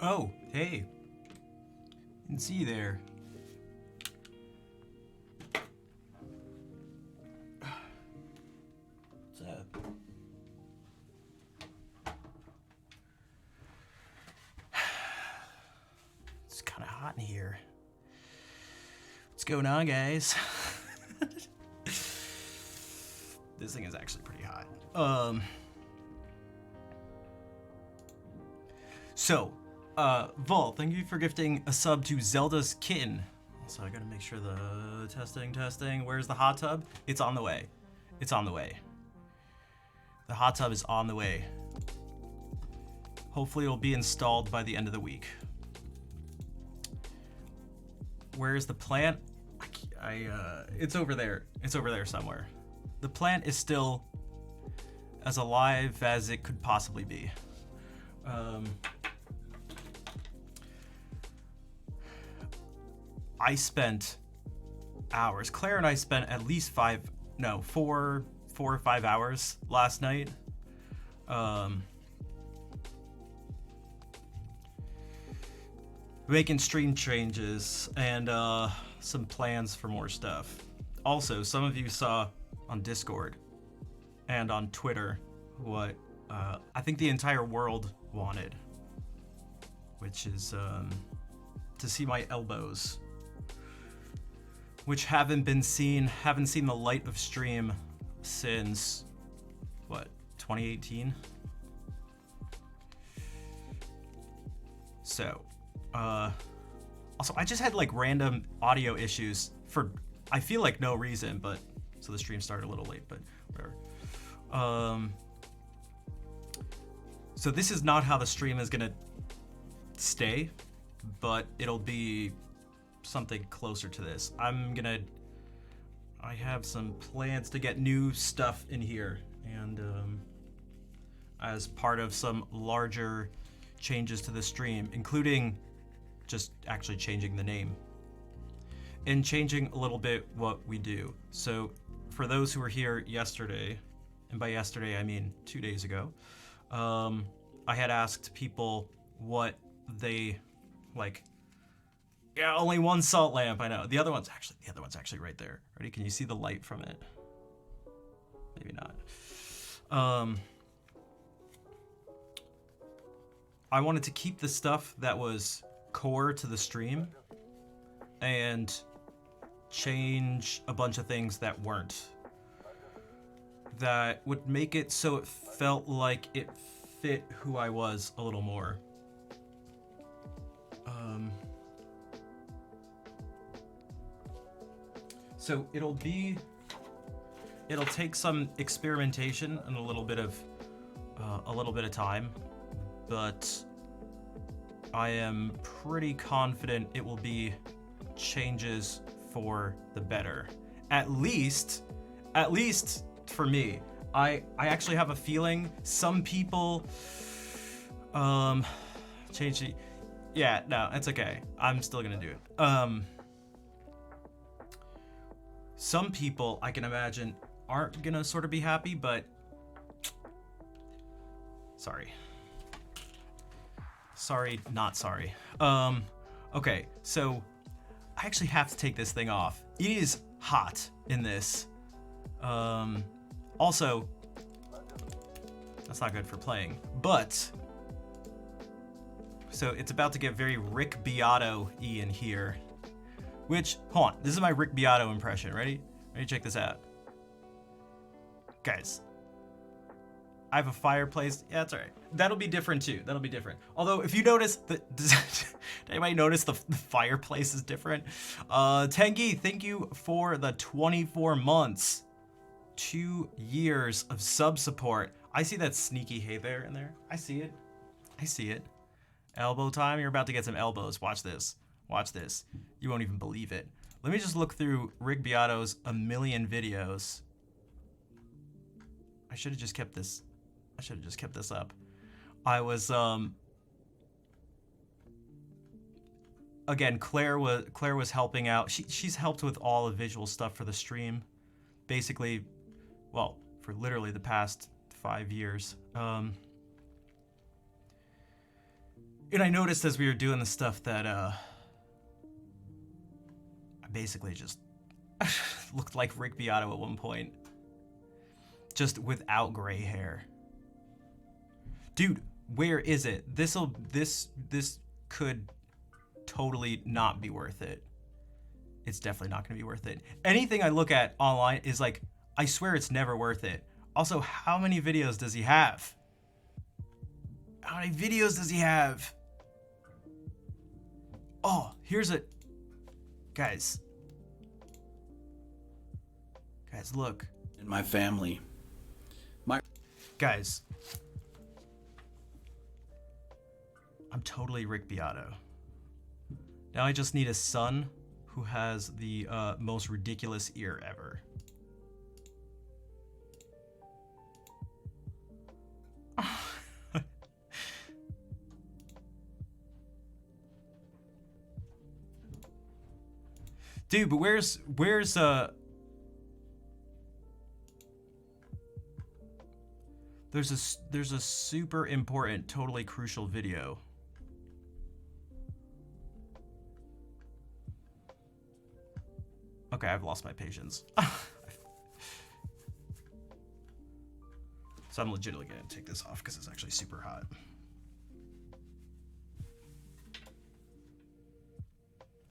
Oh, hey. Didn't see you there. What's up? It's kind of hot in here. What's going on, guys? This thing is actually pretty hot. Vol, thank you for gifting a sub to Zelda's Kitten. So I gotta make sure the testing. Where's the hot tub? It's on the way. It's on the way. The hot tub is on the way. Hopefully it'll be installed by the end of the week. Where's the plant? It's over there. It's over there somewhere. The plant is still as alive as it could possibly be. I spent hours. Claire and I spent at least 4 or 5 hours last night. Making stream changes and some plans for more stuff. Also, some of you saw on Discord and on Twitter what I think the entire world wanted, which is to see my elbows, which haven't seen the light of stream since, what, 2018? So, also, I just had like random audio issues for, I feel like no reason, but, so the stream started a little late, but whatever. So this is not how the stream is gonna stay, but it'll be something closer to this. I have some plans to get new stuff in here, and as part of some larger changes to the stream, including just actually changing the name and changing a little bit what we do. So for those who were here yesterday, and by yesterday I mean 2 days ago, I had asked people what they like. Yeah, only one salt lamp, I know. The other one's actually right there. Ready? Can you see the light from it? Maybe not. I wanted to keep the stuff that was core to the stream and change a bunch of things that weren't. That would make it so it felt like it fit who I was a little more. So it'll take some experimentation and a little bit of time, but I am pretty confident it will be changes for the better. At least for me. I actually have a feeling some people change the, yeah, no, it's okay. I'm still gonna do it. Some people, I can imagine, aren't gonna sort of be happy, but sorry, not sorry. Okay, so I actually have to take this thing off. It is hot in this. Also, that's not good for playing, but so it's about to get very Rick Beato-y in here. Which, hold on, this is my Rick Beato impression. Ready? Check this out. Guys, I have a fireplace. Yeah, that's all right. That'll be different too. That'll be different. Although, if you notice, does anybody notice the fireplace is different? Tengi, thank you for the 24 months. 2 years of sub support. I see that sneaky hey there in there. I see it. I see it. Elbow time. You're about to get some elbows. Watch this. Watch this. You won't even believe it. Let me just look through Rick Beato's a million videos. I should have just kept this. I should have just kept this up. I was again, Claire was helping out. She's helped with all the visual stuff for the stream. Basically, well, for literally the past 5 years. And I noticed as we were doing the stuff that I basically just looked like Rick Beato at one point. Just without gray hair. Dude, where is it? This could totally not be worth it. It's definitely not gonna be worth it. Anything I look at online is like, I swear it's never worth it. Also, how many videos does he have? How many videos does he have? Oh, here's a... Guys, look. In my family. Guys, I'm totally Rick Beato. Now I just need a son who has the most ridiculous ear ever. Dude, but where's there's a super important, totally crucial video. Okay, I've lost my patience. So I'm legitimately gonna take this off because it's actually super hot.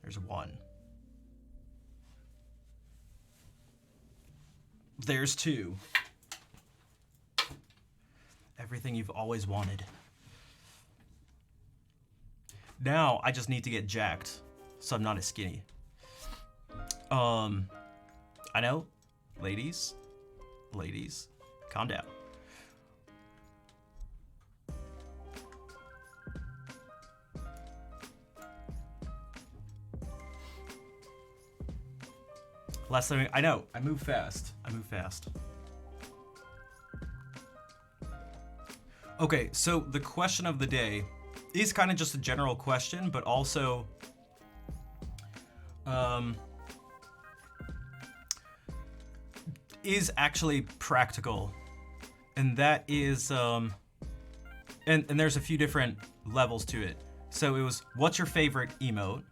There's one. There's two. Everything you've always wanted. Now I just need to get jacked, so I'm not as skinny. I know, ladies, calm down. Last time, I know, I move fast. Okay, so the question of the day is kind of just a general question, but also, is actually practical. And that is, and there's a few different levels to it. So it was, what's your favorite emote?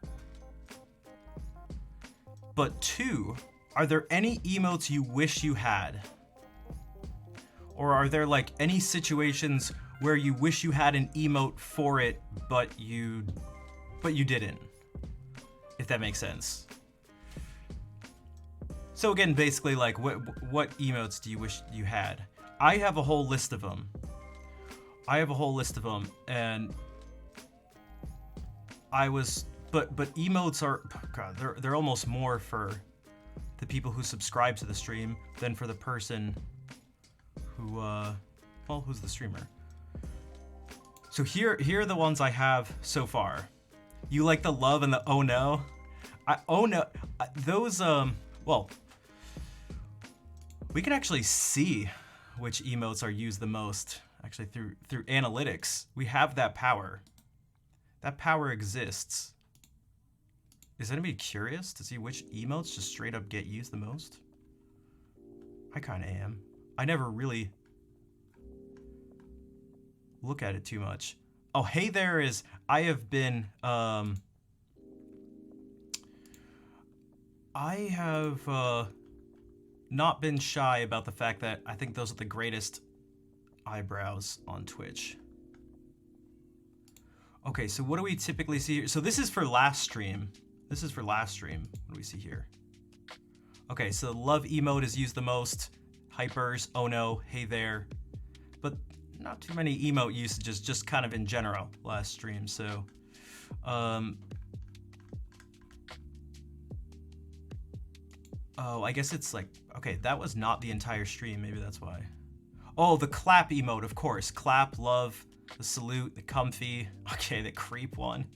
But 2, are there any emotes you wish you had? Or are there like any situations where you wish you had an emote for it, but you didn't? If that makes sense. So again, basically like what emotes do you wish you had? I have a whole list of them. And I was but emotes are, God, they're almost more for the people who subscribe to the stream than for the person who well, who's the streamer. So here are the ones I have so far. You like the love and the oh no? Those well, we can actually see which emotes are used the most actually through analytics. We have that power. That power exists. Is anybody curious to see which emotes just straight up get used the most? I kind of am. I never really look at it too much. Oh, hey there is, I have been, I have not been shy about the fact that I think those are the greatest eyebrows on Twitch. Okay, so what do we typically see here? So this is for last stream. What do we see here? Okay, so love emote is used the most. Hypers, oh no, hey there. But not too many emote usages, just kind of in general last stream. So, oh, I guess it's like, okay, that was not the entire stream. Maybe that's why. Oh, the clap emote, of course. Clap, love, the salute, the comfy. Okay, the creep one.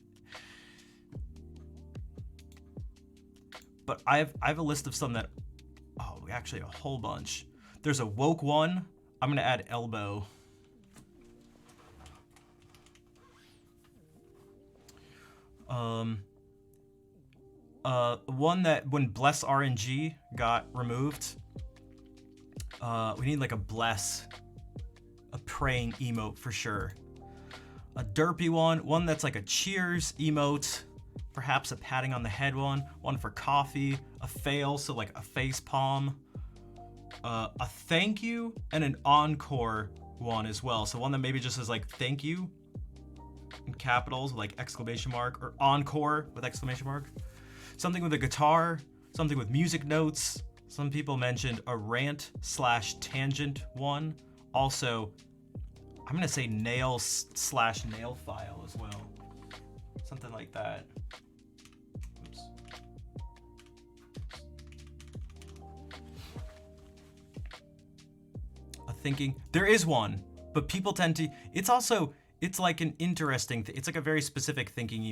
But I have a list of some that, oh, actually a whole bunch. There's a woke one. I'm gonna add elbow. One that when bless RNG got removed, we need like a bless, a praying emote for sure. A derpy one that's like a cheers emote, perhaps a patting on the head one for coffee, a fail, so like a face palm, a thank you, and an encore one as well. So one that maybe just says like thank you in capitals, like exclamation mark, or encore with exclamation mark. Something with a guitar, something with music notes. Some people mentioned a rant/tangent one. Also, I'm gonna say nail/nail file as well. Something like that. Oops. A thinking. There is one, but people tend to. It's also, it's like an interesting. It's like a very specific thinking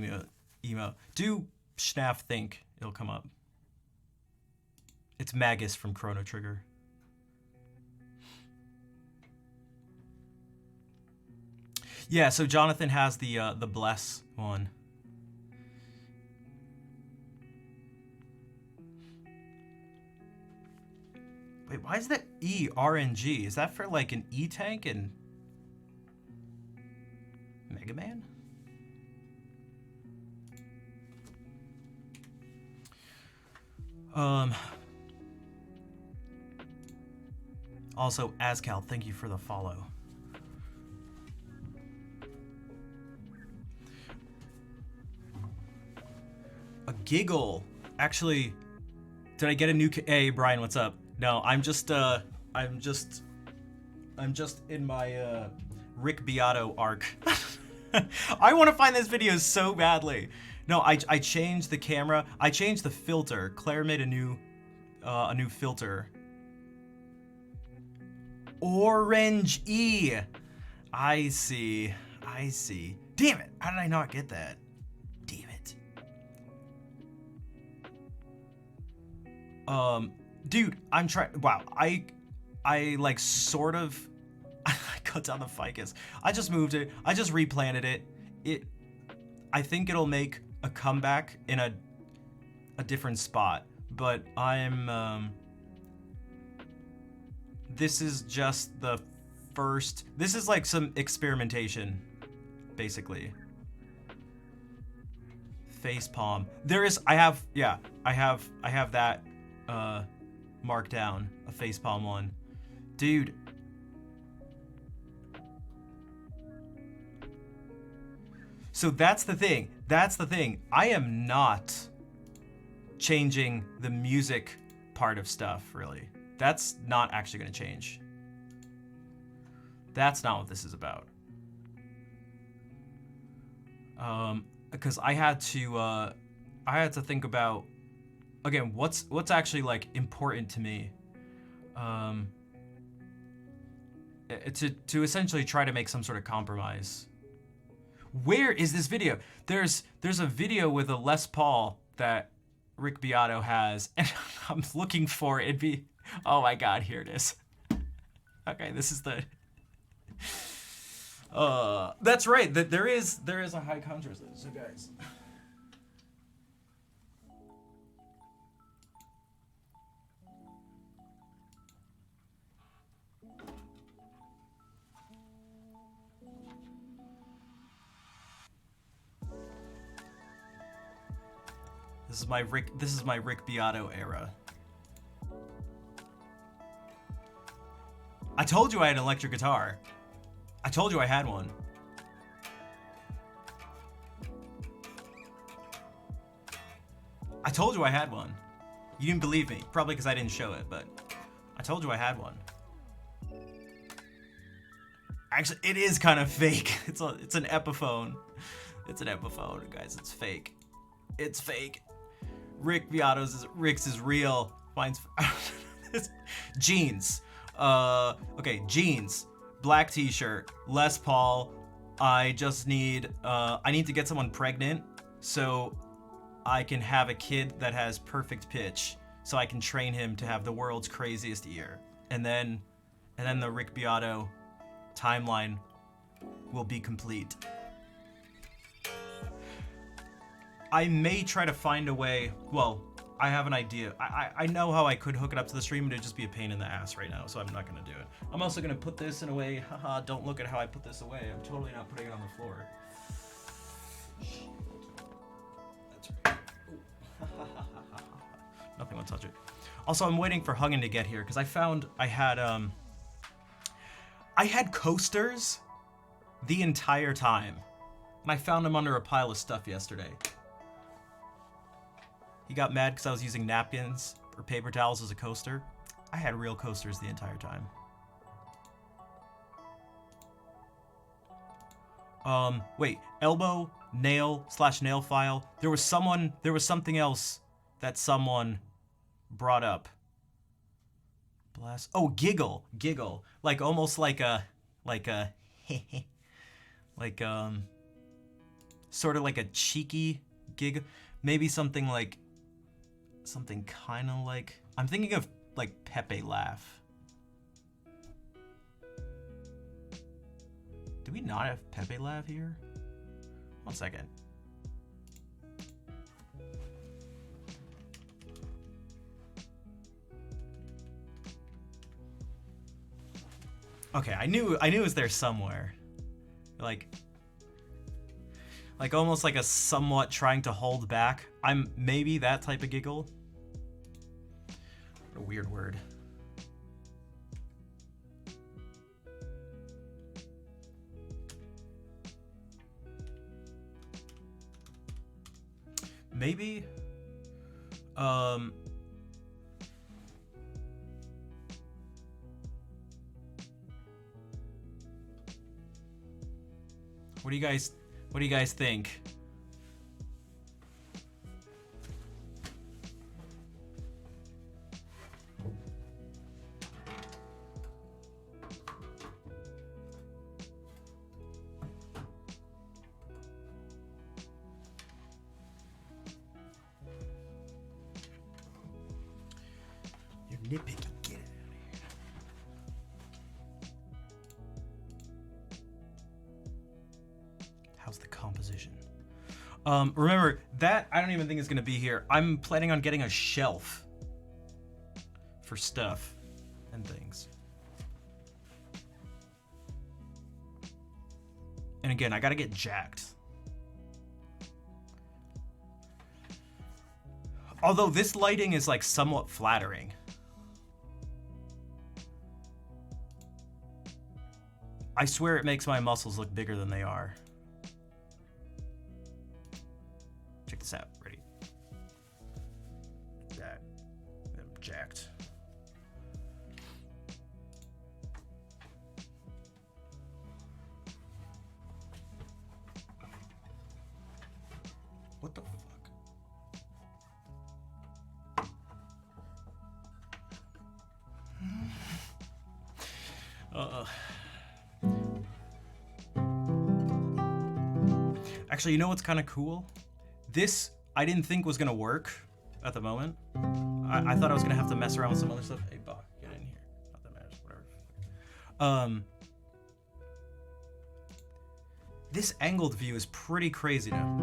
emo. Do Schnaff think? It'll come up. It's Magus from Chrono Trigger. Yeah, so Jonathan has the Bless one. Wait, why is that E RNG? Is that for like an E tank in Mega Man? Also, Azcal, thank you for the follow. A giggle. Actually, did I get a new? Hey, Brian, what's up? No, I'm just in my Rick Beato arc. I want to find this video so badly. No, I changed the camera. I changed the filter. Claire made a new filter. Orange E. I see. Damn it! How did I not get that? Damn it. Dude, I'm trying. Wow, I like sort of. I cut down the ficus. I just moved it. I just replanted it. I think it'll make a comeback in a different spot. But I'm. This is just the first. This is like some experimentation, basically. Facepalm. There is. I have that. Marked down, a facepalm one. Dude. So that's the thing. I am not changing the music part of stuff, really. That's not actually going to change. That's not what this is about. Because I had to think about, again, what's actually like important to me, to essentially try to make some sort of compromise. Where is this video? There's a video with a Les Paul that Rick Beato has, and I'm looking for it. Oh my God, here it is. Okay, this is the. That's right. That there is a high contrast. So guys. This is my Rick Beato era. I told you I had an electric guitar. I told you I had one. I told you I had one. You didn't believe me, probably because I didn't show it, but I told you I had one. Actually, it is kind of fake. It's an Epiphone. It's an Epiphone, guys. It's fake. It's fake. Rick's is real. Mine's jeans. Okay, jeans, black t-shirt, Les Paul. I just need I need to get someone pregnant so I can have a kid that has perfect pitch, so I can train him to have the world's craziest ear. And then the Rick Beato timeline will be complete. I may try to find a way. Well, I have an idea. I know how I could hook it up to the stream, but it'd just be a pain in the ass right now, so I'm not gonna do it. I'm also gonna put this in a way. Haha, don't look at how I put this away. I'm totally not putting it on the floor. That's right. Nothing will touch it. Also, I'm waiting for Hungin to get here because I found I had coasters the entire time, and I found them under a pile of stuff yesterday. He got mad because I was using napkins or paper towels as a coaster. I had real coasters the entire time. Wait, elbow, nail / nail file. There was something else that someone brought up. Blast. Oh, giggle. Giggle. Like almost like a like sort of like a cheeky giggle. Maybe something kind of like, I'm thinking of like Pepe laugh. Do we not have Pepe laugh here? 1 second. Okay, I knew it was there somewhere. Like almost like a somewhat trying to hold back. I'm maybe that type of giggle. What a weird word. Maybe what do you guys think? You're nitpicky. Get it out of here. How's the composition? Remember, that I don't even think is going to be here. I'm planning on getting a shelf for stuff and things. And again, I got to get jacked. Although this lighting is like somewhat flattering. I swear it makes my muscles look bigger than they are. Check this out. Ready? That. I'm jacked. What the fuck? Actually, you know what's kind of cool? This, I didn't think was going to work at the moment. I thought I was going to have to mess around with some other stuff. Hey, Bach, get in here. Not that matters, whatever. This angled view is pretty crazy now.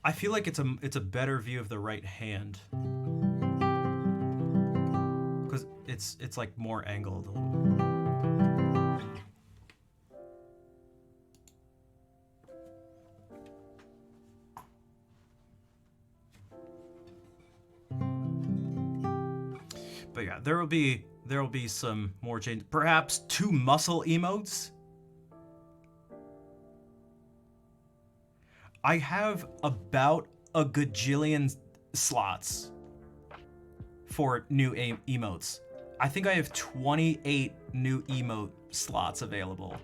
I feel like it's a better view of the right hand because it's like more angled a little. But yeah, there will be some more change. Perhaps 2 muscle emotes. I have about a gajillion slots for new emotes. I think I have 28 new emote slots available.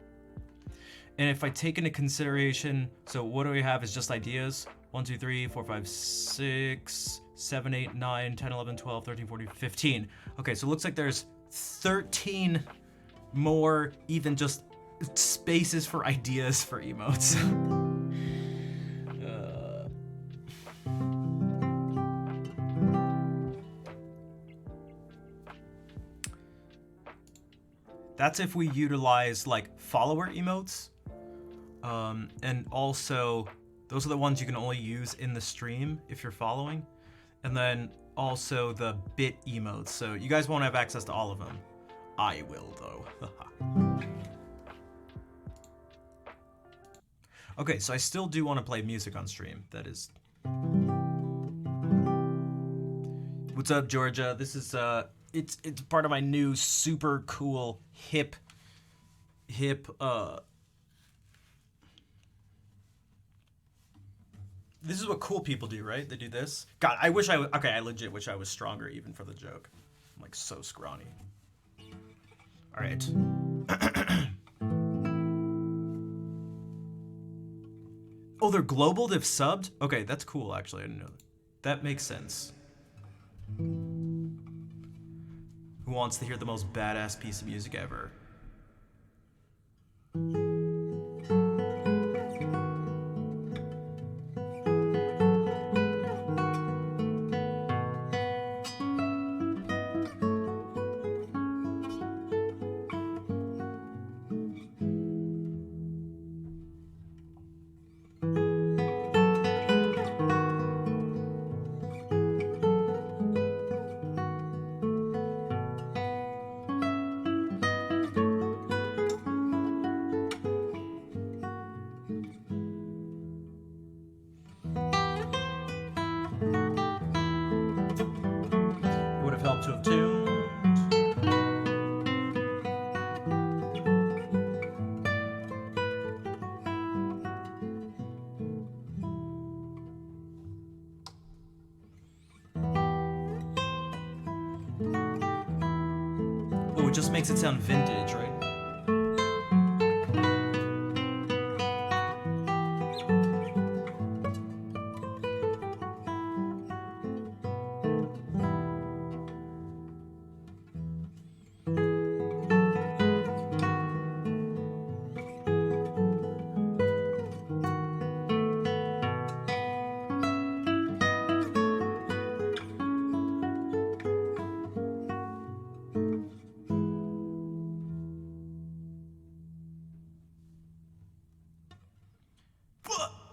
And if I take into consideration, so what do we have is just ideas? 1, 2, 3, 4, 5, 6, 7, 8, 9, 10, 11, 12, 13, 14, 15. Okay, so it looks like there's 13 more even just spaces for ideas for emotes. That's if we utilize like follower emotes. And also those are the ones you can only use in the stream if you're following. And then also the bit emotes. So you guys won't have access to all of them. I will though. Okay, so I still do want to play music on stream. That is. What's up, Georgia? This is it's part of my new super cool hip This is what cool people do, right? They do this. God, I wish I was... Okay, I legit wish I was stronger even for the joke. I'm like so scrawny. All right. Oh, they're global? They've subbed? Okay, that's cool, actually. I didn't know that. That makes sense. Who wants to hear the most badass piece of music ever? It would have helped to have tuned. Oh, it just makes it sound vintage, right?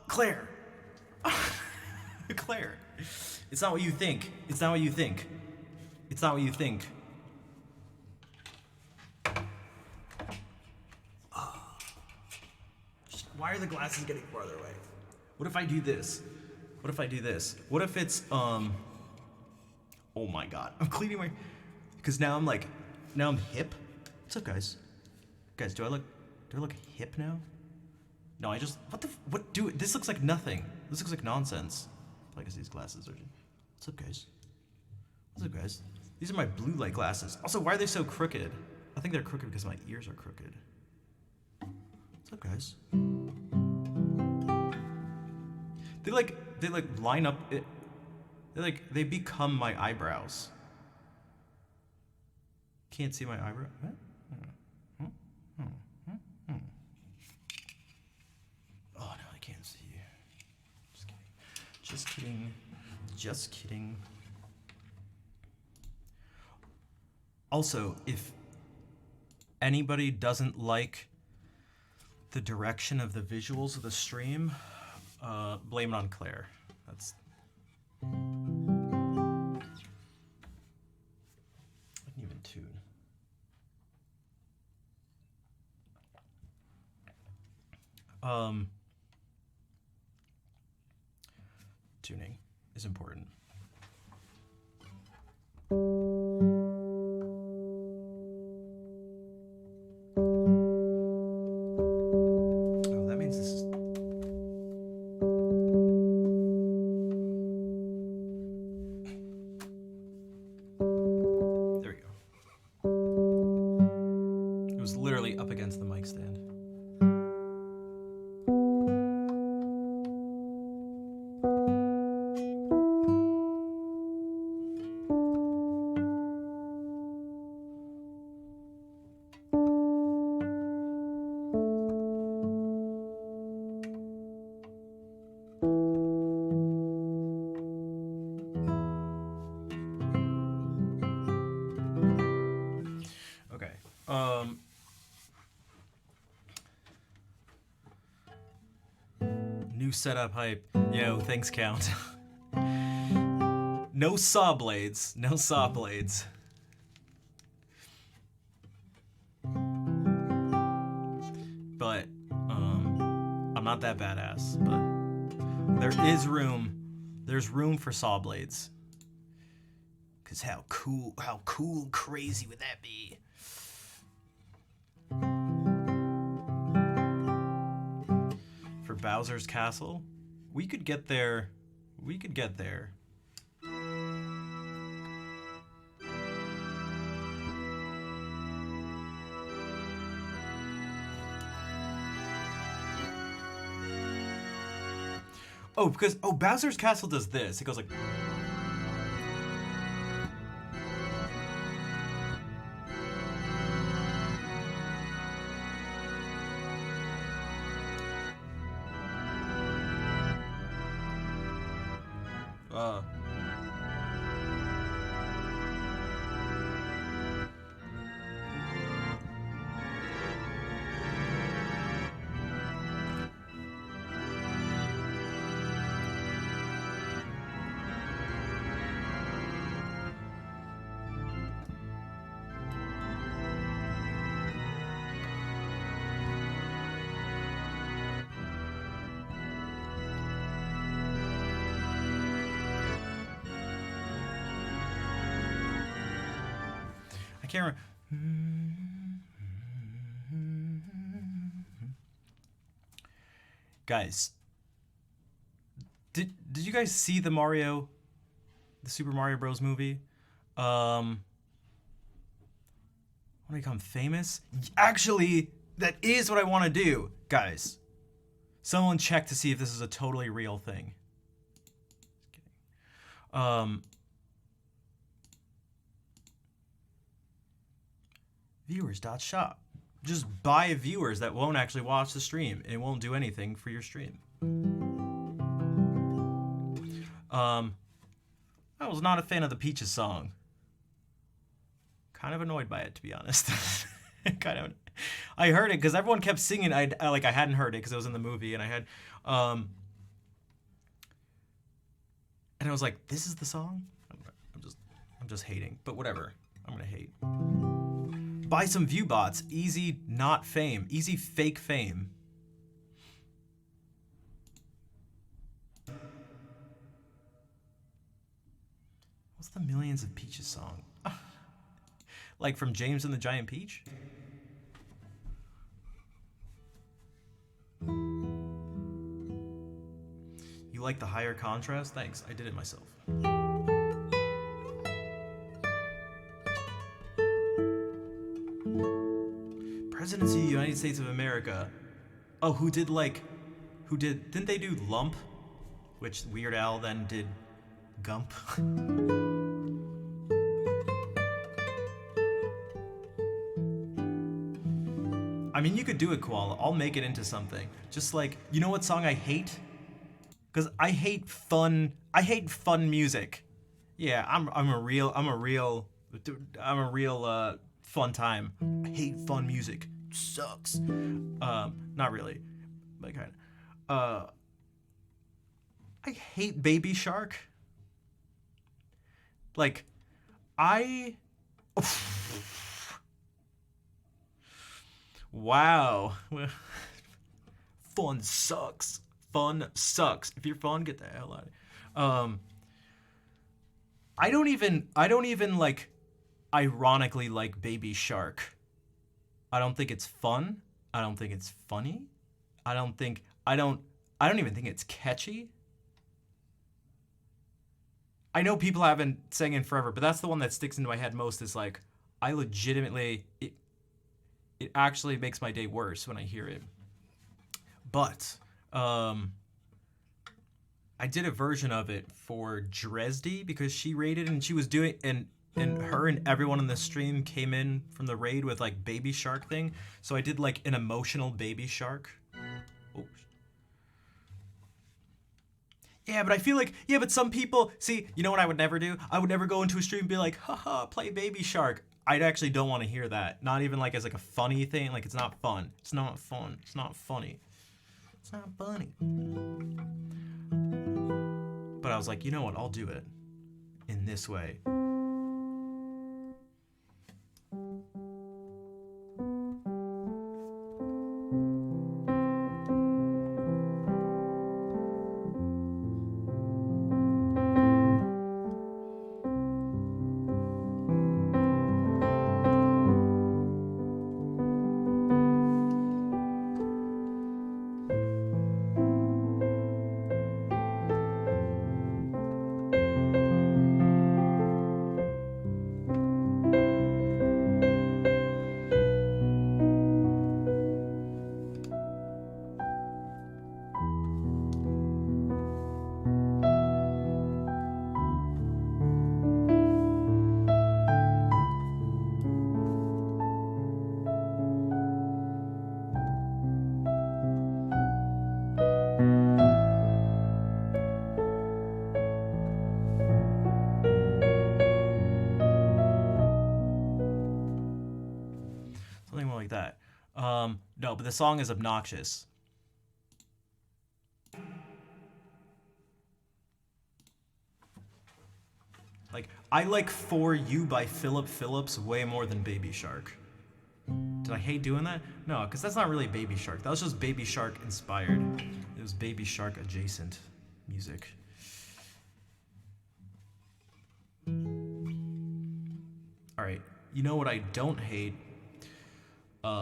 Claire! Claire! It's not what you think. It's not what you think. It's not what you think. Why are the glasses getting farther away? What if I do this? What if I do this? What if it's, oh my god. I'm cleaning my... Because now I'm like... Now I'm hip. What's up, guys? Guys, do I look hip now? No, I just... What do... This looks like nothing. This looks like nonsense. I guess these glasses are... What's up, guys? What's up, guys? These are my blue light glasses. Also, why are they so crooked? I think they're crooked because my ears are crooked. What's up, guys? They like line up... They become my eyebrows. Can't see my eyebrow? What? Oh, no, I can't see you. Just kidding. Just kidding. Just kidding. Also, if anybody doesn't like the direction of the visuals of the stream, blame it on Claire. That's... I can even tune. Tuning is important. Oh, that means this is... There we go. It was literally up against the mic stand. New setup hype. Yo, thanks, Count. No saw blades. No saw blades. But, I'm not that badass, but there is room. There's room for saw blades. Cause how cool, crazy would that be? For Bowser's Castle, We could get there. We could get there. Oh, because Bowser's Castle does this. It goes like. Uh. I can't remember. Guys, did you guys see the Super Mario Bros. Movie? Want to become famous? Actually, that is what I want to do, guys. Someone check to see if this is a totally real thing. Just kidding. Viewers.shop. Just buy viewers that won't actually watch the stream and it won't do anything for your stream. I was not a fan of the Peaches song. Kind of annoyed by it, to be honest. I heard it because everyone kept singing. I hadn't heard it because it was in the movie, and I had, and I was like, "This is the song." I'm just hating, but whatever. I'm gonna hate. Buy some view bots. Easy, not fame. Easy, fake fame. What's the Millions of Peaches song? Like from James and the Giant Peach? You like the higher contrast? Thanks, I did it myself. Presidency of the United States of America. Oh, didn't they do Lump? Which Weird Al then did Gump. I mean, you could do it, Koala. I'll make it into something. Just like, you know what song I hate? Because I hate fun music. Yeah, I'm a real fun time. I hate fun music. Sucks. Not really, but kind of. I hate Baby Shark. Like, wow. Fun sucks. Fun sucks. If you're fun, get the hell out of it. I don't even like ironically like Baby Shark. I don't think it's fun. I don't think it's funny. I don't even think it's catchy. I know people haven't sang in forever, but that's the one that sticks into my head most. Is like, I legitimately, it actually makes my day worse when I hear it. But I did a version of it for Dresdy because she raided and she was doing, and her and everyone in the stream came in from the raid with like Baby Shark thing. So I did like an emotional Baby Shark. Oh. Yeah, but I feel like, but some people, see, you know what I would never do? I would never go into a stream and be like, haha, play Baby Shark. I actually don't want to hear that. Not even like as like a funny thing. Like, it's not fun. It's not fun. It's not funny. It's not funny. But I was like, you know what? I'll do it in this way. the song is obnoxious. Like, I like For You by Philip Phillips way more than Baby Shark. Did I hate doing that? No, because that's not really Baby Shark. That was just Baby Shark inspired. It was Baby Shark adjacent music. Alright, you know what I don't hate?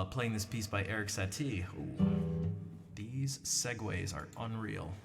Playing this piece by Eric Satie. Ooh, these segues are unreal.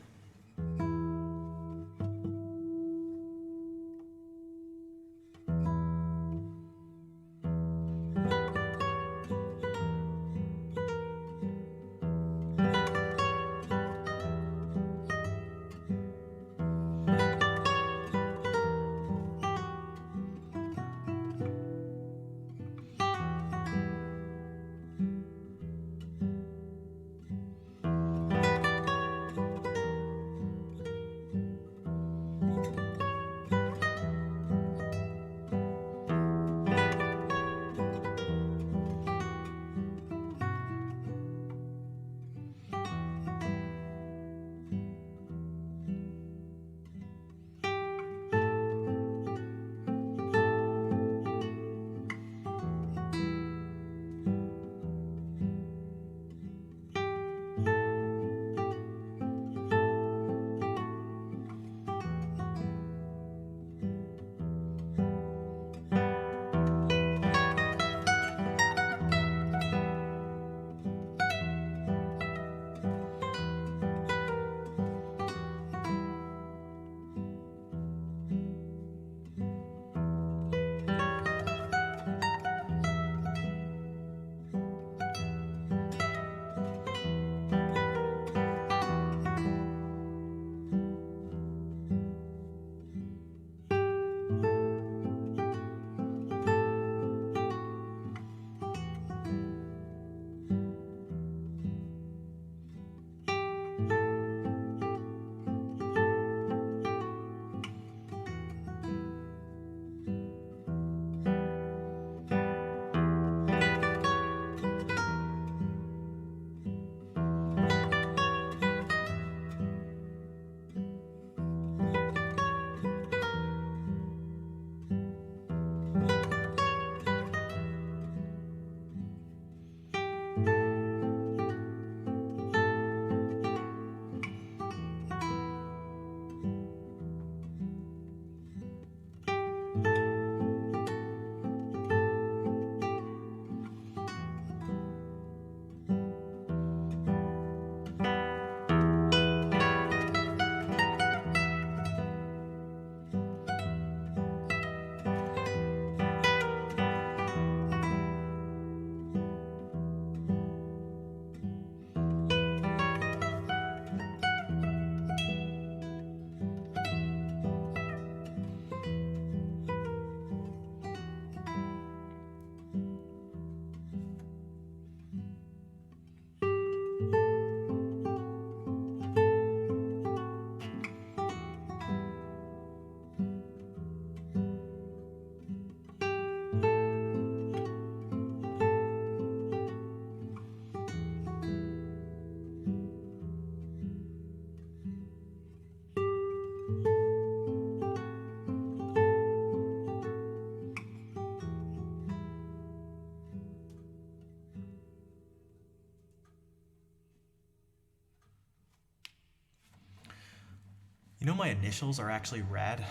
You know my initials are actually rad?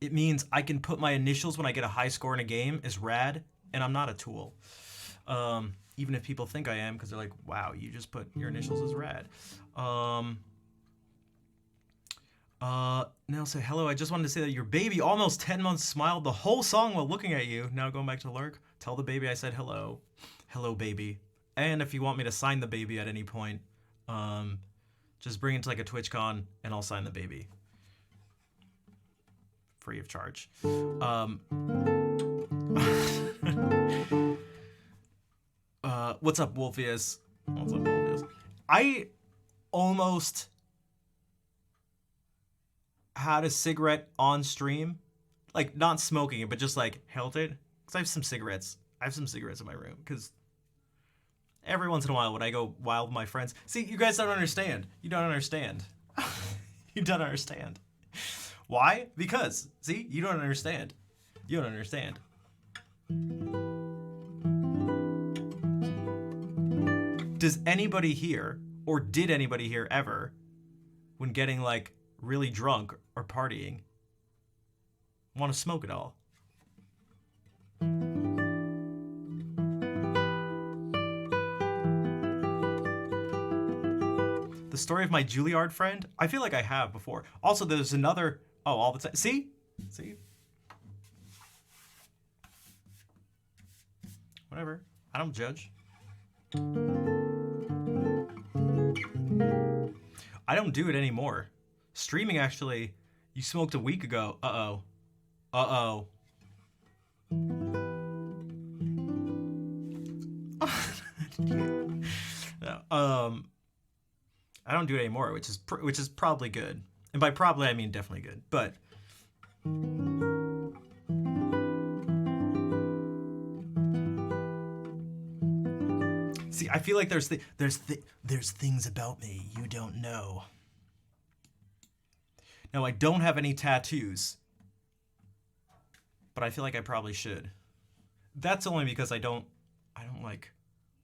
It means I can put my initials when I get a high score in a game as rad, and I'm not a tool. Even if people think I am, because they're like, wow, you just put your initials as rad. Now say, hello, I just wanted to say that your baby almost 10 months smiled the whole song while looking at you. Now going back to lurk, tell the baby I said hello. Hello, baby. And if you want me to sign the baby at any point, just bring it to like a TwitchCon and I'll sign the baby. Free of charge. What's up, Wolfius? What's up, Wolfius? I almost had a cigarette on stream. Like, not smoking it, but just like held it. Because I have some cigarettes. I have some cigarettes in my room. Because Every once in a while when I go wild with my friends. See, you guys don't understand. You don't understand. You don't understand. Why? Because, see, you don't understand. You don't understand. Does anybody here, or did anybody here ever, when getting like really drunk or partying, want to smoke it all? The story of my Juilliard friend? I feel like I have before. Also, there's another... Oh, all the time. See? See? Whatever. I don't judge. I don't do it anymore. Streaming, actually, you smoked a week ago. Uh-oh. Uh-oh. I don't do it anymore, which is probably good. And by probably, I mean definitely good. But see, I feel like there's things about me you don't know. Now, I don't have any tattoos, but I feel like I probably should. That's only because I don't like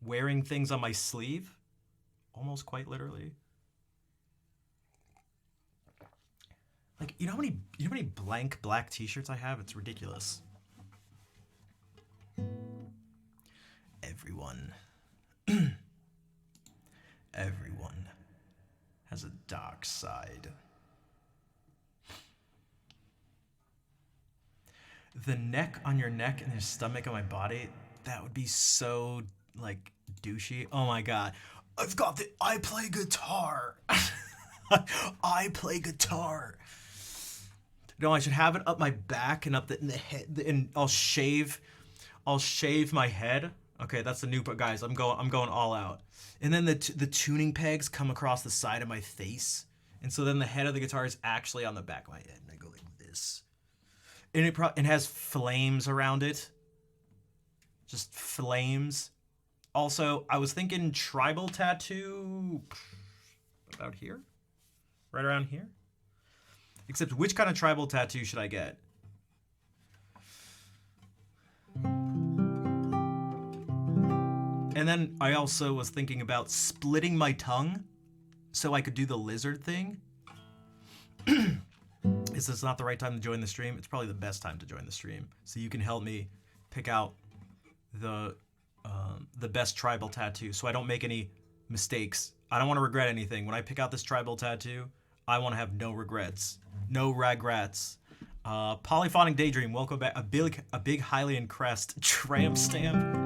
wearing things on my sleeve, almost quite literally. Like, you know how many blank black t-shirts I have? It's ridiculous. Everyone has a dark side. The neck on your neck and your stomach on my body, that would be so, like, douchey. Oh my god. I play guitar. I play guitar. No, I should have it up my back and up in the head, and I'll shave my head. Okay, that's the new part, guys. I'm going all out. And then the tuning pegs come across the side of my face, and so then the head of the guitar is actually on the back of my head, and I go like this. And it has flames around it. Just flames. Also, I was thinking tribal tattoo about here, right around here. Except, which kind of tribal tattoo should I get? And then I also was thinking about splitting my tongue so I could do the lizard thing. Is this not the right time to join the stream? It's probably the best time to join the stream. So you can help me pick out the best tribal tattoo so I don't make any mistakes. I don't want to regret anything. When I pick out this tribal tattoo, I want to have no regrets. No regrets. Polyphonic Daydream, welcome back. A big Hylian crest tramp stamp.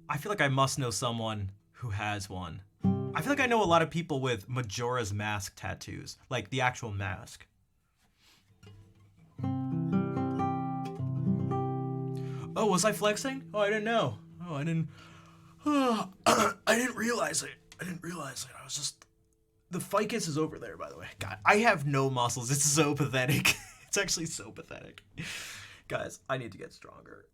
I feel like I must know someone who has one. I feel like I know a lot of people with Majora's Mask tattoos, like the actual mask. Oh, was I flexing? Oh, I didn't know. Oh, I didn't. Oh, I didn't realize it. I was just. The ficus is over there, by the way. God, I have no muscles. It's so pathetic. It's actually so pathetic. Guys, I need to get stronger.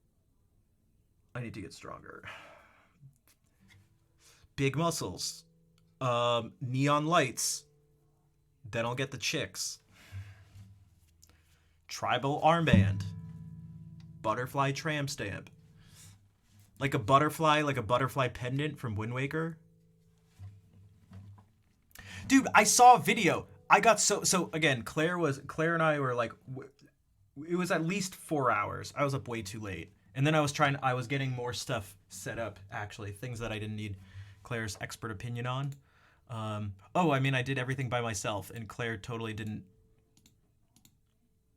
Big muscles. Neon lights. Then I'll get the chicks. Tribal armband. Butterfly tramp stamp. Like a butterfly pendant from Wind Waker. Dude, I saw a video. I got so again, Claire and I were like, it was at least 4 hours. I was up way too late. And then I was getting more stuff set up, actually, things that I didn't need Claire's expert opinion on. I did everything by myself, and Claire totally didn't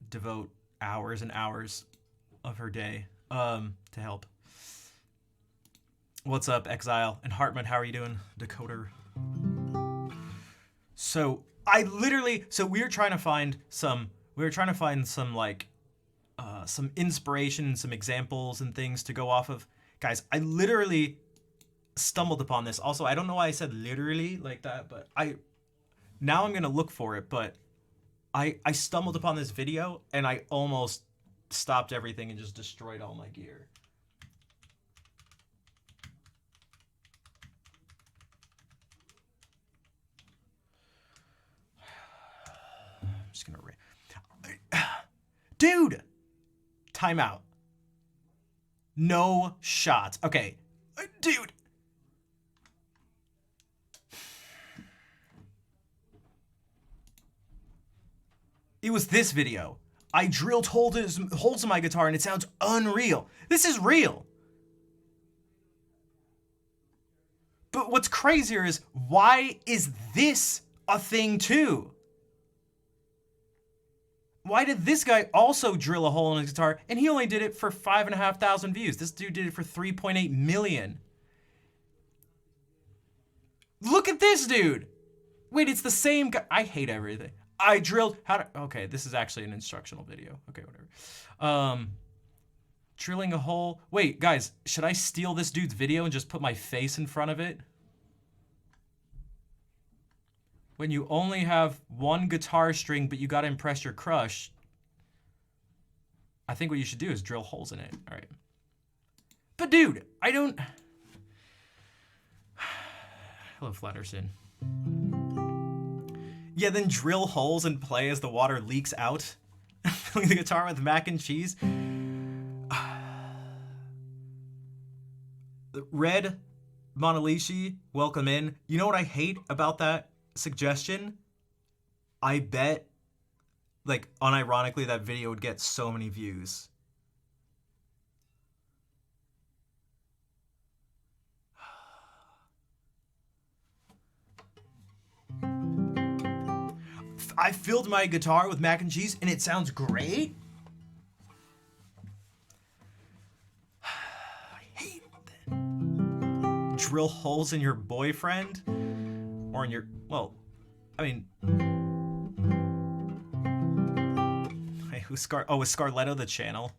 devote hours and hours of her day to help. What's up, Exile? And Hartman, how are you doing? Decoder. So we were trying to find some like some inspiration and some examples and things to go off of. Guys, I literally stumbled upon this. Also, I don't know why I said literally like that, but now I'm gonna look for it, but I stumbled upon this video and I almost stopped everything and just destroyed all my gear. just gonna... Dude! Timeout. No shots. Okay. Dude! It was this video. I drilled holes in my guitar and it sounds unreal. This is real. But what's crazier is, why is this a thing too? Why did this guy also drill a hole in his guitar and he only did it for 5,500 views? This dude did it for 3.8 million. Look at this dude. Wait, it's the same guy. I hate everything. I drilled okay, this is actually an instructional video. Okay, whatever. Drilling a hole. Wait, guys, should I steal this dude's video and just put my face in front of it? When you only have one guitar string, but you gotta impress your crush, I think what you should do is drill holes in it. All right. But dude, I don't... Hello, Flatterson. Yeah, then drill holes and play as the water leaks out, filling the guitar with mac and cheese. Red Monalishi, welcome in. You know what I hate about that suggestion? I bet, like, unironically, that video would get so many views. I filled my guitar with mac and cheese and it sounds great. I hate that. Drill holes in your boyfriend or in your, well, I mean, hey, who's oh, is Scarletto the channel?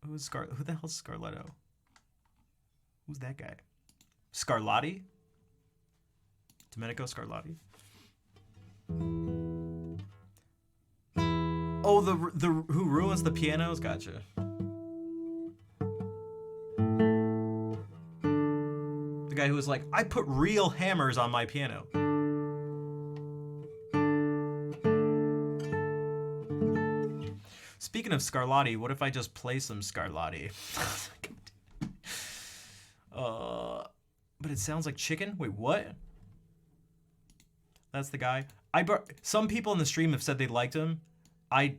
Who the hell's Scarletto? Who's that guy? Scarlatti? Domenico Scarlatti? Oh, the who ruins the pianos? Gotcha. The guy who was like, I put real hammers on my piano. Speaking of Scarlatti, what if I just play some Scarlatti? But it sounds like chicken? Wait, what? That's the guy. Some people in the stream have said they liked him. I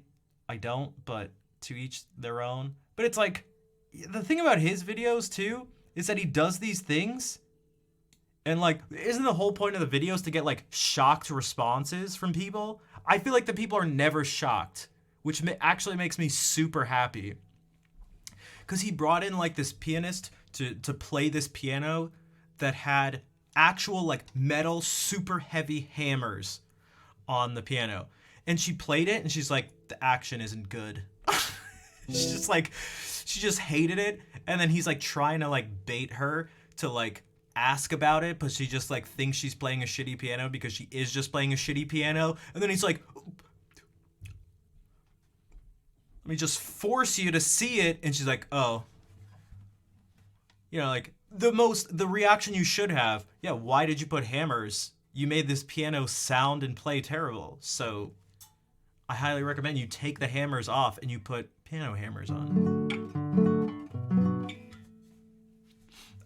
don't, but to each their own. But it's like, the thing about his videos too is that he does these things and like, isn't the whole point of the videos to get like shocked responses from people? I feel like the people are never shocked, which actually makes me super happy. Cause he brought in like this pianist to play this piano that had actual like metal super heavy hammers on the piano, and she played it and she's like, the action isn't good. She's just like, she just hated it. And then he's like trying to like bait her to like ask about it, but she just like thinks she's playing a shitty piano because she is just playing a shitty piano. And then he's like, let me just force you to see it. And she's like, oh, you know, like the reaction you should have. Yeah, why did you put hammers? You made this piano sound and play terrible. So I highly recommend you take the hammers off and you put piano hammers on.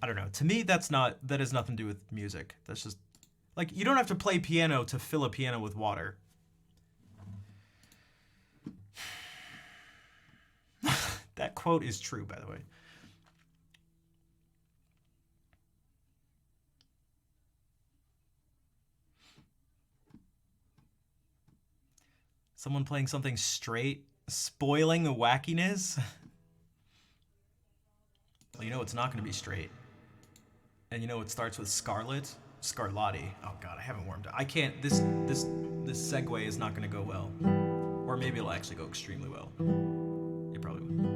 I don't know. To me, that has nothing to do with music. That's just like, you don't have to play piano to fill a piano with water. That quote is true, by the way. Someone playing something straight, spoiling the wackiness. Well, you know it's not going to be straight. And you know it starts with Scarlet? Scarlatti. Oh god, I haven't warmed up. I can't, this segue is not going to go well. Or maybe it'll actually go extremely well. It probably will.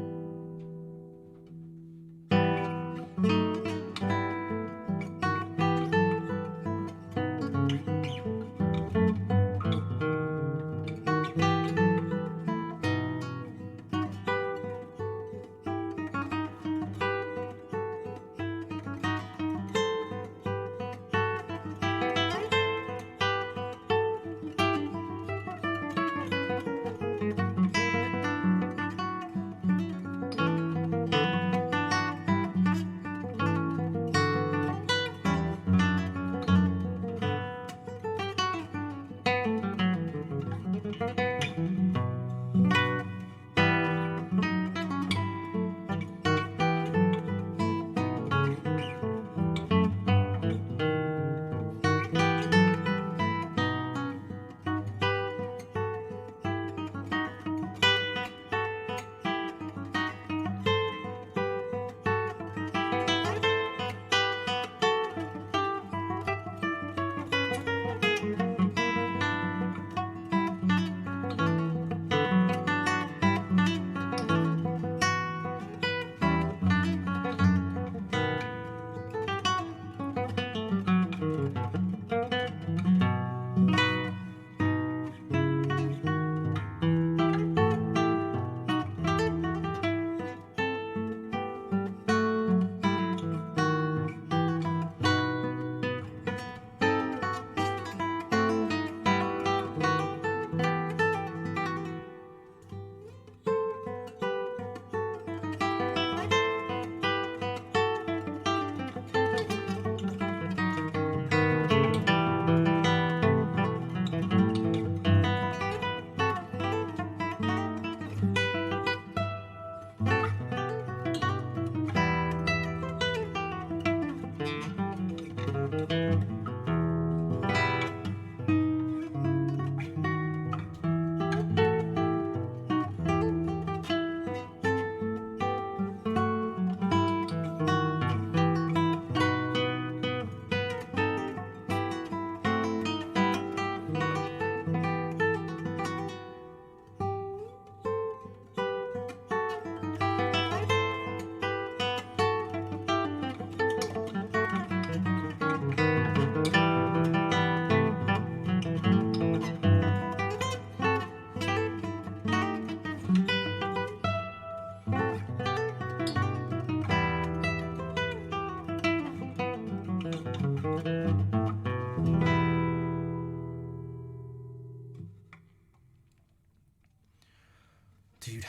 Dude.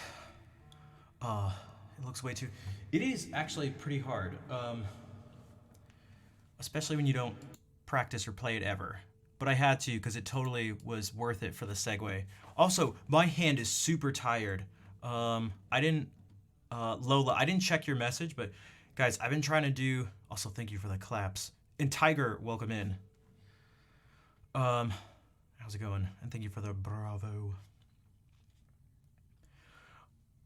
It looks way too... It is actually pretty hard. Especially when you don't practice or play it ever. But I had to because it totally was worth it for the segue. Also, my hand is super tired. I didn't... Lola, I didn't check your message, but guys, I've been trying to do... Also, thank you for the claps. And Tiger, welcome in. How's it going? And thank you for the bravo.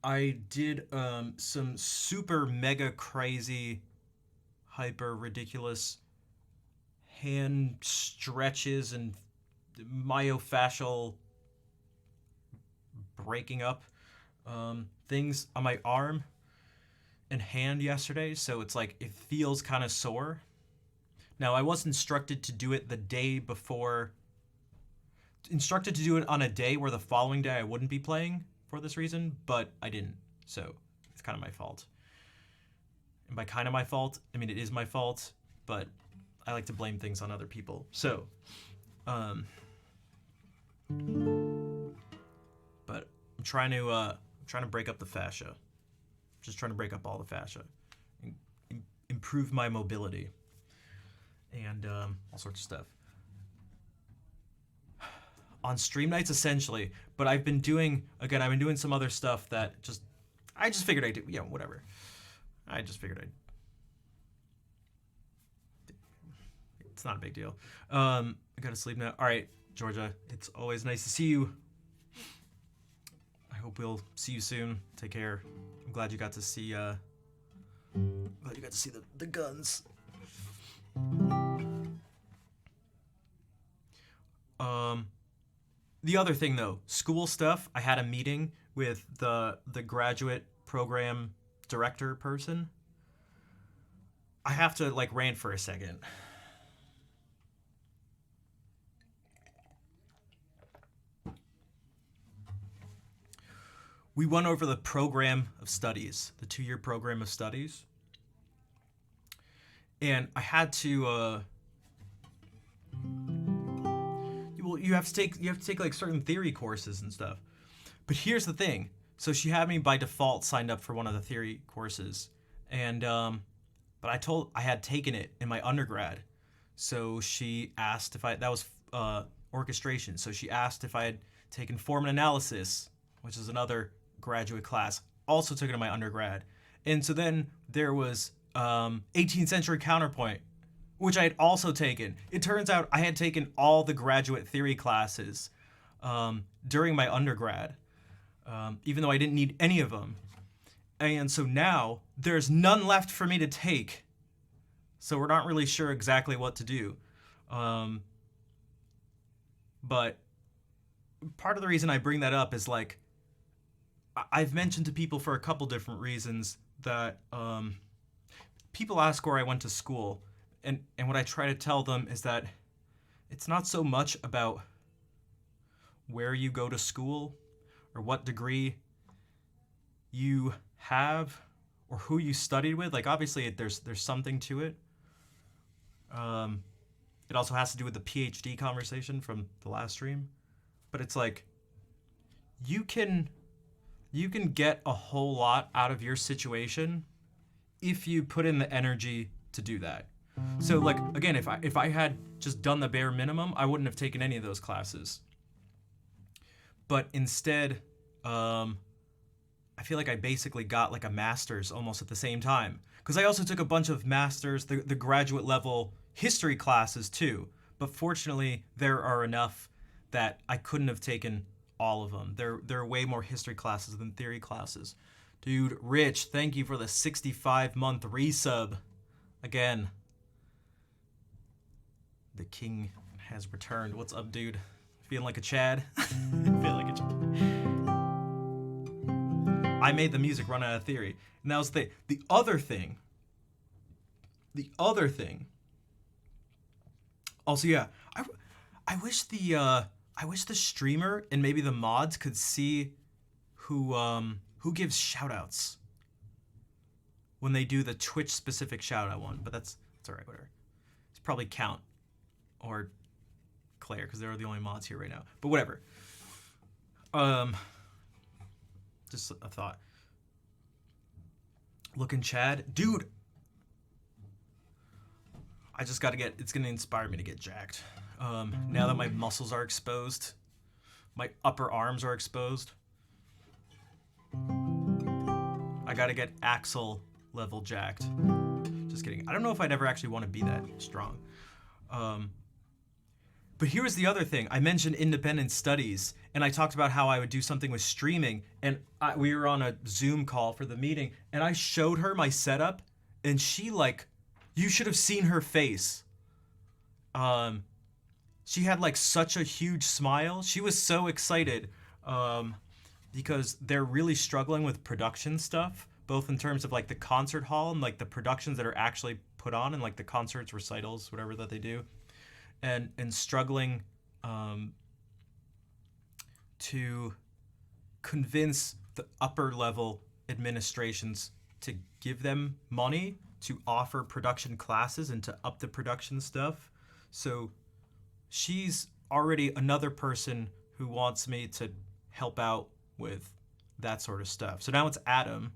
I did some super mega crazy, hyper ridiculous hand stretches and myofascial breaking up things on my arm and hand yesterday, so it's like it feels kind of sore. Now, I was instructed to do it the day before, instructed to do it on a day where the following day I wouldn't be playing for this reason, but I didn't, so it's kind of my fault. And by kind of my fault, I mean it is my fault, but I like to blame things on other people. So, but I'm trying to break up the fascia. Just trying to break up all the fascia, and improve my mobility, and all sorts of stuff. On stream nights, essentially, but I've been doing some other stuff that I just figured I'd do, whatever. I just figured it's not a big deal. I gotta sleep now. All right, Georgia, it's always nice to see you. I hope we'll see you soon. Take care. I'm glad you got to see, the guns. The other thing, though, school stuff, I had a meeting with the graduate program director person. I have to, rant for a second. We went over the program of studies, the 2-year program of studies. And I had to, you have to take certain theory courses and stuff. But here's the thing. So she had me by default signed up for one of the theory courses, and but I had taken it in my undergrad. So she asked if that was orchestration. So she asked if I had taken form and analysis, which is another graduate class. Also took it in my undergrad. And so then there was 18th century counterpoint, which I had also taken. It turns out I had taken all the graduate theory classes during my undergrad, even though I didn't need any of them. And so now there's none left for me to take. So we're not really sure exactly what to do. But part of the reason I bring that up is I've mentioned to people for a couple different reasons that people ask where I went to school. And what I try to tell them is that it's not so much about where you go to school or what degree you have or who you studied with. Obviously, there's something to it. It also has to do with the PhD conversation from the last stream. But it's you can get a whole lot out of your situation if you put in the energy to do that. So again, if I had just done the bare minimum, I wouldn't have taken any of those classes. But instead, I feel like I basically got a master's almost at the same time. Because I also took a bunch of masters, the graduate level history classes too. But fortunately, there are enough that I couldn't have taken all of them. There are way more history classes than theory classes. Dude, Rich, thank you for the 65-month resub. Again. The king has returned. What's up, dude? Feeling like a Chad? Feeling like a Chad. I made the music run out of theory. And that was the other thing. Also, yeah, I wish the streamer and maybe the mods could see who gives shoutouts when they do the Twitch specific shoutout one. But that's all right. Whatever. It's probably Count or Claire because they're the only mods here right now. But whatever. Just a thought. Looking Chad, dude. I just gotta get. It's gonna inspire me to get jacked. Now that my muscles are exposed, my upper arms are exposed. I gotta get Axel level jacked. Just kidding. I don't know if I'd ever actually want to be that strong. But here's the other thing. I mentioned independent studies, and I talked about how I would do something with streaming, and we were on a Zoom call for the meeting, and I showed her my setup, and she like, you should have seen her face. She had like such a huge smile. She was so excited because they're really struggling with production stuff, both in terms of like the concert hall and like the productions that are actually put on and like the concerts, recitals, whatever that they do. And struggling to convince the upper level administrations to give them money to offer production classes and to up the production stuff. So she's already another person who wants me to help out with that sort of stuff. So now it's Adam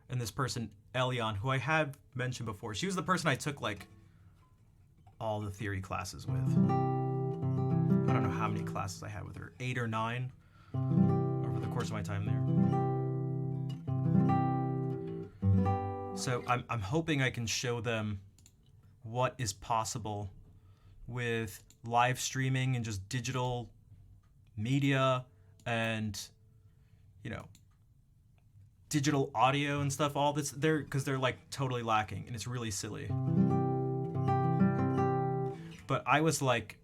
and this person, Elion, who I have mentioned before. She was the person I took like all the theory classes with. I don't know how many classes I had with her, 8 or 9 over the course of my time there. So I'm hoping I can show them what is possible with live streaming and just digital media and, you know, digital audio and stuff, all this, because they're like totally lacking and it's really silly. But I was like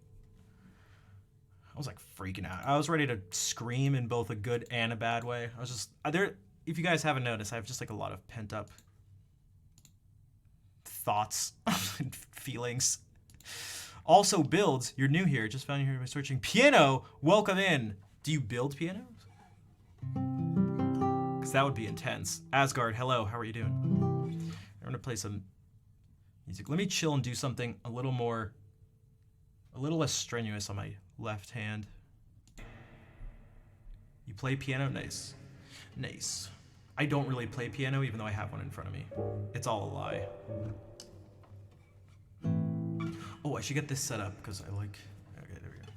freaking out. I was ready to scream in both a good and a bad way. I was just there. If you guys haven't noticed, I have just like a lot of pent up thoughts and feelings. Also builds. You're new here. Just found you here by searching piano. Welcome in. Do you build pianos? Because that would be intense. Asgard, hello. How are you doing? I'm gonna play some music. Let me chill and do something a little less strenuous on my left hand. You play piano? Nice. Nice. I don't really play piano, even though I have one in front of me. It's all a lie. Oh, I should get this set up, because I like... Okay, there we go.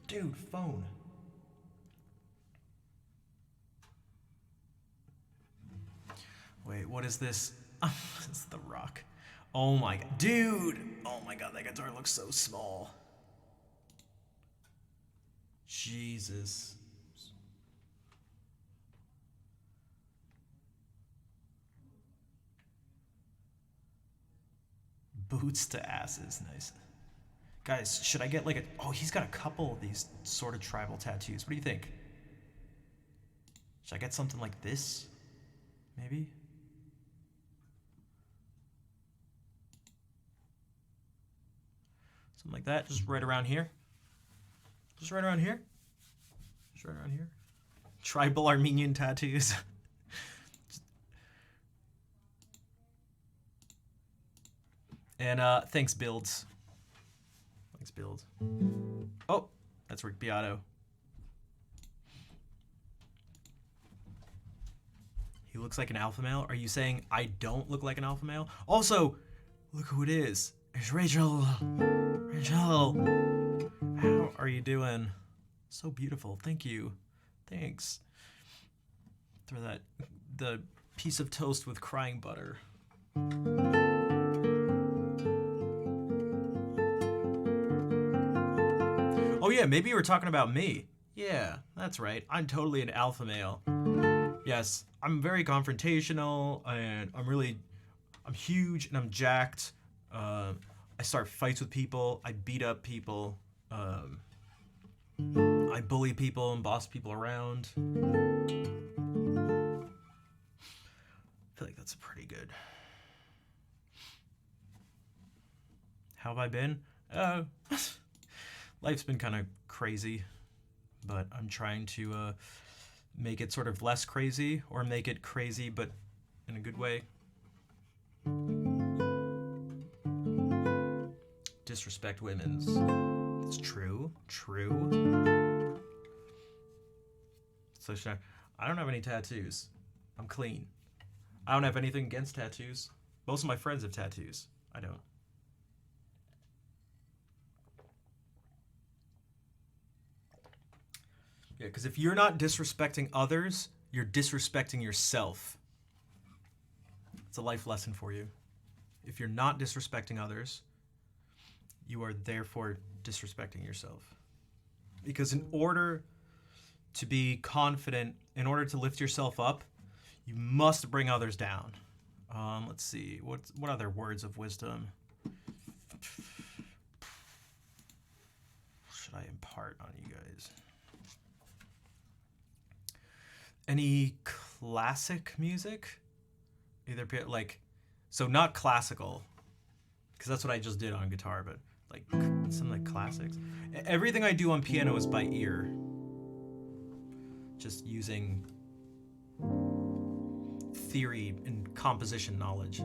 Dude, phone. Wait, what is this? It's The Rock. Oh my god. Dude! Oh my god, that guitar looks so small. Jesus. Boots to asses. Nice. Guys, should I get like a... Oh, he's got a couple of these sort of tribal tattoos. What do you think? Should I get something like this? Maybe? Something like that. Just right around here. Just right around here. Just right around here. Tribal Armenian tattoos. And thanks, Builds. Thanks, Builds. Oh, that's Rick Beato. He looks like an alpha male. Are you saying I don't look like an alpha male? Also, look who it is. It's Rachel. Rachel. How are you doing? So beautiful. Thank you. Thanks. Throw that, the piece of toast with crying butter. Oh yeah, maybe you were talking about me. Yeah, that's right. I'm totally an alpha male. Yes, I'm very confrontational, and I'm huge, and I'm jacked. I start fights with people. I beat up people. I bully people and boss people around. I feel like that's pretty good. How have I been? Life's been kind of crazy, but I'm trying to make it sort of less crazy, or make it crazy but in a good way. Disrespect women's. It's true. True. So I don't have any tattoos. I'm clean. I don't have anything against tattoos. Most of my friends have tattoos. I don't. Yeah, because if you're not disrespecting others, you're disrespecting yourself. It's a life lesson for you. If you're not disrespecting others, you are therefore disrespecting yourself. Because in order to be confident, in order to lift yourself up, you must bring others down. Let's see, what other words of wisdom should I impart on you guys? Any classic music? Either like, so not classical, because that's what I just did on guitar, but like some like classics. Everything I do on piano is by ear. Just using theory and composition knowledge.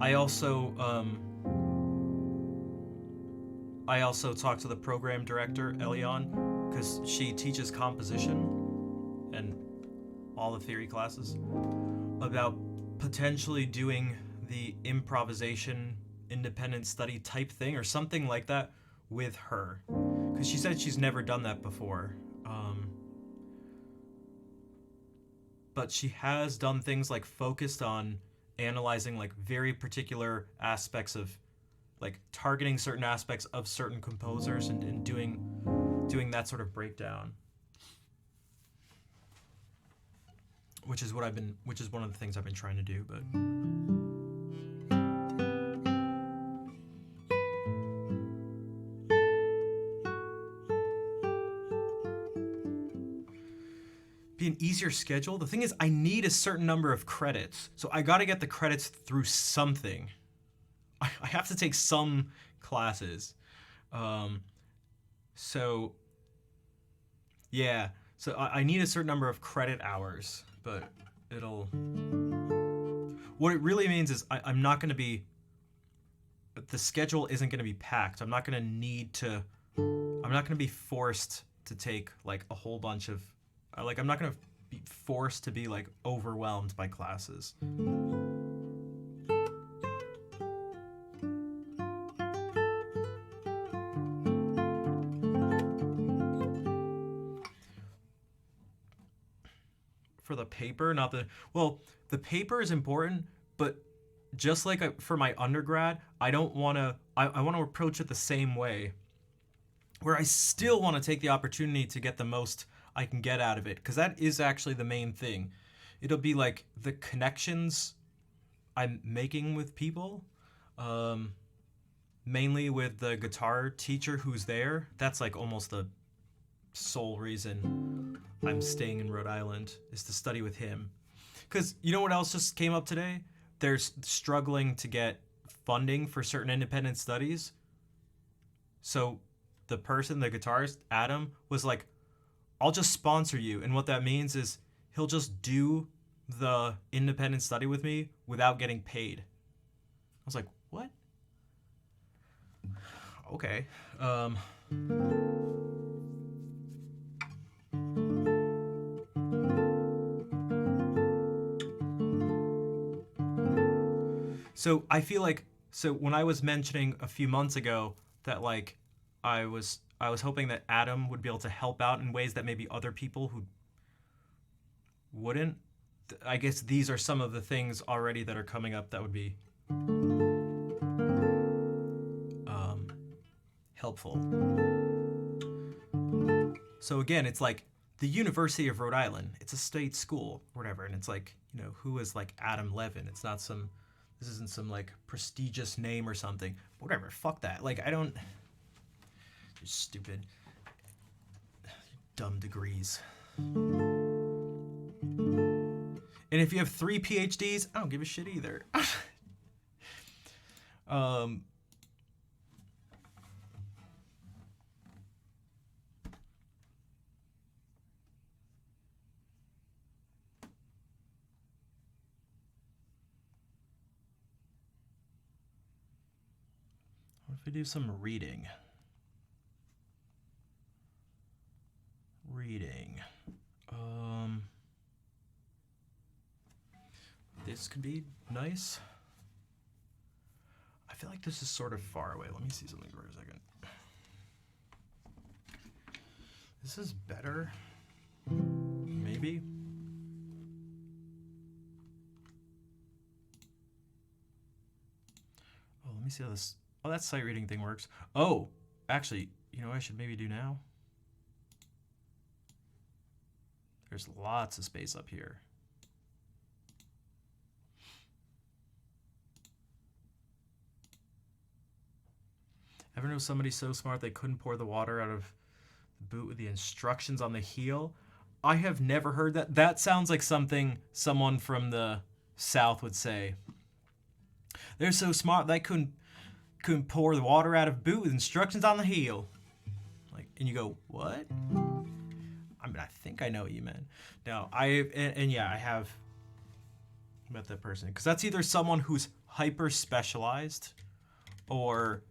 I also talked to the program director, Elion, because she teaches composition and all the theory classes, about potentially doing the improvisation independent study type thing or something like that with her, because she said she's never done that before. But she has done things like focused on analyzing like very particular aspects of, like targeting certain aspects of certain composers and doing that sort of breakdown, which is one of the things I've been trying to do. But be an easier schedule. The thing is, I need a certain number of credits, so I got to get the credits through something. I have to take some classes. So Yeah. So I need a certain number of credit hours, but it'll. What it really means is I'm not going to be. The schedule isn't going to be packed. I'm not going to need to. I'm not going to be forced to take like a whole bunch of. Like, I'm not going to be forced to be like overwhelmed by classes. For the paper, not the. Well, the paper is important, but just like for my undergrad, I don't want to. I want to approach it the same way, where I still want to take the opportunity to get the most I can get out of it, because that is actually the main thing. It'll be like the connections I'm making with people, um, mainly with the guitar teacher who's there. That's like almost the sole reason I'm staying in Rhode Island, is to study with him. Because you know what else just came up today? There's struggling to get funding for certain independent studies. So the person, the guitarist, Adam, was like, I'll just sponsor you. And what that means is he'll just do the independent study with me without getting paid. I was like, what? Okay. So I feel like, so when I was mentioning a few months ago that like I was hoping that Adam would be able to help out in ways that maybe other people who wouldn't. I guess these are some of the things already that are coming up that would be um, helpful. So again, it's like the University of Rhode Island. It's a state school, or whatever, and it's like, who is like Adam Levin? It's not some. This isn't some like prestigious name or something. Whatever. Fuck that. Like I don't. You're stupid. Dumb degrees. And if you have 3 PhDs, I don't give a shit either. What if we do some reading? This could be nice. I feel like this is sort of far away. Let me see something for a second. This is better. Maybe. Oh, let me see how this. Oh, that sight reading thing works. Oh, actually, you know what I should maybe do now? There's lots of space up here. Ever know somebody so smart they couldn't pour the water out of the boot with the instructions on the heel? I have never heard that. That sounds like something someone from the South would say. They're so smart they couldn't pour the water out of boot with instructions on the heel. Like, and you go, what? I mean, I think I know what you meant. No, and yeah, I have met that person, because that's either someone who's hyper specialized, or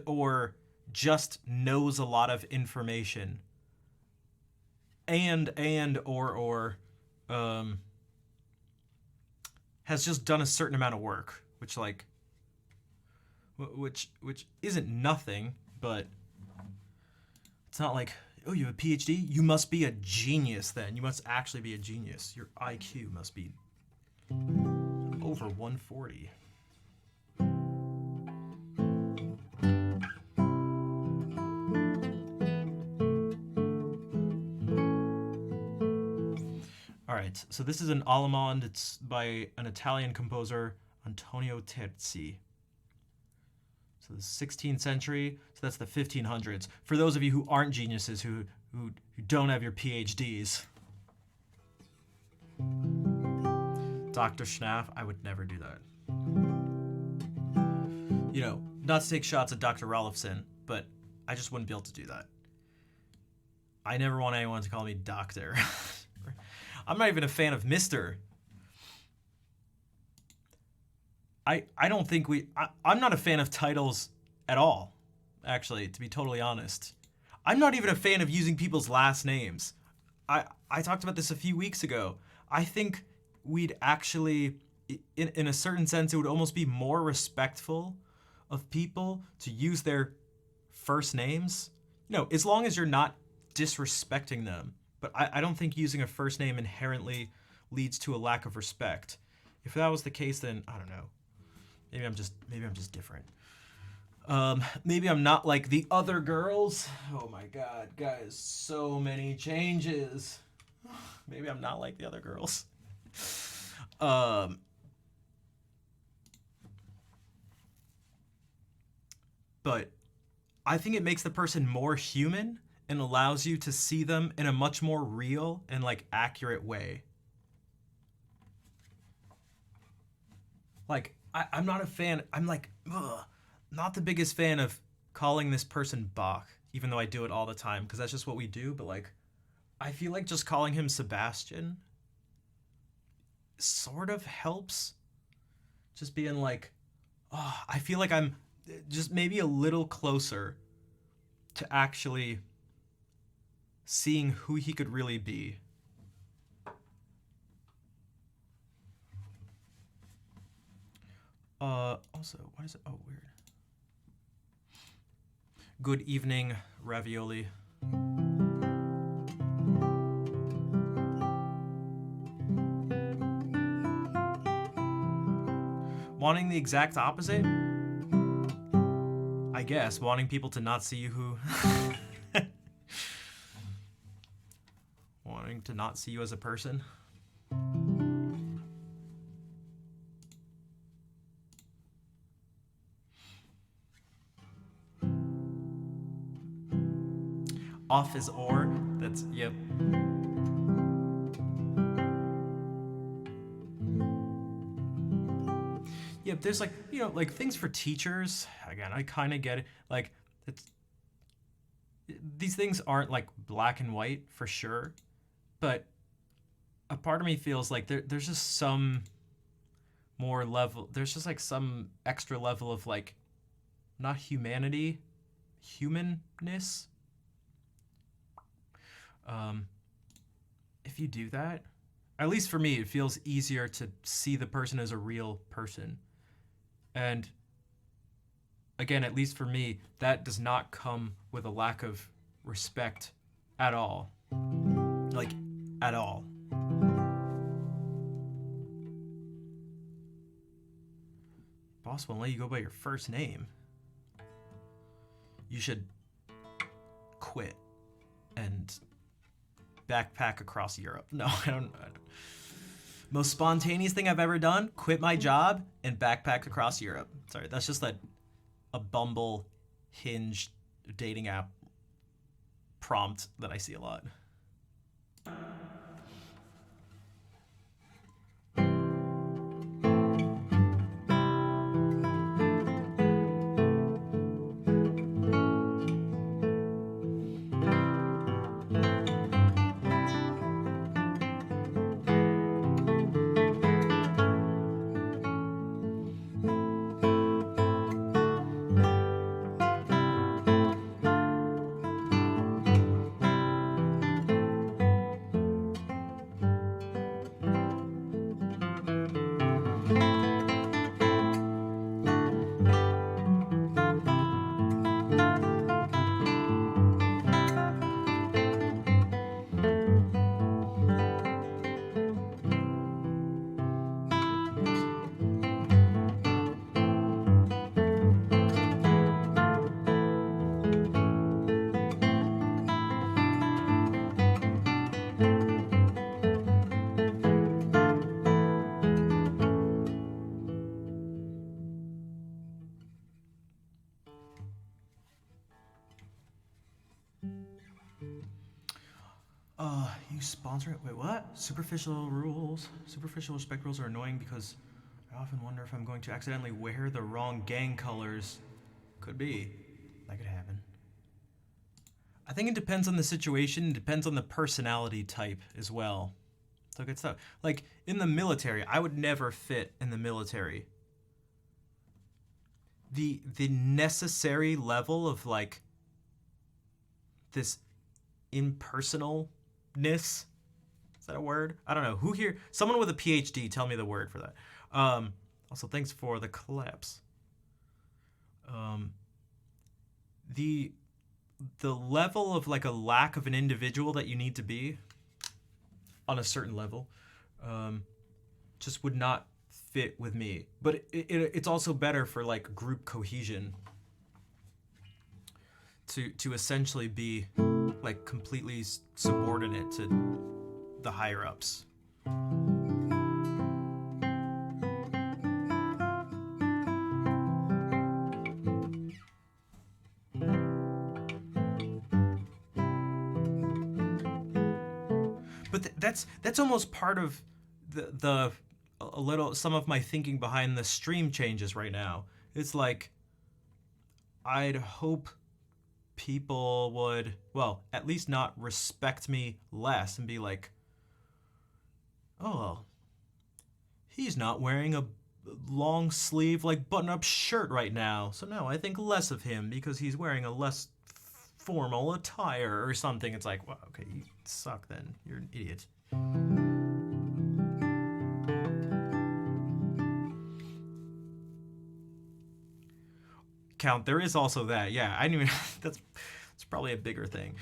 or just knows a lot of information, or has just done a certain amount of work, which isn't nothing, but it's not like, oh, you have a PhD? You must be a genius then. You must actually be a genius. Your IQ must be over 140. All right, so this is an Allemande. It's by an Italian composer, Antonio Terzi. So the 16th century, so that's the 1500s. For those of you who aren't geniuses, who don't have your PhDs. Dr. Schnaff, I would never do that. Not to take shots at Dr. Rolfson, but I just wouldn't be able to do that. I never want anyone to call me doctor. I'm not even a fan of Mr. I don't think I'm not a fan of titles at all, actually, to be totally honest. I'm not even a fan of using people's last names. I talked about this a few weeks ago. I think we'd actually, in a certain sense, it would almost be more respectful of people to use their first names. You know, as long as you're not disrespecting them. But I don't think using a first name inherently leads to a lack of respect. If that was the case, then I don't know. Maybe I'm just different. Maybe I'm not like the other girls. Oh my god, guys, so many changes. Maybe I'm not like the other girls. But I think it makes the person more human and allows you to see them in a much more real and like accurate way. Like I'm not a fan. I'm like, not the biggest fan of calling this person Bach, even though I do it all the time because that's just what we do. But like, I feel like just calling him Sebastian sort of helps. Just being like, oh, I feel like I'm just maybe a little closer to actually seeing who he could really be. Also, why is it? Oh, weird. Good evening, Ravioli. Wanting the exact opposite? I guess. Wanting people to not see you who... Wanting to not see you as a person? Off is or. That's, yep. Yep, there's like, you know, like things for teachers. Again, I kind of get it. Like, these things aren't like black and white for sure. But a part of me feels like there's just some more level. There's just like some extra level of like, not humanity, humanness. If you do that, at least for me, it feels easier to see the person as a real person. And again, at least for me, that does not come with a lack of respect at all. Like, at all. Boss won't let you go by your first name. You should quit and backpack across Europe. No, I don't. Most spontaneous thing I've ever done, quit my job and backpack across Europe. Sorry, that's just a Bumble, Hinge, dating app prompt that I see a lot. You sponsor it? Wait, what? Superficial respect rules are annoying because I often wonder if I'm going to accidentally wear the wrong gang colors. Could be. That could happen. I think it depends on the situation. It depends on the personality type as well. So good stuff. Like in the military, I would never fit in the military. The necessary level of like this impersonalness. Is that a word? I don't know. Who here? Someone with a PhD, tell me the word for that. Also, thanks for the collapse. The level of like a lack of an individual that you need to be on a certain level just would not fit with me. But it's also better for like group cohesion to essentially be like completely subordinate to the higher ups. But that's almost part of the a little some of my thinking behind the stream changes right now. It's like I'd hope people would, well, at least not respect me less and be like, oh, well, he's not wearing a long sleeve like button up shirt right now, so no, I think less of him because he's wearing a less formal attire or something. It's like, well, okay, you suck then. You're an idiot. Count, there is also that. Yeah, I knew that's probably a bigger thing.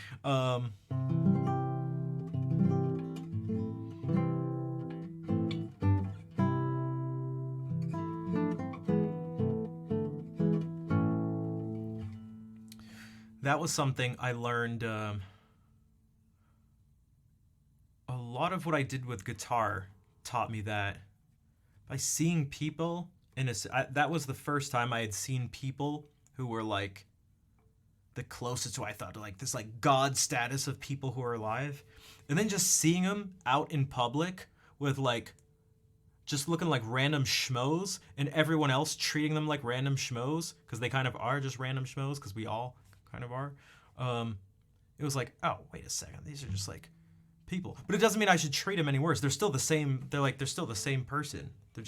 That was something I learned. A lot of what I did with guitar taught me that by seeing people that was the first time I had seen people who were like the closest to I thought to like this like god status of people who are alive, and then just seeing them out in public with like just looking like random schmoes and everyone else treating them like random schmoes because they kind of are just random schmoes because we all kind of are. It was like, oh, wait a second, these are just like people, but it doesn't mean I should treat them any worse. They're still the same. They're still the same person. They're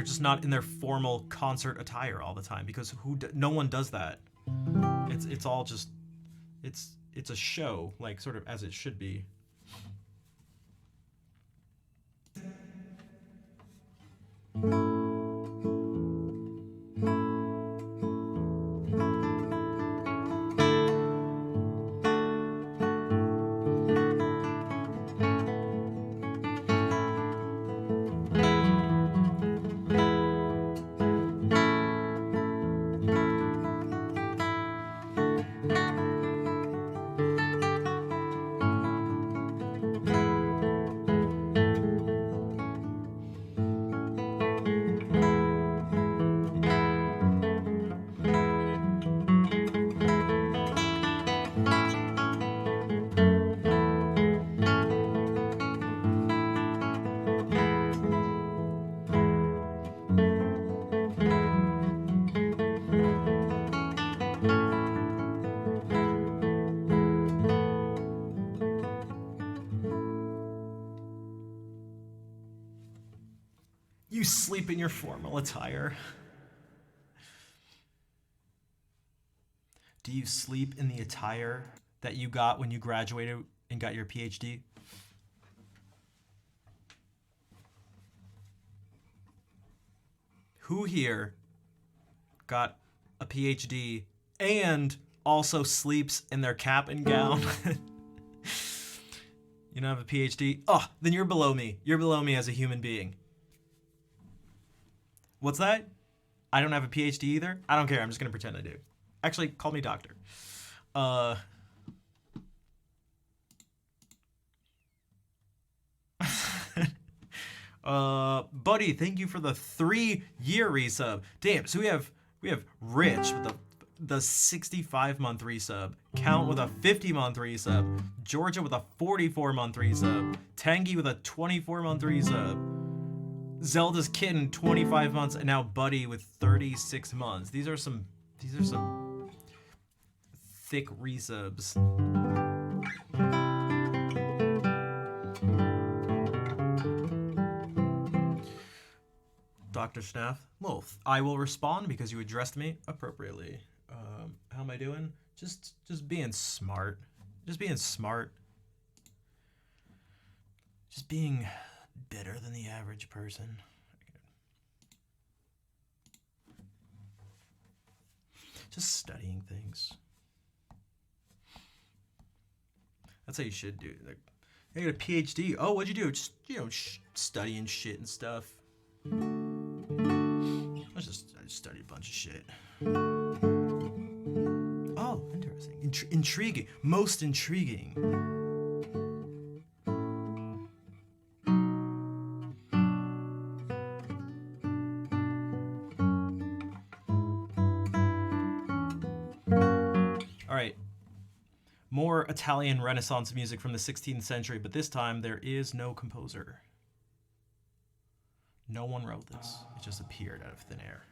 just not in their formal concert attire all the time because no one does that. It's all just it's a show, like sort of as it should be. You sleep in your formal attire. Do you sleep in the attire that you got when you graduated and got your PhD? Who here got a PhD and also sleeps in their cap and gown? You don't have a PhD? Oh, then you're below me. You're below me as a human being. What's that? I don't have a PhD either? I don't care. I'm just going to pretend I do. Actually, call me doctor. Buddy, thank you for the 3-year resub. Damn, so we have Rich with the 65-month resub, Count with a 50-month resub, Georgia with a 44-month resub, Tangy with a 24-month resub, Zelda's Kitten 25 months, and now Buddy with 36 months. These are some thick resubs. Dr. Schnaff, well, I will respond because you addressed me appropriately. How am I doing? Just being smart. Just being smart. Just being better than the average person. Just studying things. That's how you should do it. Like, I got a PhD. Oh, what'd you do? Just, studying shit and stuff. I just studied a bunch of shit. Oh, interesting. Intriguing. Most intriguing. All right. More Italian Renaissance music from the 16th century, but this time there is no composer. No one wrote this. It just appeared out of thin air.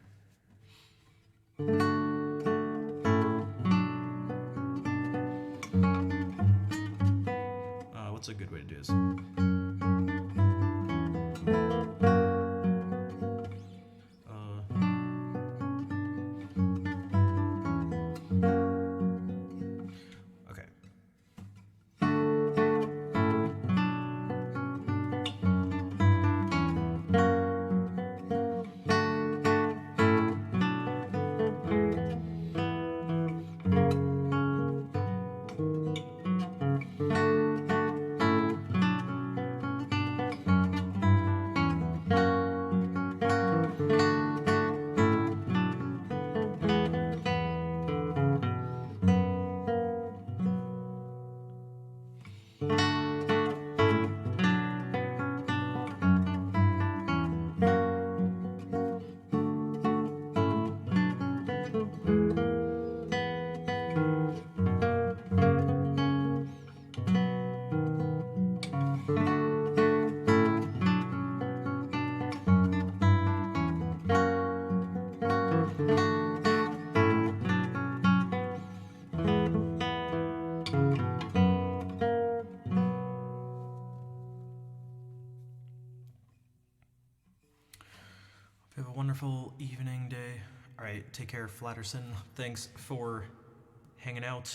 What's a good way to do this? Okay. Have a wonderful evening, day. All right, take care, Flatterson. Thanks for hanging out.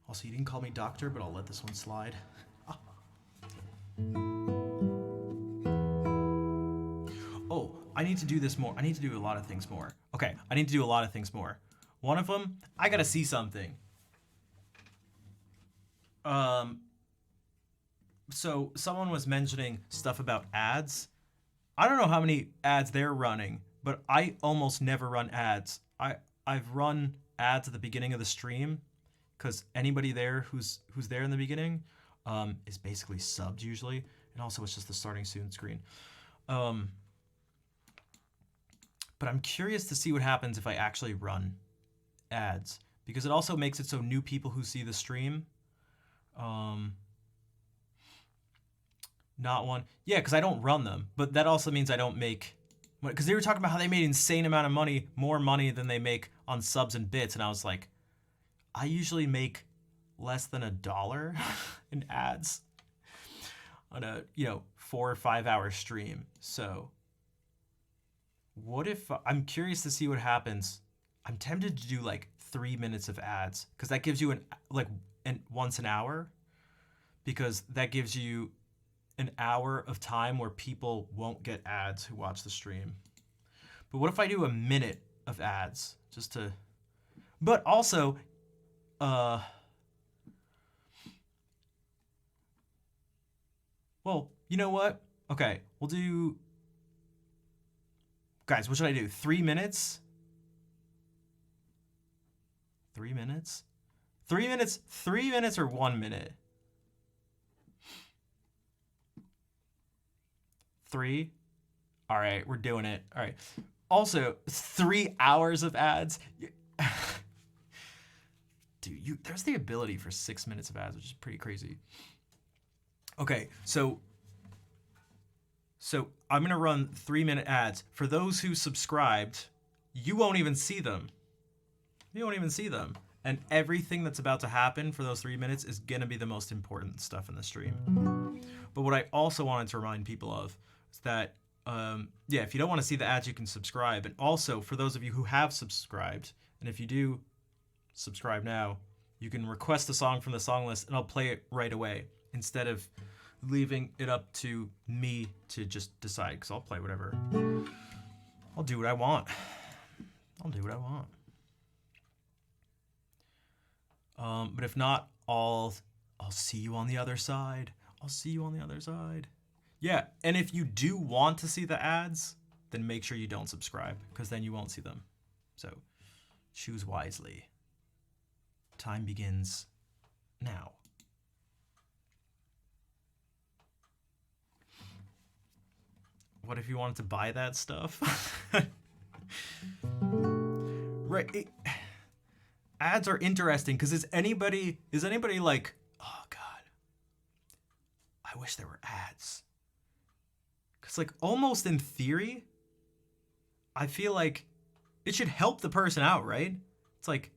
Also, you didn't call me doctor, but I'll let this one slide. Oh, I need to do this more. I need to do a lot of things more. Okay, I need to do a lot of things more. One of them, I gotta see something. So someone was mentioning stuff about ads. I don't know how many ads they're running, but I almost never run ads. I've run ads at the beginning of the stream because anybody there who's there in the beginning is basically subbed usually, and also it's just the starting soon screen. But I'm curious to see what happens if I actually run ads, because it also makes it so new people who see the stream not one. Yeah, because I don't run them. But that also means I don't make... Because they were talking about how they made insane amount of money, more money than they make on subs and bits. And I was like, I usually make less than $1 in ads on a, 4 or 5 hour stream. So what if... I'm curious to see what happens. I'm tempted to do like 3 minutes of ads, because that gives you once an hour. Because that gives you an hour of time where people won't get ads who watch the stream. But what if I do a minute of ads just to... But also, well, you know what? Okay, we'll do... Guys, what should I do? 3 minutes? 3 minutes? 3 minutes? 3 minutes or 1 minute? 3? All right, we're doing it. All right. Also, 3 hours of ads. Dude, there's the ability for 6 minutes of ads, which is pretty crazy. Okay, so I'm gonna run 3 minute ads. For those who subscribed, you won't even see them. You won't even see them. And everything that's about to happen for those 3 minutes is going to be the most important stuff in the stream. But what I also wanted to remind people of is that, yeah, if you don't want to see the ads, you can subscribe. And also, for those of you who have subscribed, and if you do subscribe now, you can request a song from the song list, and I'll play it right away instead of leaving it up to me to just decide, because I'll play whatever. I'll do what I want. I'll do what I want. But if not, I'll see you on the other side. I'll see you on the other side. Yeah, and if you do want to see the ads, then make sure you don't subscribe, because then you won't see them. So choose wisely. Time begins now. What if you wanted to buy that stuff? Right. Ads are interesting because is anybody like, oh God, I wish there were ads. Because like almost in theory, I feel like it should help the person out, right? It's like,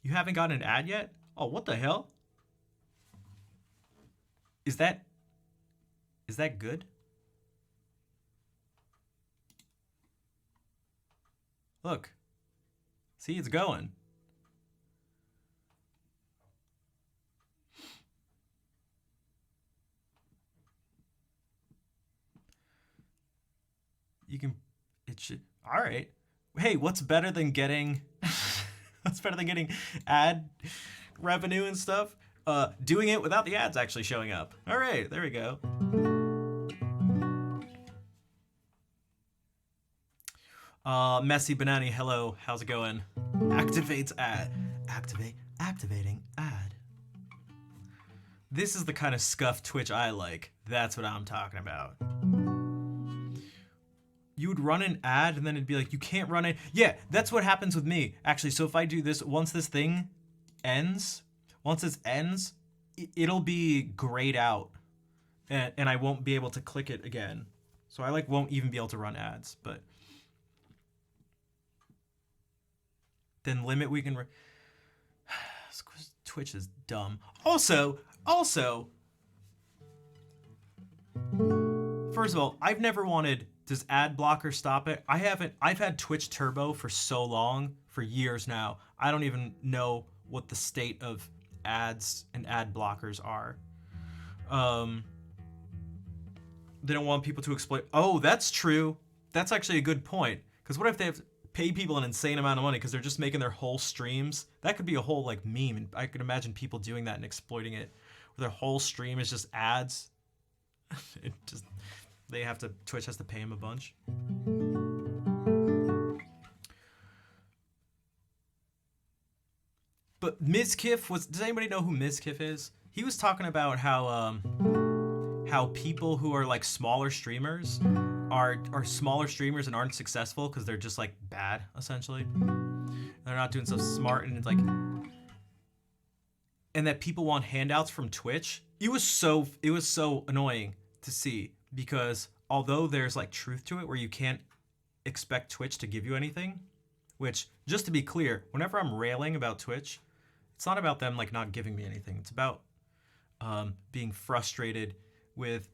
you haven't gotten an ad yet? Oh, what the hell? Is that good? Look. See, it's going. You can, it should, all right. Hey, what's better than getting, what's better than getting ad revenue and stuff? Doing it without the ads actually showing up. All right, there we go. Messy Banani, hello, how's it going? Activates ad. Activating ad. This is the kind of scuffed Twitch I like. That's what I'm talking about. You would run an ad and then it'd be like, you can't run it. Yeah, that's what happens with me. Actually, so if I do this, once this thing ends, it'll be grayed out and I won't be able to click it again. So I like won't even be able to run ads, but then limit we can Twitch is dumb. Also, first of all, I've never wanted, does ad blocker stop it? I've had Twitch Turbo for so long, for years now. I don't even know what the state of ads and ad blockers are. They don't want people to exploit. Oh, that's true. That's actually a good point. Because what if they have to pay people an insane amount of money because they're just making their whole streams? That could be a whole like meme, and I could imagine people doing that and exploiting it. Where their whole stream is just ads. It just, they have to, Twitch has to pay them a bunch. But Mizkif was, does anybody know who Mizkif is? He was talking about how people who are like smaller streamers are smaller streamers and aren't successful because they're just like bad, essentially. They're not doing stuff smart, and it's like, and that people want handouts from Twitch. It was so annoying to see, because although there's like truth to it where you can't expect Twitch to give you anything, which, just to be clear, whenever I'm railing about Twitch, it's not about them like not giving me anything. It's about being frustrated with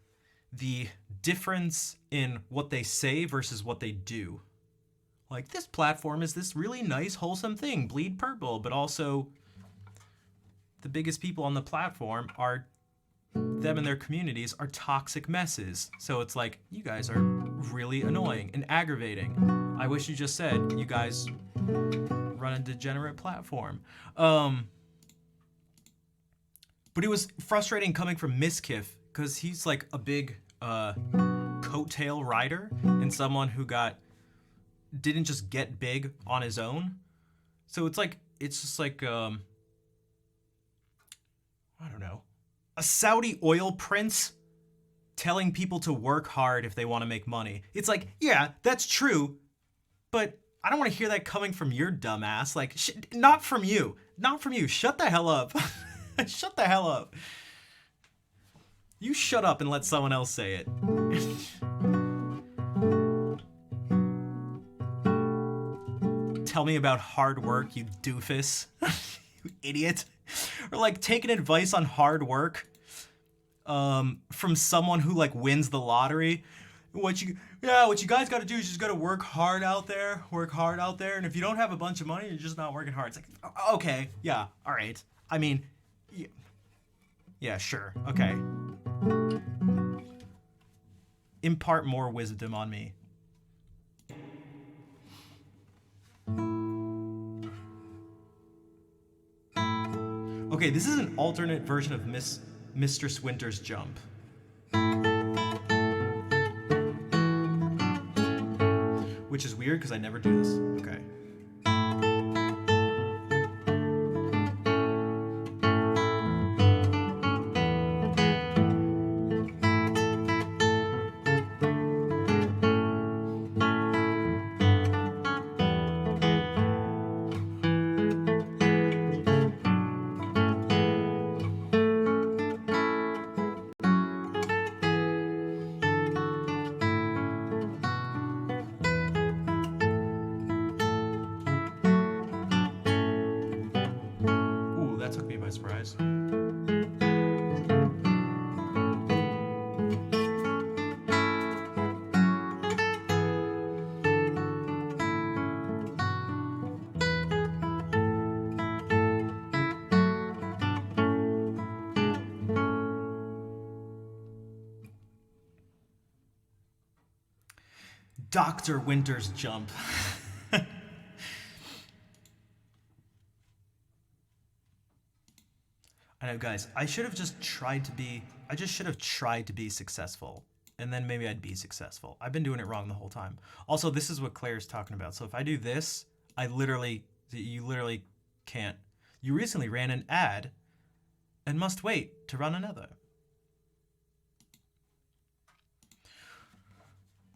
the difference in what they say versus what they do. Like, this platform is this really nice, wholesome thing, bleed purple, but also the biggest people on the platform are, them and their communities are toxic messes. So it's like, you guys are really annoying and aggravating. I wish you just said, you guys run a degenerate platform. But it was frustrating coming from Mizkif, because he's like a big coattail rider and someone who didn't just get big on his own. So it's like, it's just like, I don't know, a Saudi oil prince telling people to work hard if they want to make money. It's like, yeah, that's true, but I don't want to hear that coming from your dumb ass. Like, not from you. Not from you. Shut the hell up. Shut the hell up. You shut up and let someone else say it. tell me about hard work, you doofus. You idiot. Or like taking advice on hard work from someone who like wins the lottery. What you guys got to do is just got to work hard out there, and if you don't have a bunch of money, you're just not working hard. It's like, okay, yeah, all right. I mean, yeah, sure, okay. Impart more wisdom on me. Okay, this is an alternate version of Mistress Winter's jump. Which is weird because I never do this. Okay. That took me by surprise. Dr. Winter's jump. I know, guys, I should have just tried to be, I just should have tried to be successful, and then maybe I'd be successful. I've been doing it wrong the whole time. Also, this is what Claire's talking about. So if I do this, you literally can't. You recently ran an ad and must wait to run another.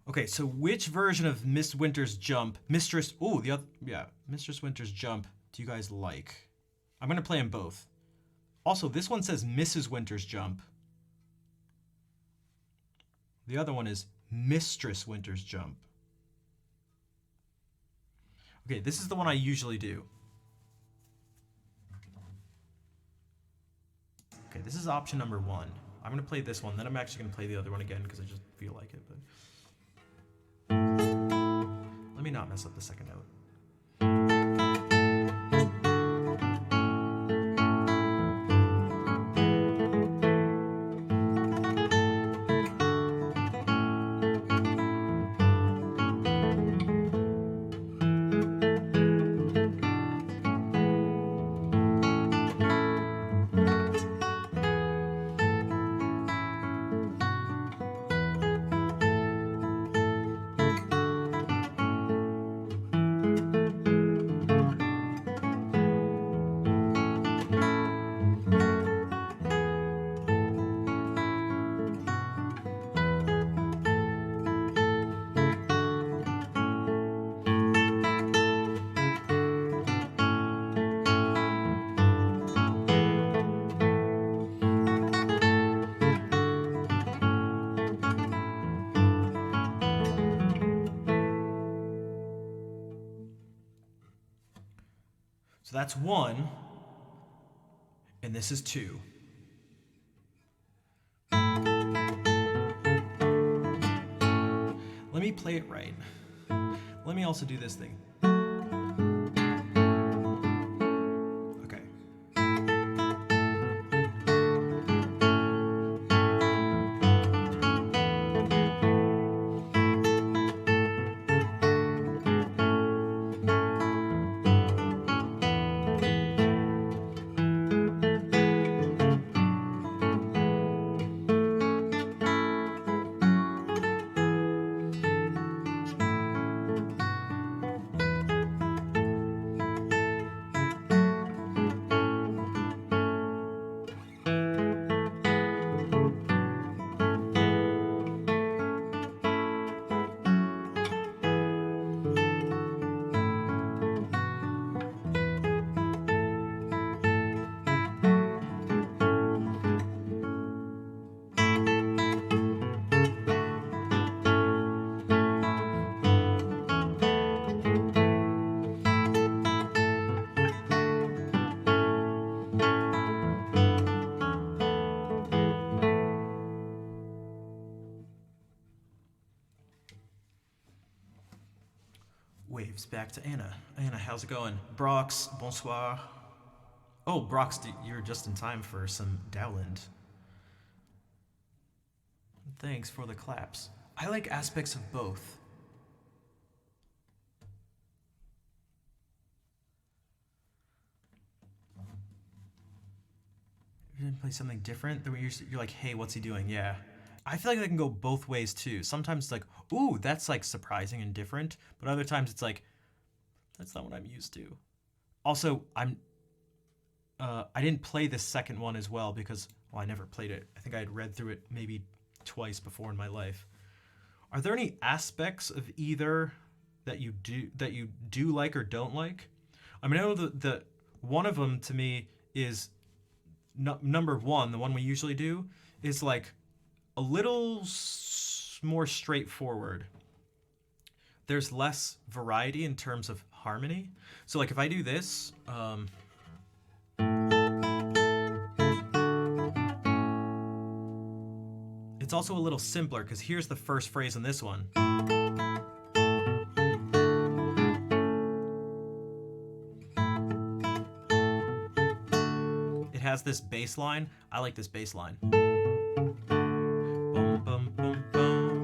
Okay, so which version of Mistress Winter's jump do you guys like? I'm gonna play them both. Also, this one says Mrs. Winter's jump. The other one is Mistress Winter's jump. Okay, this is the one I usually do. Okay, this is option number 1. I'm gonna play this one, then I'm actually gonna play the other one again because I just feel like it. But let me not mess up the second note. So that's 1, and this is 2. Let me play it right. Let me also do this thing. Okay. waves back to Anna. Anna, how's it going? Brox, bonsoir. Oh, Brox, you're just in time for some Dowland. Thanks for the claps. I like aspects of both. You're gonna play something different? You're like, hey, what's he doing? Yeah. I feel like they can go both ways too. Sometimes it's like, ooh, that's like surprising and different. But other times it's like, that's not what I'm used to. Also, I didn't play the second one as well because, well, I never played it. I think I had read through it maybe twice before in my life. Are there any aspects of either that you do like or don't like? I mean, I know the one of them to me is number one. The one we usually do is like a little more straightforward. There's less variety in terms of harmony. So like if I do this, it's also a little simpler because here's the first phrase in this one. It has this bass line. I like this bass line. Bum, bum, bum, bum.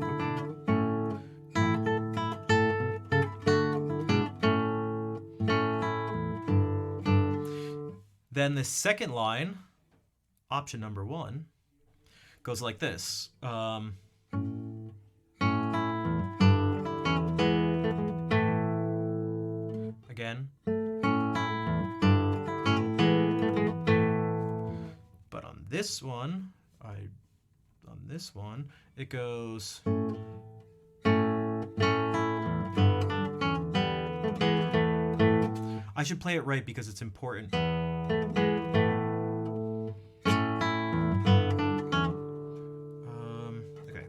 Then the second line, option number one, goes like this. Again. But on this one, it goes. I should play it right because it's important. Okay.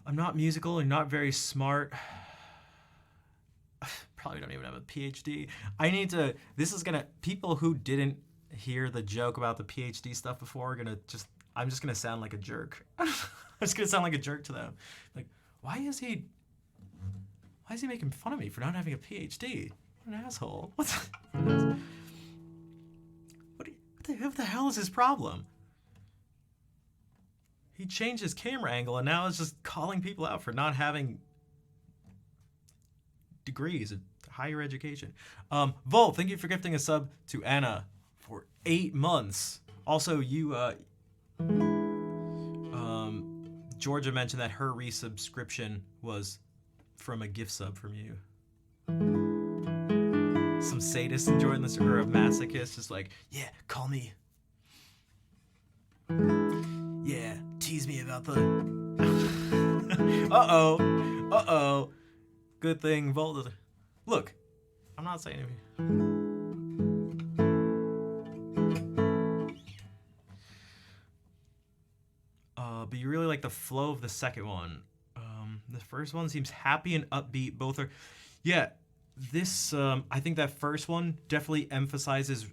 I'm not musical and not very smart. Probably don't even have a PhD. People who didn't hear the joke about the PhD stuff before I'm just gonna sound like a jerk. I'm just gonna sound like a jerk to them. Like, why is he making fun of me for not having a PhD? What an asshole. What the hell is his problem? He changed his camera angle and now it's just calling people out for not having degrees of higher education. Volt, thank you for gifting a sub to Anna for 8 months. Also, Georgia mentioned that her resubscription was from a gift sub from you. Some sadist enjoying this, or a masochist, just like, yeah, call me. Yeah, tease me about the. Uh-oh. Good thing Volt. Look, I'm not saying anything. But you really like the flow of the second one. The first one seems happy and upbeat. Both are, yeah. This I think that first one definitely emphasizes.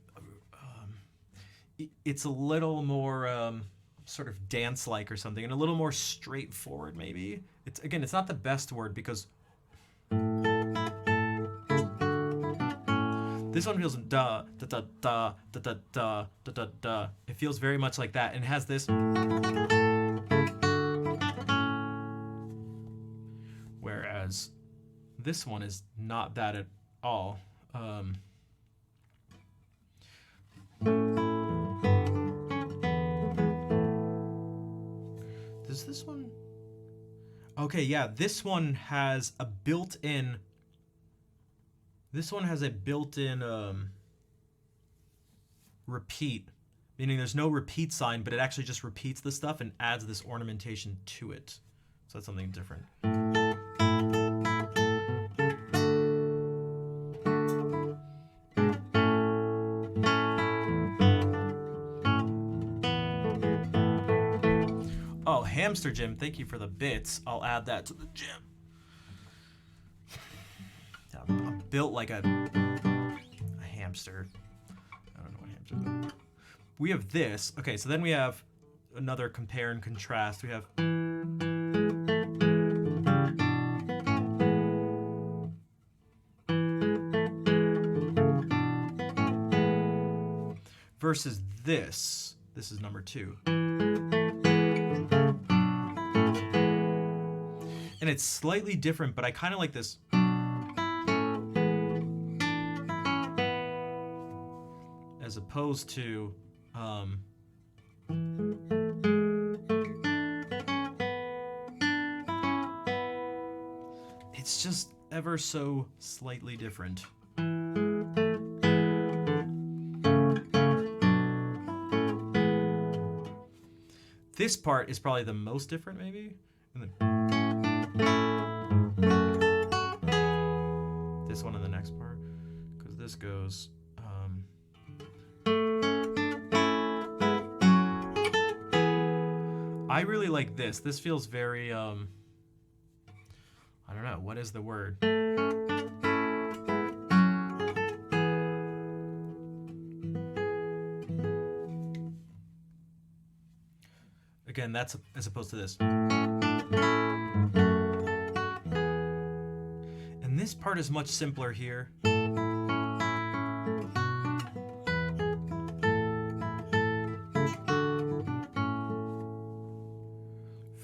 It's a little more sort of dance-like or something, and a little more straightforward. Maybe it's not the best word because this one feels da da da da da da da da da da. It feels very much like that, and it has this. Whereas this one is not that at all. Does this one? Okay, yeah, this one has a built-in. Repeat, meaning there's no repeat sign, but it actually just repeats the stuff and adds this ornamentation to it. So that's something different. Oh, Hamster Jim, thank you for the bits. I'll add that to the gym. I'm built like a hamster. I don't know what hamster is. we have this. Okay, so then we have another compare and contrast. We have versus this. This is number 2. And it's slightly different, but I kind of like this. As opposed to it's just ever so slightly different. This part is probably the most different, maybe. And then this one and the next part, because this goes. I really like this. This feels very I don't know, what is the word? Again, that's as opposed to this. And this part is much simpler here.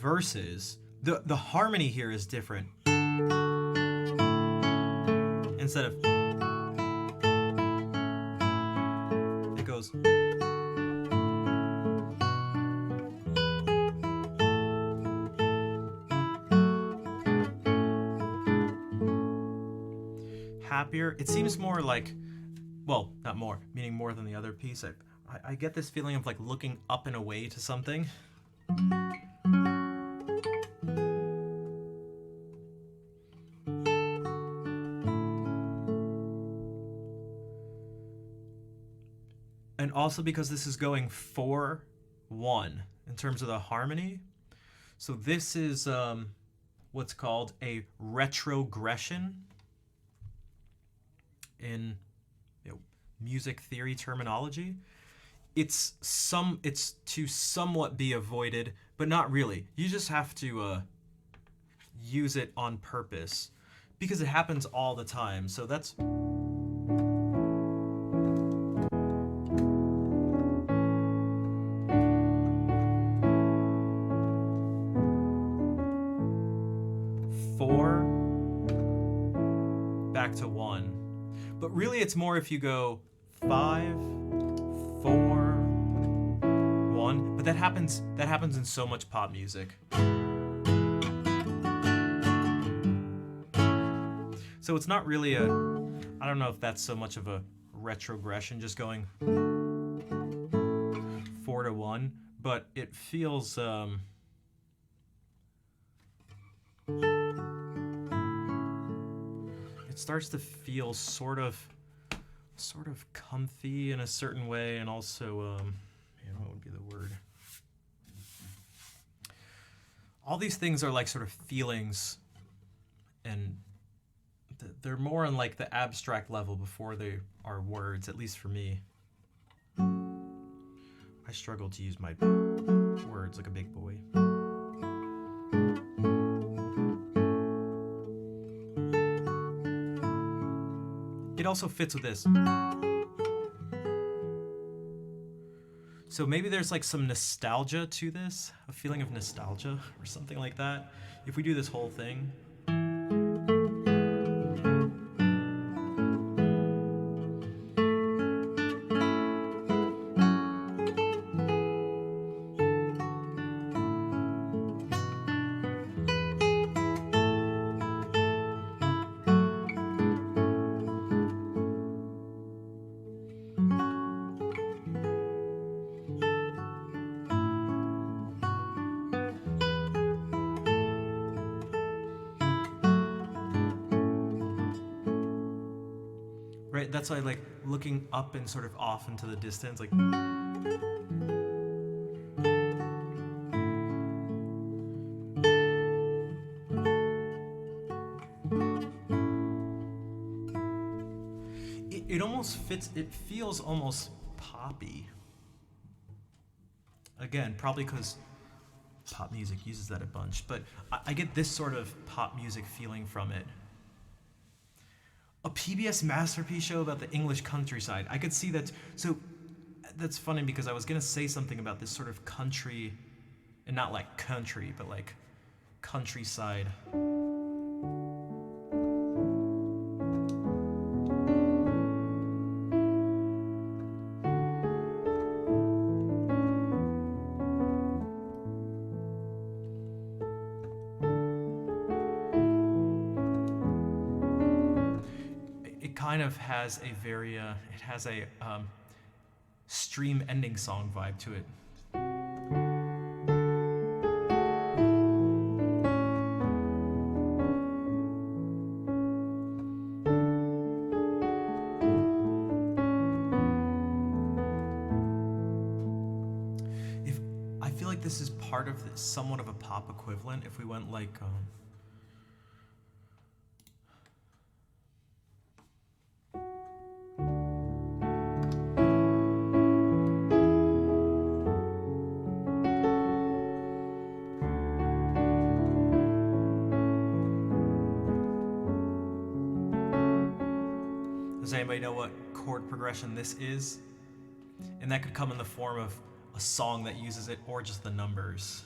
Versus the harmony here is different. Instead of it goes happier. It seems more like, well, not more, meaning more than the other piece. I get this feeling of like looking up and away to something. And also because this is going 4-1 in terms of the harmony. So this is what's called a retrogression in music theory terminology. It's to somewhat be avoided, but not really. You just have to use it on purpose because it happens all the time. So that's back to 1. But really it's more if you go 5, 4, 1. But that happens in so much pop music. So it's not really I don't know if that's so much of a retrogression, just going 4-1, but it feels it starts to feel sort of comfy in a certain way, and also what would be the word? All these things are like sort of feelings, and they're more on like the abstract level before they are words, at least for me. I struggle to use my words like a big boy. It also fits with this. So maybe there's like some nostalgia to this, a feeling of nostalgia or something like that. If we do this whole thing. Right, that's why I like looking up and sort of off into the distance, like. It almost fits, it feels almost poppy, Again, probably because pop music uses that a bunch, but I get this sort of pop music feeling from it. A PBS masterpiece show about the English countryside. I could see that. So that's funny because I was gonna say something about this sort of country, and not like country, but like countryside. It kind of has a very, it has a stream ending song vibe to it. If I feel like this is part of somewhat of a pop equivalent, if we went like does anybody know what chord progression this is? And that could come in the form of a song that uses it or just the numbers.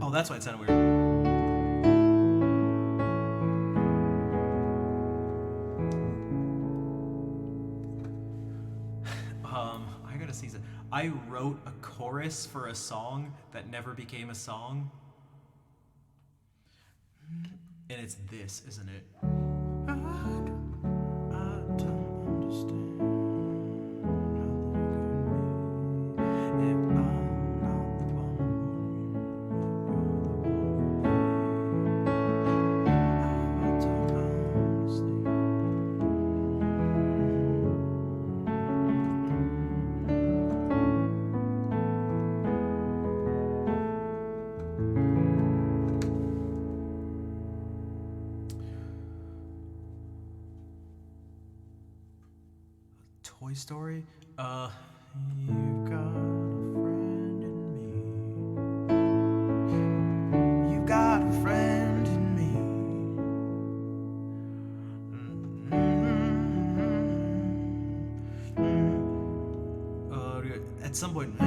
Oh, that's why it sounded weird. I gotta see it. I wrote a chorus for a song that never became a song. And it's this, isn't it? I don't understand how you can be if I'm not the one I don't understand. Toy Story? You've got a friend in me. You've got a friend in me. At some point.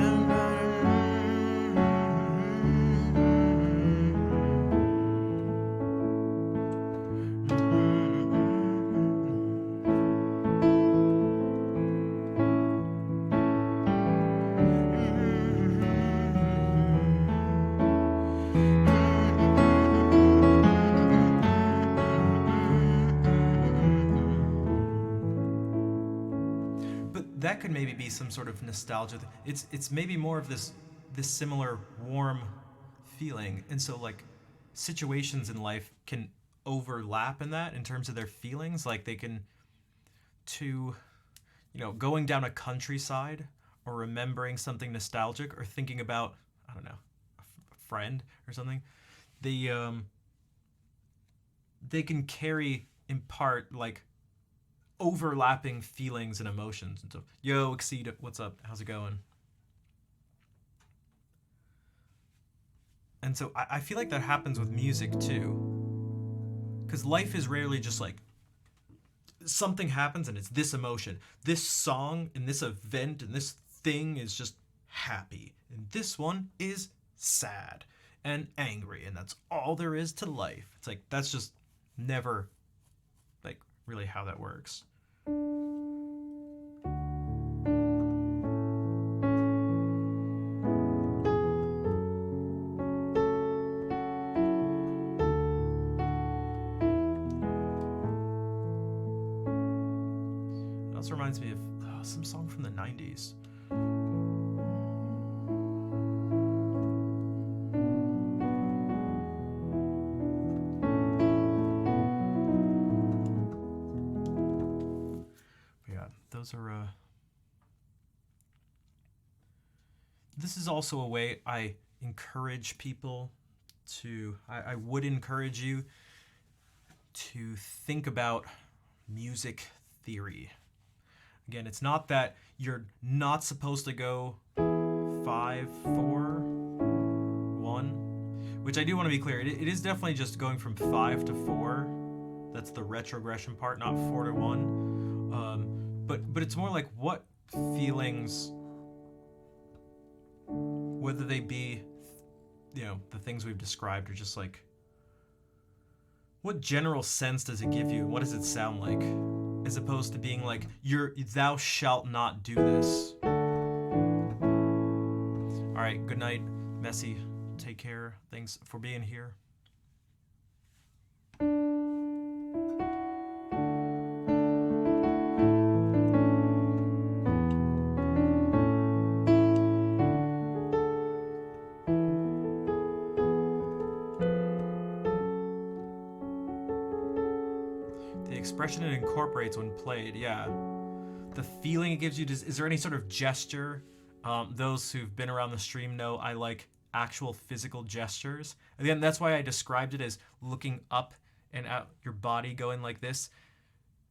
That could maybe be some sort of nostalgia. It's maybe more of this similar warm feeling, and so like situations in life can overlap in that in terms of their feelings. Like they can, going down a countryside or remembering something nostalgic or thinking about, I don't know, a friend or something. They can carry in part like overlapping feelings and emotions and stuff. Yo, Exceed, what's up? How's it going? And so I feel like that happens with music too. Because life is rarely just like something happens and it's this emotion. This song and this event and this thing is just happy. And this one is sad and angry. And that's all there is to life. It's like, that's just never like really how that works. It also reminds me of some song from the 90s. this is also a way I encourage people to. I would encourage you to think about music theory. Again, it's not that you're not supposed to go 5, 4, 1, which I do want to be clear. It is definitely just going from 5 to 4. That's the retrogression part, not 4 to 1. But it's more like what feelings, whether they be, the things we've described, or just like, what general sense does it give you? What does it sound like? As opposed to being like, thou shalt not do this. All right, good night, Messi. Take care. Thanks for being here. The expression it incorporates when played, yeah. The feeling it gives you, is there any sort of gesture? Those who've been around the stream know I like actual physical gestures. Again, that's why I described it as looking up and out, your body going like this,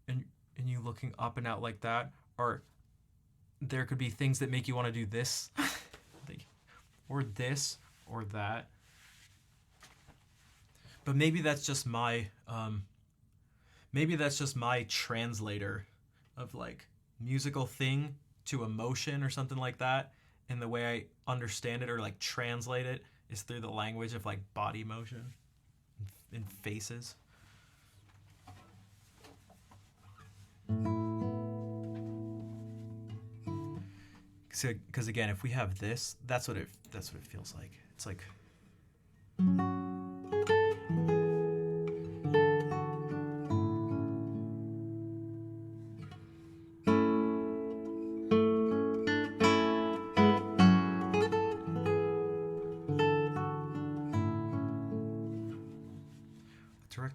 and you looking up and out like that. Or there could be things that make you want to do this, or this, or that. But maybe that's just my translator of like musical thing to emotion or something like that. And the way I understand it or like translate it is through the language of like body motion and faces. Because again, if we have this, that's what it feels like. It's like.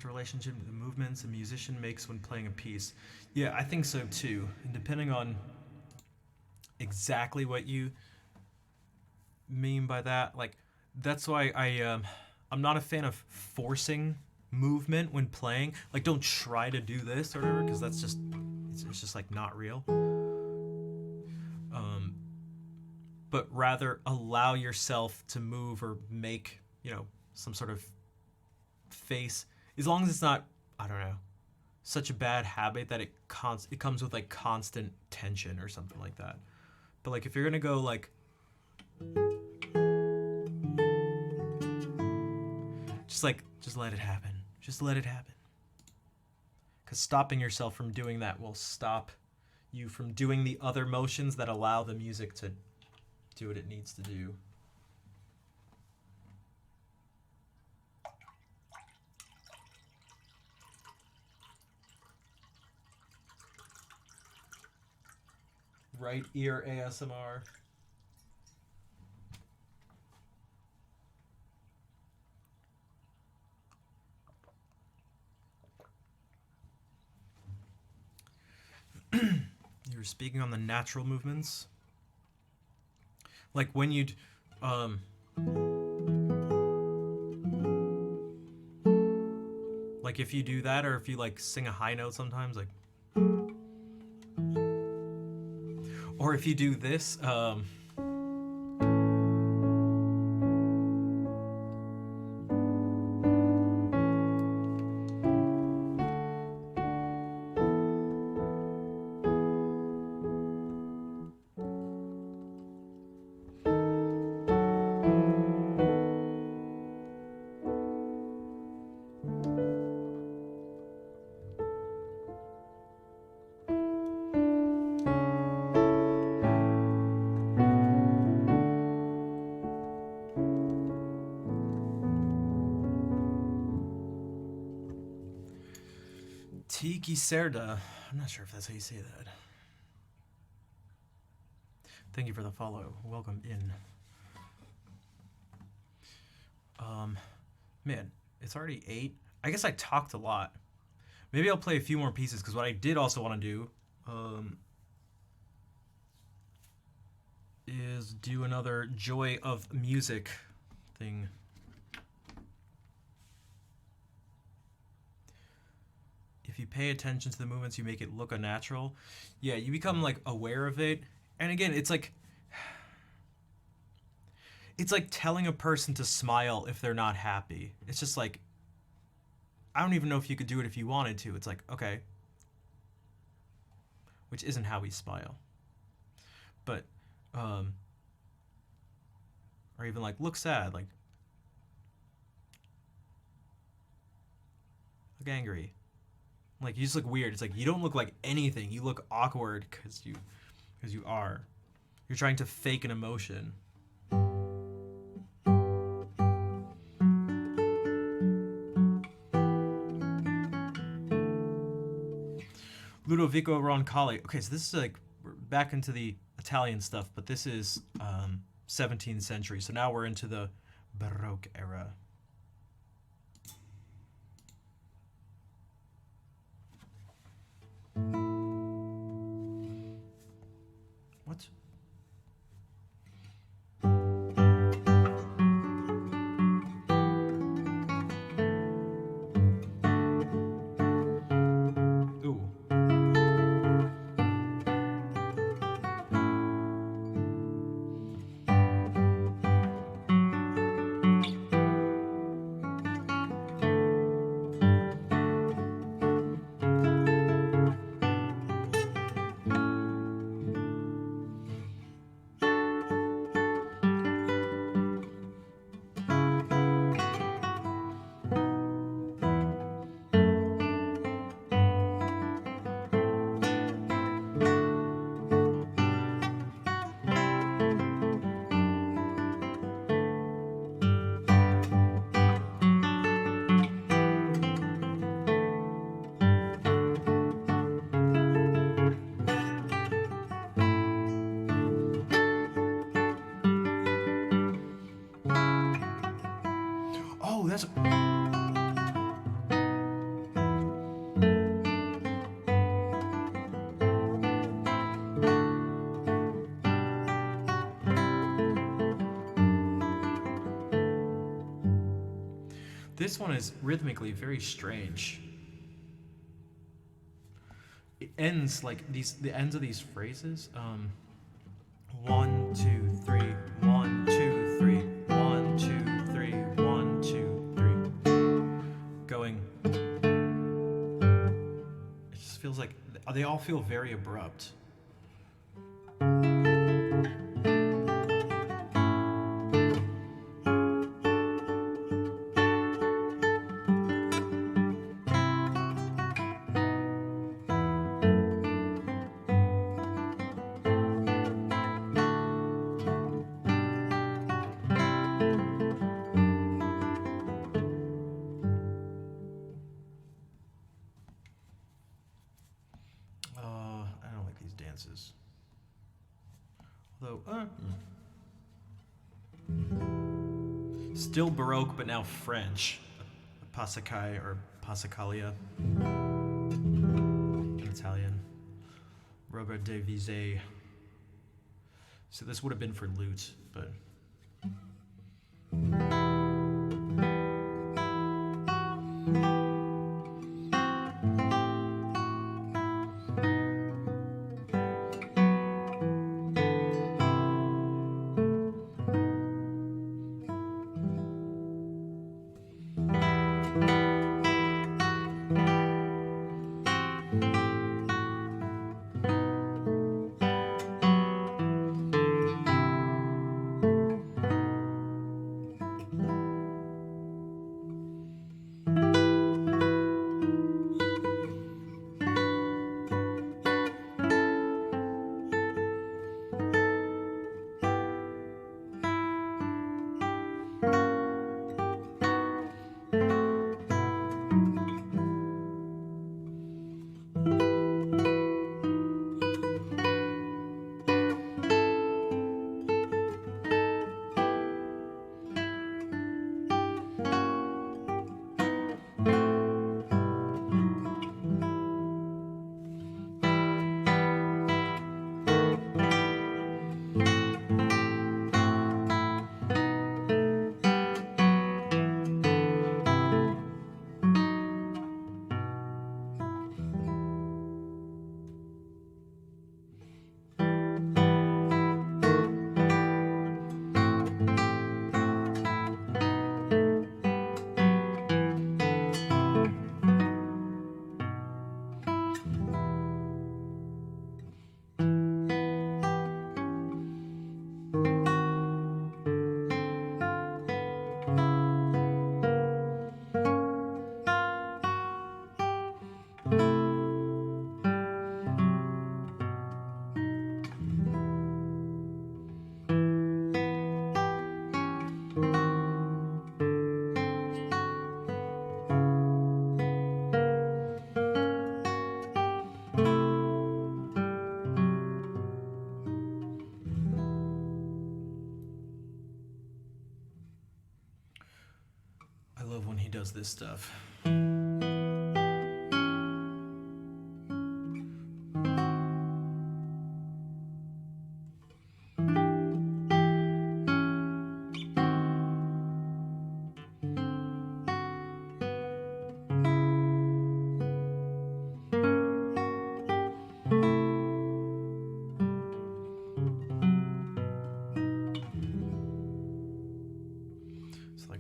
Relationship to the movements a musician makes when playing a piece. Yeah, I think so too. And depending on exactly what you mean by that, like that's why I'm not a fan of forcing movement when playing. Like, don't try to do this or whatever, because that's just it's just like not real. But rather allow yourself to move or make some sort of face. As long as it's not, I don't know, such a bad habit that it comes with like constant tension or something like that. But like if you're gonna go like, just let it happen. Just let it happen. Because stopping yourself from doing that will stop you from doing the other motions that allow the music to do what it needs to do. Right ear ASMR. You were speaking on the natural movements. Like when you'd like if you do that, or if you like sing a high note sometimes, like, or if you do this, Tiki Serda. I'm not sure if that's how you say that. Thank you for the follow. Welcome in. Man, it's already 8. I guess I talked a lot. Maybe I'll play a few more pieces, because what I did also want to do, is do another Joy of Music thing. If you pay attention to the movements, you make it look unnatural. Yeah, you become like aware of it. And again, it's like telling a person to smile if they're not happy. It's just like, I don't even know if you could do it if you wanted to. It's like, okay. Which isn't how we smile. But or even like look sad, like look angry. Like you just look weird. It's like you don't look like anything. You look awkward because you are. You're trying to fake an emotion. Ludovico Roncalli. Okay, so this is like we're back into the Italian stuff, but this is 17th century. So now we're into the Baroque era. What? Ooh. Oh, that's. This one is rhythmically very strange. It ends like the ends of these phrases. 1, 2, 3, 1, 2, 3, 1, 2, 3, 1, 2, 3. Going. It just feels like they all feel very abrupt. I don't like these dances. Although, still Baroque, but now French. Passacaille or Passacaglia in Italian. Robert de Vizet. So this would have been for lute, but. this stuff.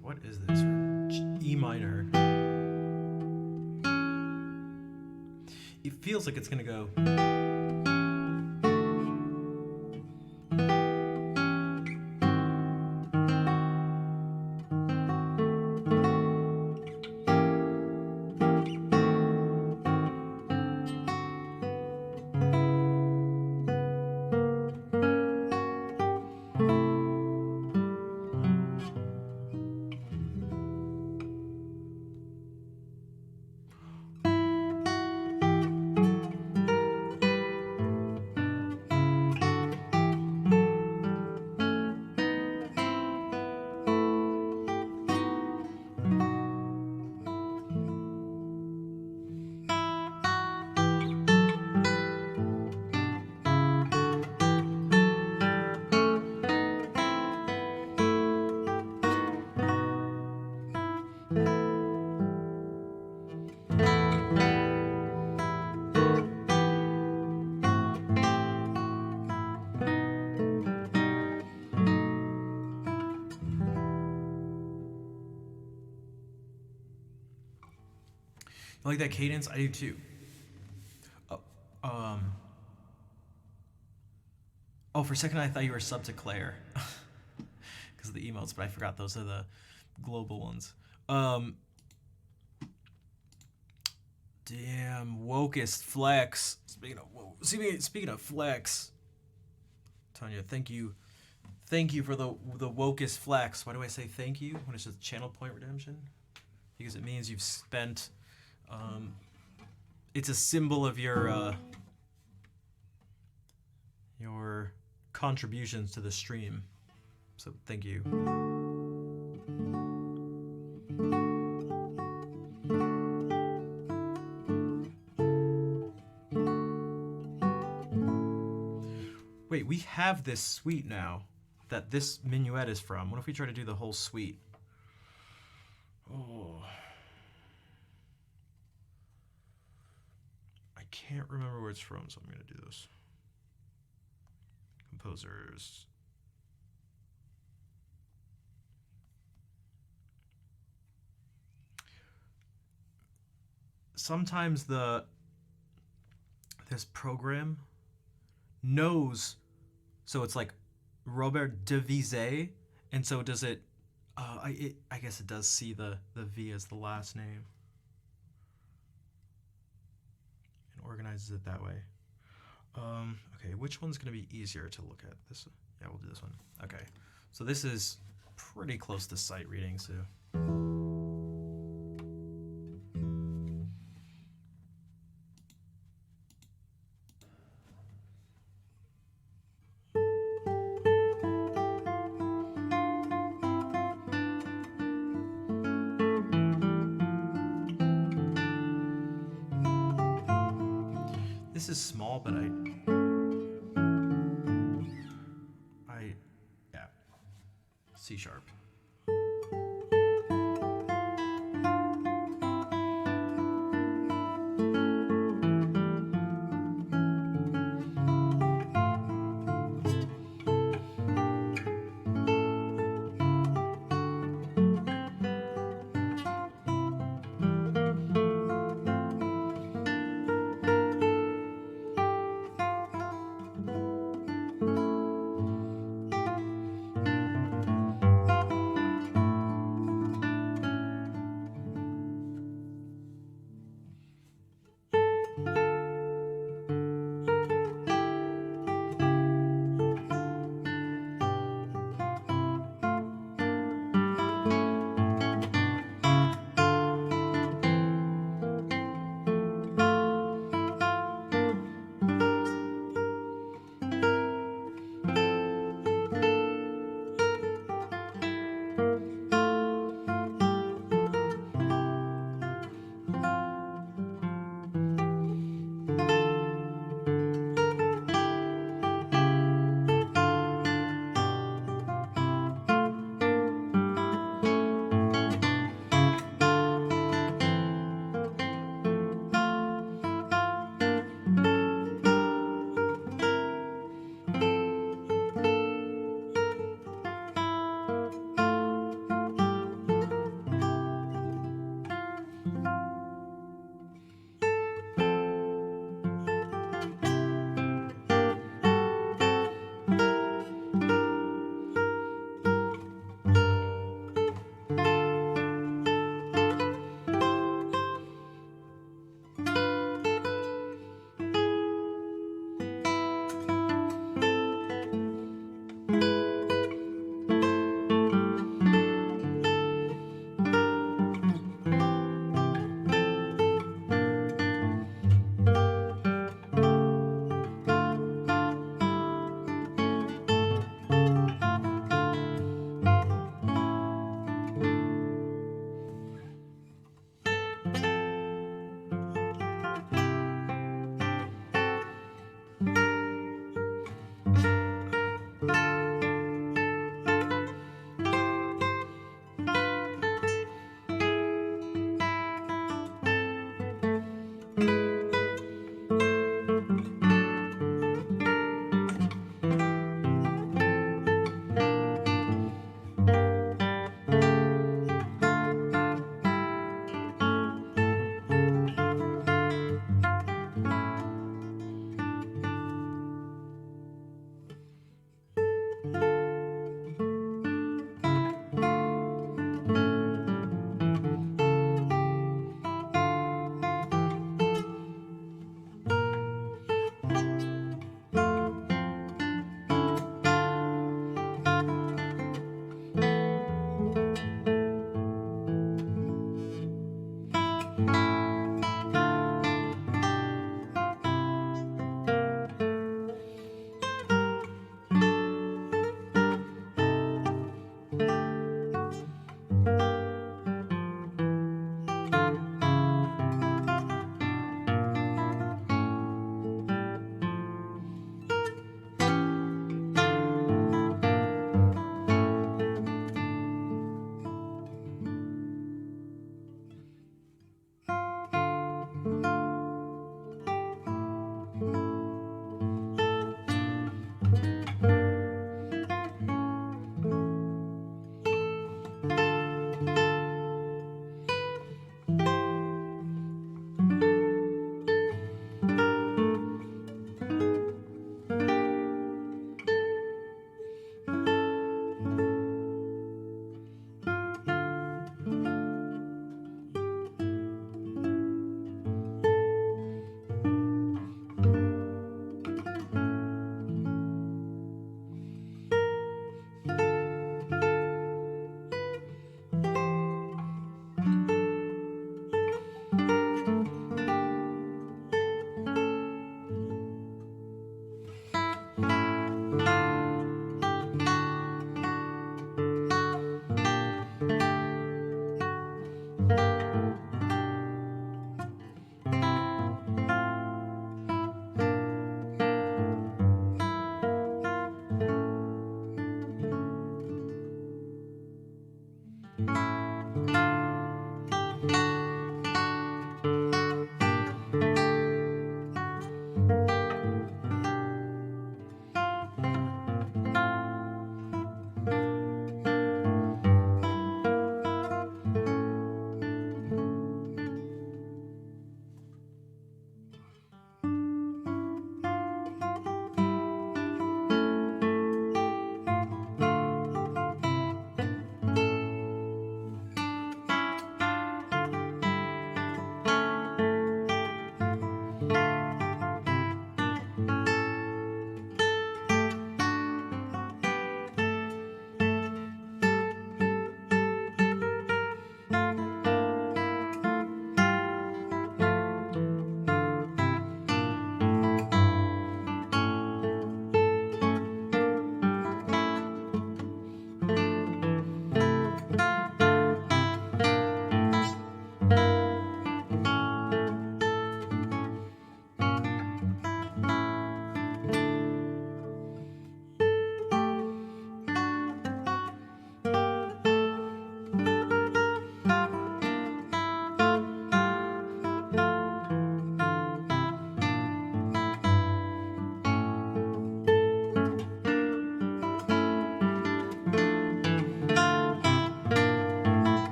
What is this? E minor. It feels like it's gonna go. You like that cadence? I do too. Oh, for a second I thought you were sub to Claire. Because of the emotes, but I forgot those are the global ones. Damn, wokest flex. Speaking of flex, Tanya, thank you for the wokest flex. Why do I say thank you when it's just channel point redemption? Because it means you've spent. It's a symbol of your contributions to the stream. So thank you. Wait, we have this suite now that this minuet is from. What if we try to do the whole suite? Oh. I can't remember where it's from, so I'm going to do this. Composers. Sometimes this program knows, so it's like Robert Devizet, and so does it. I guess it does see the V as the last name and organizes it that way. Okay, which one's gonna be easier to look at? This, yeah, we'll do this one. Okay, so this is pretty close to sight reading, so. This is small, but yeah, C sharp.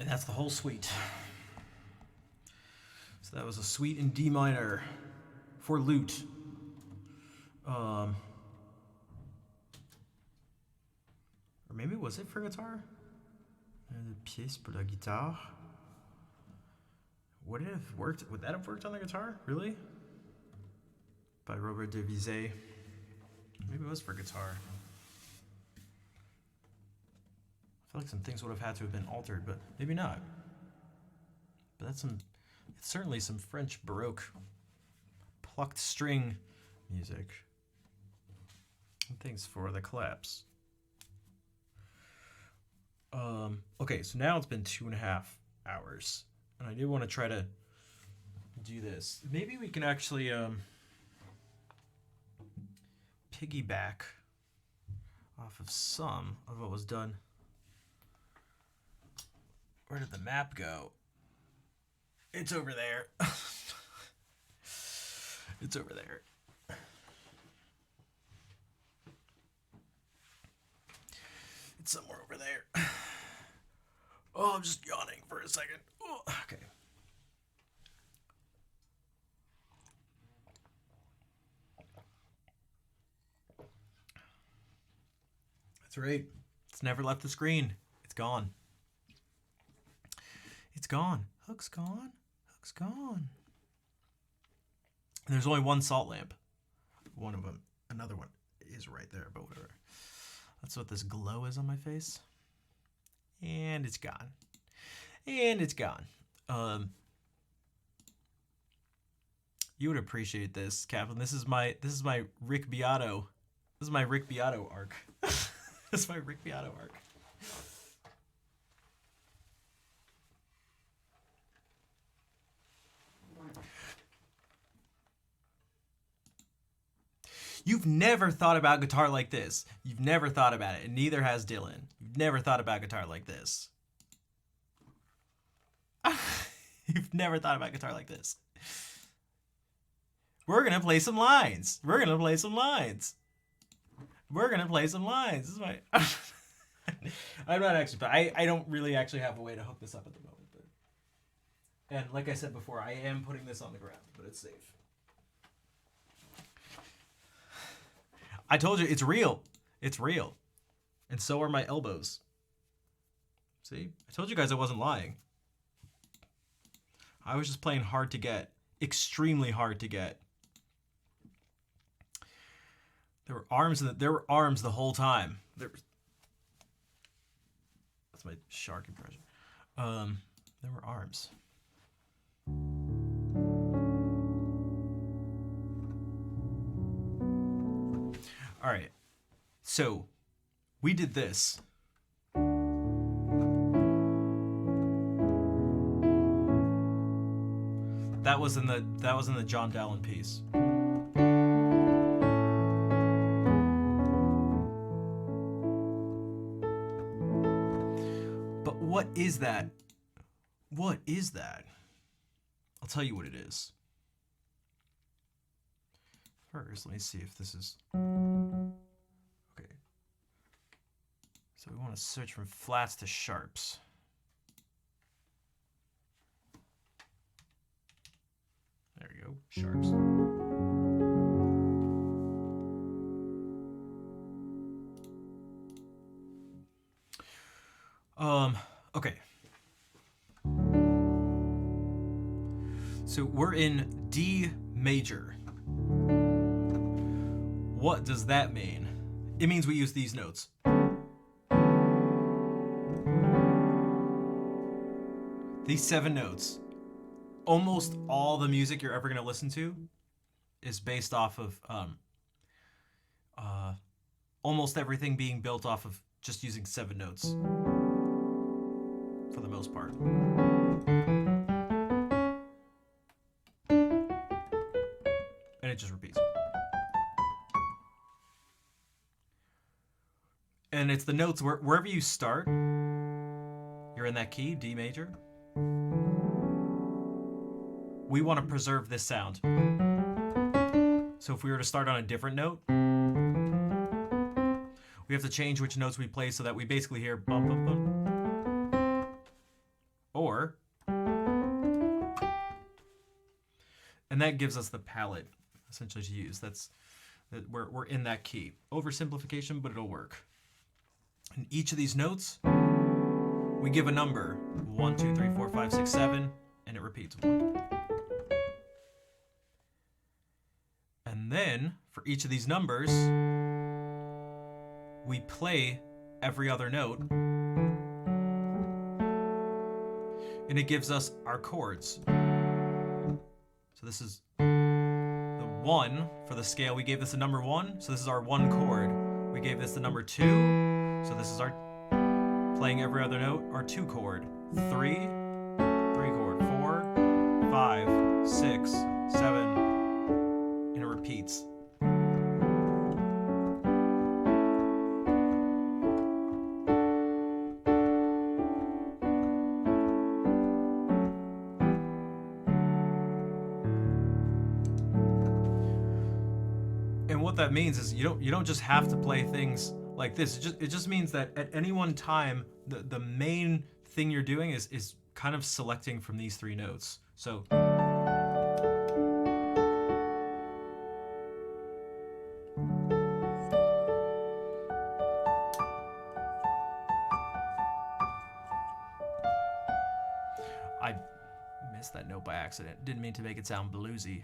that's the whole suite. So that was a suite in D minor for lute. Or maybe was it for guitar? Pièce pour la guitare. Would it have worked? Would that have worked on the guitar? Really? By Robert Devizet. Maybe it was for guitar. I feel like some things would have had to have been altered, but maybe not. But that's some, it's certainly some French Baroque plucked string music. And thanks for the collapse. Okay, so now it's been 2.5 hours. And I do want to try to do this. Maybe we can actually piggyback off of some of what was done. Where did the map go? It's over there. It's over there. It's somewhere over there. Oh, I'm just yawning for a second. Oh, okay. That's right. It's never left the screen. It's gone. It's gone. Hook's gone. Hook's gone. And there's only one salt lamp. One of them. Another one is right there, but whatever. That's what this glow is on my face. And it's gone. And it's gone. You would appreciate this, Kaplan. This is my Rick Beato. This is my Rick Beato arc. This is my Rick Beato arc. You've never thought about guitar like this. You've never thought about it, and neither has Dylan. You've never thought about guitar like this. You've never thought about guitar like this. We're gonna play some lines. We're gonna play some lines. We're gonna play some lines. This is my. I'm not actually. I don't really actually have a way to hook this up at the moment. But, and like I said before, I am putting this on the ground, but it's safe. I told you, it's real. It's real. And so are my elbows. See? I told you guys I wasn't lying. I was just playing hard to get. Extremely hard to get. There were arms the whole time. That's my shark impression. There were arms. All right, so we did this. That was in the John Dallin piece. But what is that? What is that? I'll tell you what it is. First, let me see if this is... Okay. So we want to switch from flats to sharps. There we go, sharps. Okay. So we're in D major. What does that mean? It means we use these notes. These 7 notes. Almost all the music you're ever going to listen to is based off of almost everything being built off of just using 7 notes for the most part. And it just repeats. And it's the notes wherever you start, you're in that key, D major. We want to preserve this sound. So if we were to start on a different note, we have to change which notes we play so that we basically hear bum bum bum. or, and that gives us the palette essentially to use. We're in that key. Oversimplification, but it'll work. In each of these notes, we give a number 1, 2, 3, 4, 5, 6, 7, and it repeats 1. And then for each of these numbers, we play every other note, and it gives us our chords. So this is the 1 for the scale. We gave this a number 1, so this is our 1 chord. We gave this the number 2, so this is our playing every other note, our 2 chord. 3 chord. 4, 5, 6, 7, and it repeats. And what that means is you don't just have to play things like this. It just means that at any one time, the main thing you're doing is kind of selecting from these 3 notes. So I missed that note by accident. Didn't mean to make it sound bluesy.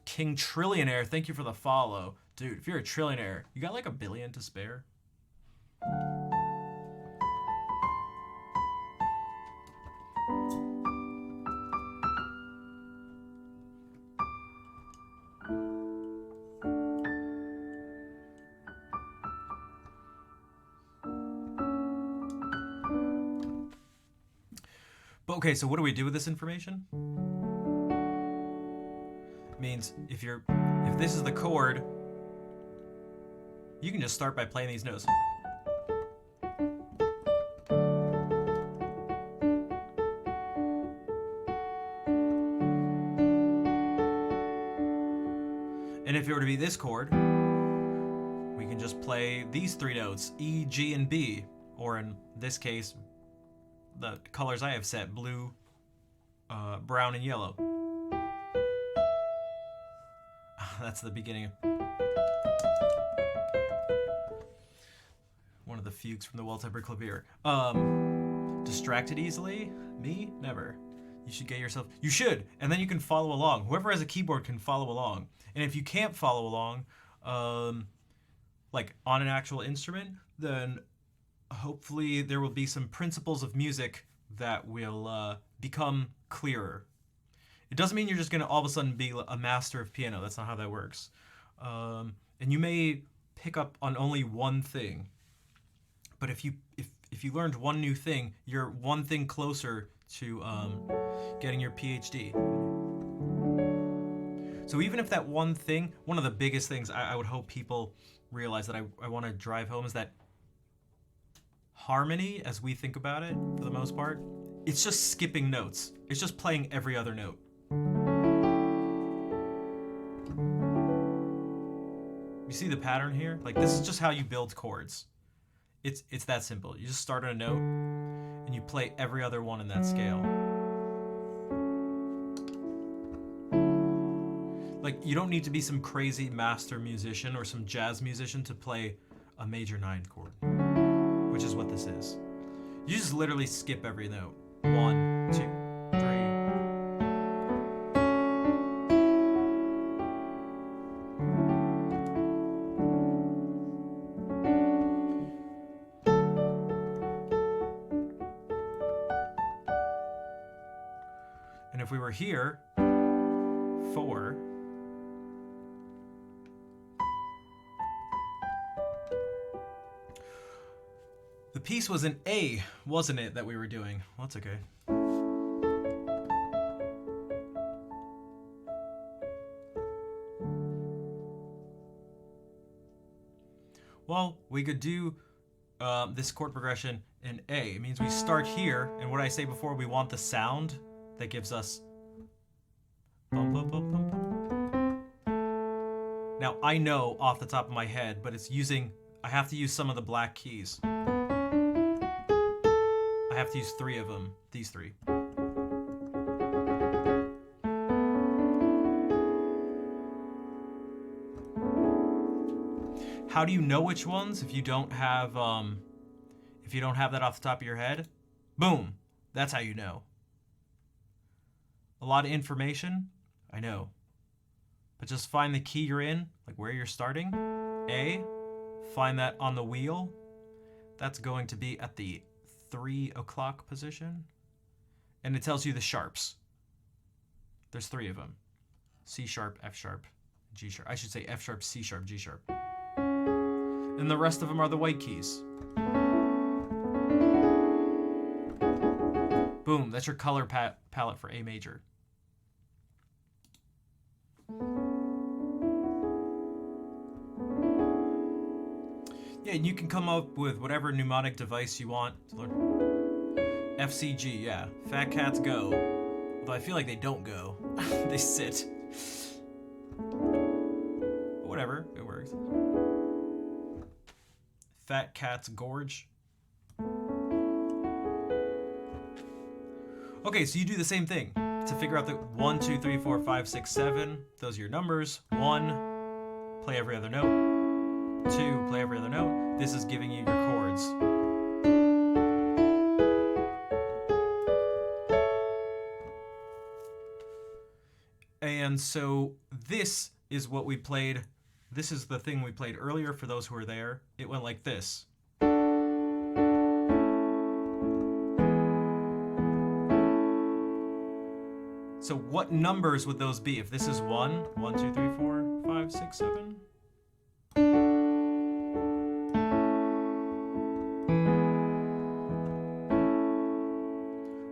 King Trillionaire, thank you for the follow. Dude, if you're a trillionaire, you got like $1 billion to spare? But okay, so what do we do with this information? It means if this is the chord, you can just start by playing these notes. And if it were to be this chord, we can just play these 3 notes, E, G, and B, or in this case, the colors I have set, blue, brown, and yellow. That's the beginning. One of the fugues from the Well-Tempered Clavier. Distracted easily? Me? Never. You should get yourself... You should! And then you can follow along. Whoever has a keyboard can follow along. And if you can't follow along, like on an actual instrument, then hopefully there will be some principles of music that will become clearer. It doesn't mean you're just going to all of a sudden be a master of piano. That's not how that works. And you may pick up on only one thing. But if you learned one new thing, you're one thing closer to getting your PhD. So even if that one thing, one of the biggest things I would hope people realize that I want to drive home is that harmony, as we think about it, for the most part, it's just skipping notes. It's just playing every other note. You see the pattern here? Like, this is just how you build chords. It's that simple. You just start on a note and you play every other one in that scale. Like, you don't need to be some crazy master musician or some jazz musician to play a major 9 chord, which is what this is. You just literally skip every note. 1, 2, 3. And if we were here, 4. The piece was an A, wasn't it, that we were doing? Well, that's okay. Well, we could do this chord progression in A. It means we start here, and what I say before, we want the sound that gives us bum, bum, bum, bum, bum. Now, I know off the top of my head, but it's using, I have to use some of the black keys. I have to use 3 of them. These 3. How do you know which ones if you don't have that off the top of your head? Boom. That's how you know. A lot of information, I know. But just find the key you're in, like where you're starting. A, find that on the wheel. That's going to be at the 3 o'clock position. And it tells you the sharps. There's 3 of them. C sharp, F sharp, G sharp. I should say F sharp, C sharp, G sharp. And the rest of them are the white keys. Boom, that's your color palette for A major. Yeah, and you can come up with whatever mnemonic device you want to learn. FCG, yeah. Fat cats go. Although I feel like they don't go. They sit. But whatever, it works. Fat cats gorge. Okay, so you do the same thing. To figure out the 1, 2, 3, 4, 5, 6, 7. Those are your numbers. 1, play every other note. 2, play every other note. This is giving you your chords. And so this is what we played. This is the thing we played earlier for those who were there. It went like this. So what numbers would those be? If this is 1, 1, 2, 3, 4, 5, 6, 7.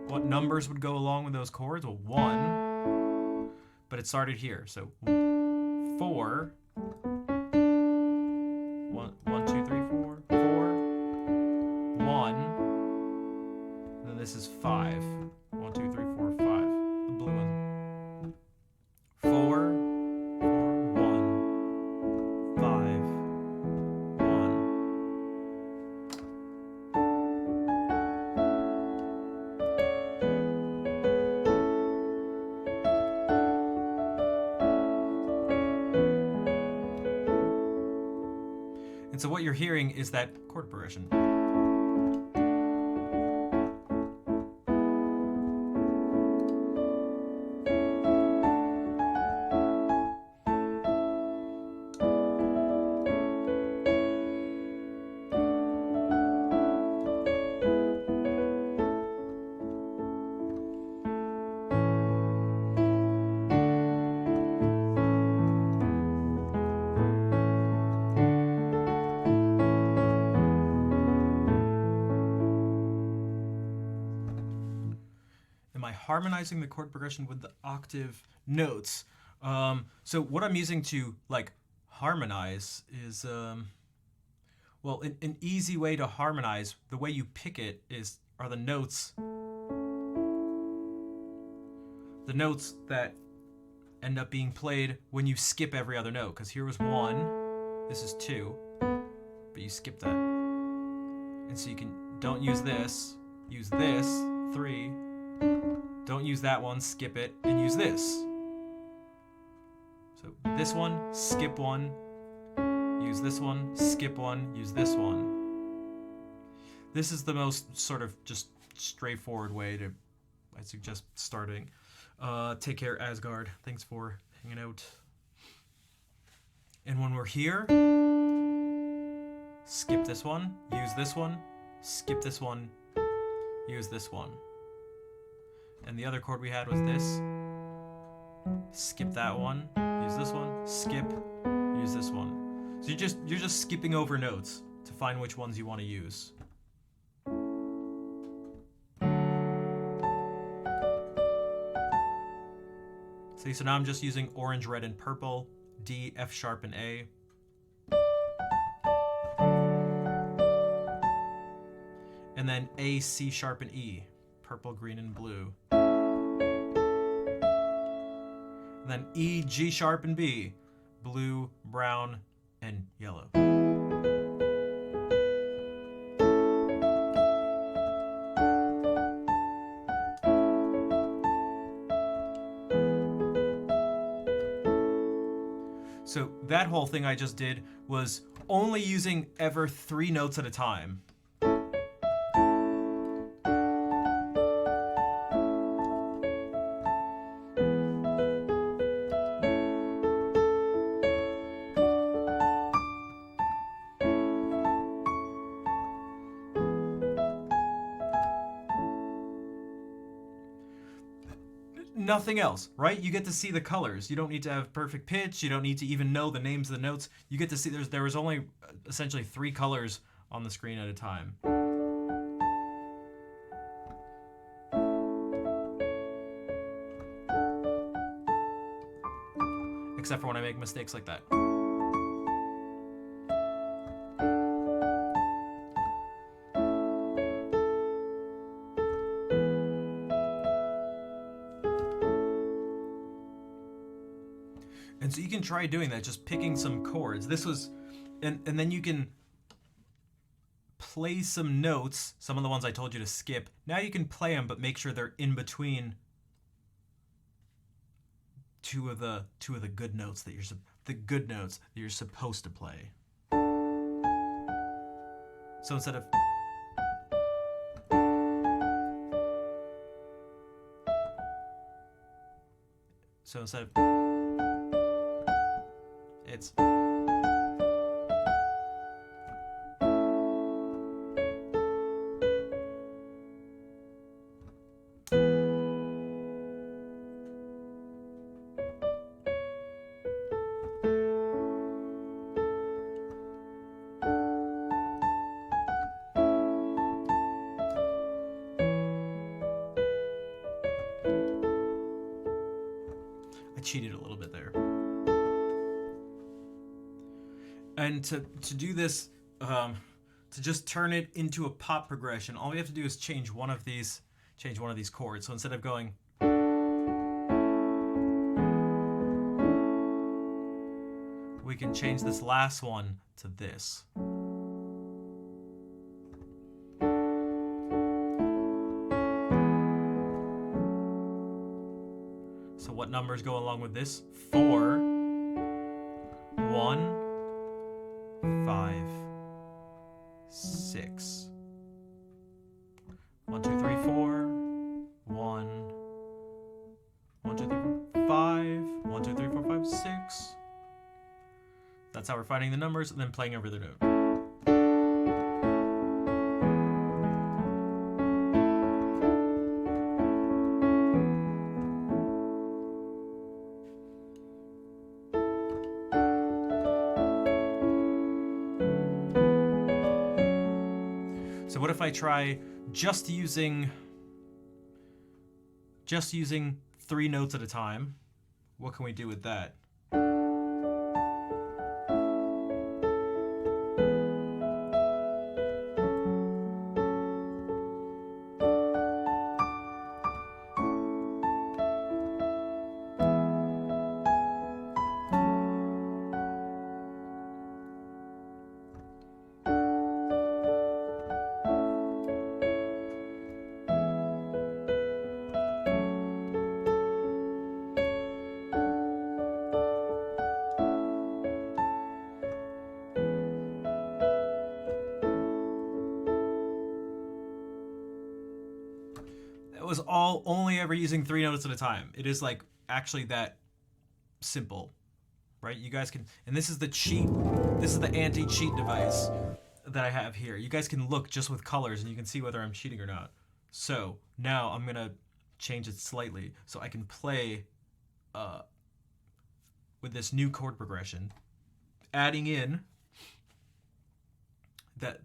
What numbers would go along with those chords? Well, 1, but it started here. So 4, 1, 2, 3, 4, 4, 1, and then this is 5. 1, 2, 3, 4, 5. The blue one. 4, 4, 1, 5, 1. And so what you're hearing is that chord progression. Harmonizing the chord progression with the octave notes. So what I'm using to like harmonize is, well, an easy way to harmonize, the way you pick it are the notes that end up being played when you skip every other note. Because here was 1, this is 2, but you skip that. And so don't use this, use this, 3, don't use that one, skip it, and use this. So this one, skip 1, use this one, skip 1, use this one. This is the most sort of just straightforward way to, I suggest starting. Take care, Asgard. Thanks for hanging out. And when we're here, skip this one, use this one, skip this one, use this one. And the other chord we had was this. Skip that one, use this one, skip, use this one. So you're just skipping over notes to find which ones you want to use. See, so now I'm just using orange, red, and purple, D, F sharp, and A. And then A, C sharp, and E. Purple, green, and blue. And then E, G sharp, and B. Blue, brown, and yellow. So that whole thing I just did was only using ever 3 notes at a time. Nothing else, right? You get to see the colors. You don't need to have perfect pitch. You don't need to even know the names of the notes. You get to see there was only essentially 3 colors on the screen at a time. Except for when I make mistakes like that. And so you can try doing that, just picking some chords. This was, and then you can play some notes, some of the ones I told you to skip. Now you can play them, but make sure they're in between two of the good notes that you're supposed to play. So instead of it's I cheated a little bit there. And to do this, to just turn it into a pop progression, all we have to do is change one of these chords. So instead of going, we can change this last one to this. So what numbers go along with this? 4, 1, 5, 6. 1, 2, 3, 4. 1, 1, 2, 3, 4, 5. 1, 2, 3, 4, 5, 6. That's how we're finding the numbers and then playing over the note. So what if I try just using 3 notes at a time? What can we do with that? Was only ever using 3 notes at a time. It is like actually that simple, right? You guys can, and this is the cheat, this is the anti-cheat device that I have here. You guys can look just with colors and you can see whether I'm cheating or not. So now I'm gonna change it slightly so I can play with this new chord progression, adding in that,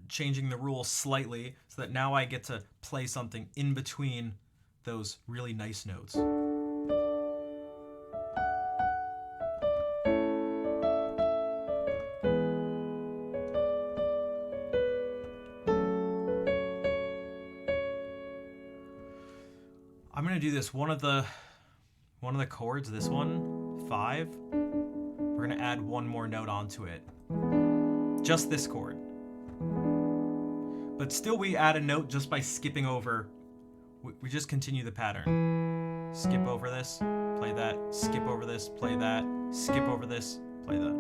changing the rules slightly so that now I get to play something in between those really nice notes. I'm gonna do this, one of the chords, this one, 5, we're gonna add one more note onto it. Just this chord. But still we add a note just by skipping over, we just continue the pattern. Skip over this, play that, skip over this, play that. skip over this, play that.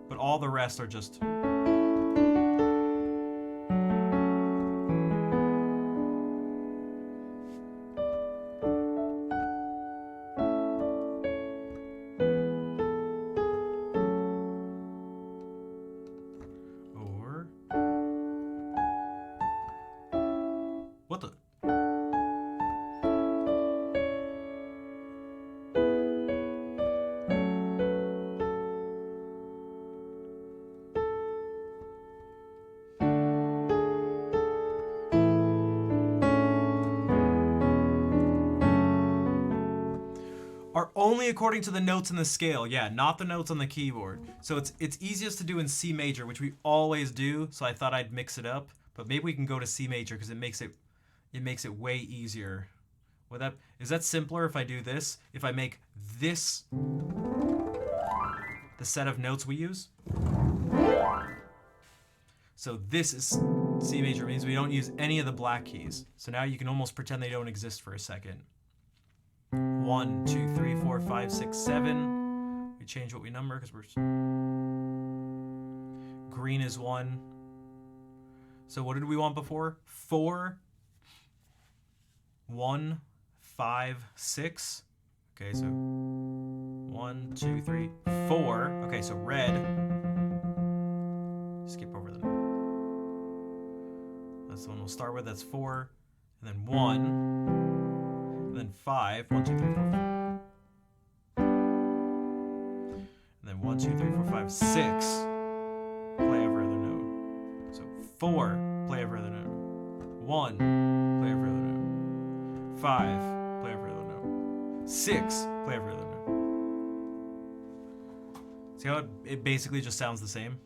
But all the rest are just... Or... What the... are only according to the notes in the scale. Yeah, not the notes on the keyboard. So it's easiest to do in C major, which we always do. So I thought I'd mix it up, but maybe we can go to C major because it makes it way easier. Is that simpler if I do this? If I make this the set of notes we use? So this is C major, means we don't use any of the black keys. So now you can almost pretend they don't exist for a second. 1, 2, 3, 4, 5, 6, 7. We change what we number because we're... Green is 1. So what did we want before? 4, 1, 5, 6. Okay, so 1, 2, 3, 4. Okay, so red. Skip over them. That's the one we'll start with. That's 4. And then 1. And then 5. 1, 2, 3, 4, 5. And then 1, 2, 3, 4, 5, 6. Play every other note. So 4. Play every other note. 1. Play every other note. 5. Play every other note. 6. Play every other note. See how it basically just sounds the same?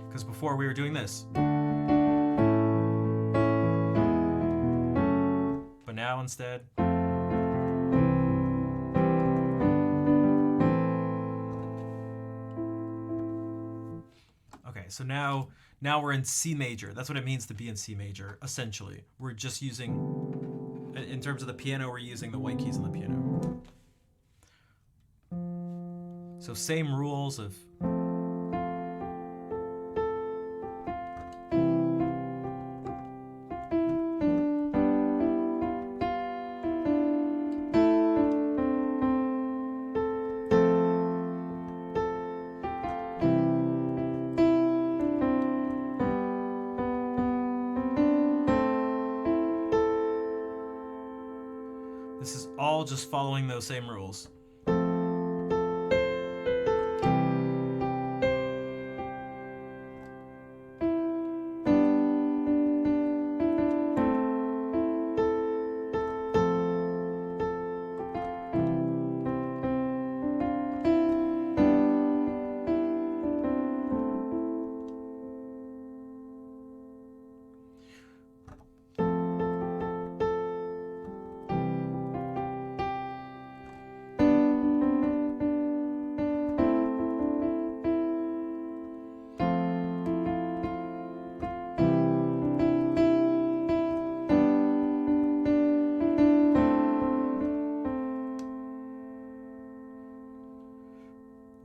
Because before we were doing this. But now instead... Okay, so now we're in C major. That's what it means to be in C major, essentially. We're just using, in terms of the piano, we're using the white keys on the piano. So same rules of... This is all just following those same rules.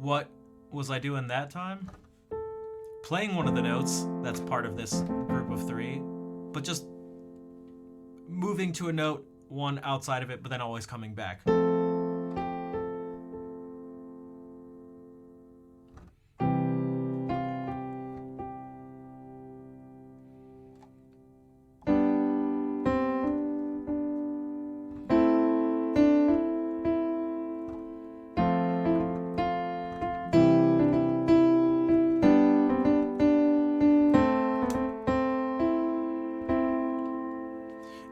What was I doing that time? Playing one of the notes that's part of this group of 3, but just moving to a note, one outside of it, but then always coming back.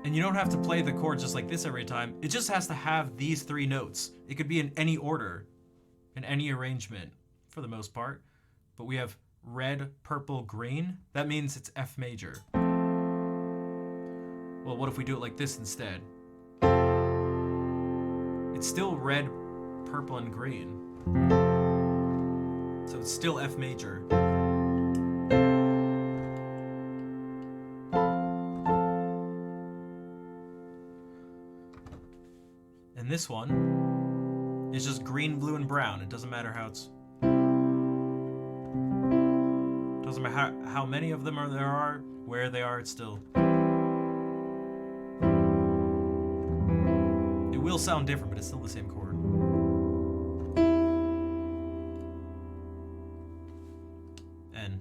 And you don't have to play the chord just like this every time. It just has to have these 3 notes. It could be in any order, in any arrangement, for the most part. But we have red, purple, green. That means it's F major. Well, what if we do it like this instead? It's still red, purple, and green. So it's still F major. this one is just green, blue, and brown. It doesn't matter how it's... Doesn't matter how many of them there are, where they are, it's still... It will sound different, but it's still the same chord. And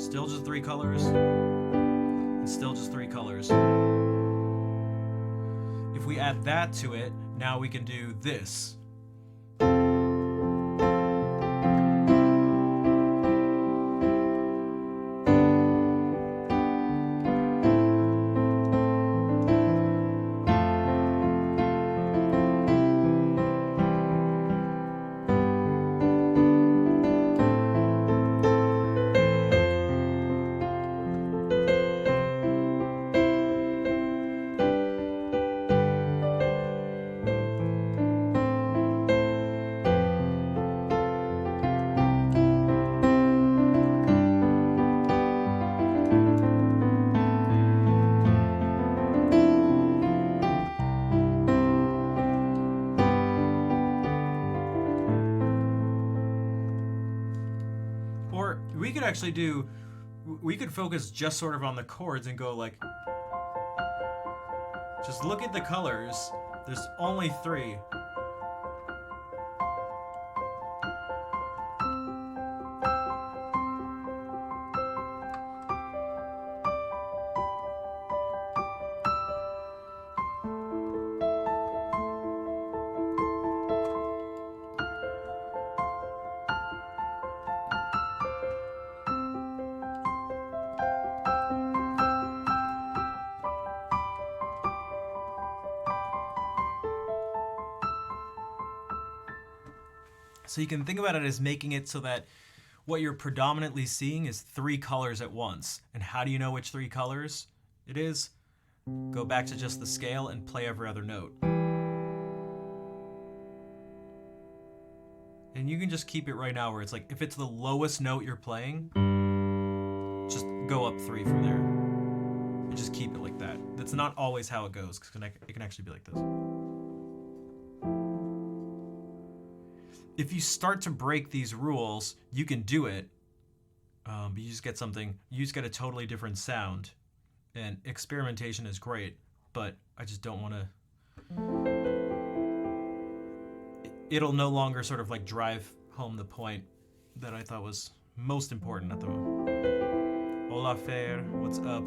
still just 3 colors, and still just 3 colors. If we add that to it, now we can do this. We could actually do, we could focus just sort of on the chords and go like, just look at the colors. There's only 3. So you can think about it as making it so that what you're predominantly seeing is 3 colors at once. And how do you know which 3 colors it is? Go back to just the scale and play every other note. And you can just keep it right now where it's like, if it's the lowest note you're playing, just go up 3 from there. And just keep it like that. That's not always how it goes, because it can actually be like this. If you start to break these rules, you can do it, but you just get a totally different sound. And experimentation is great, but I just don't want to... It'll no longer sort of like drive home the point that I thought was most important at the moment. Hola, Fer, what's up?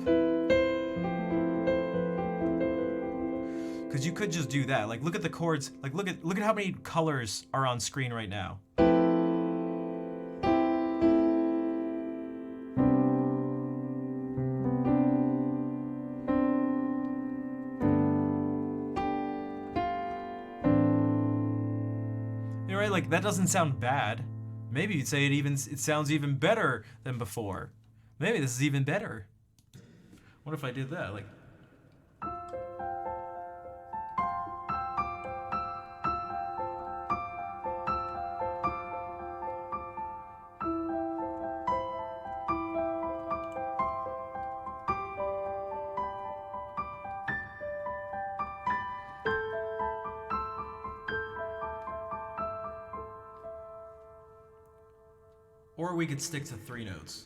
Because you could just do that. Like, look at the chords. Like, look at how many colors are on screen right now. You know, right? Like, that doesn't sound bad. Maybe you'd say it sounds even better than before. Maybe this is even better. What if I did that? Like. Or we could stick to 3 notes.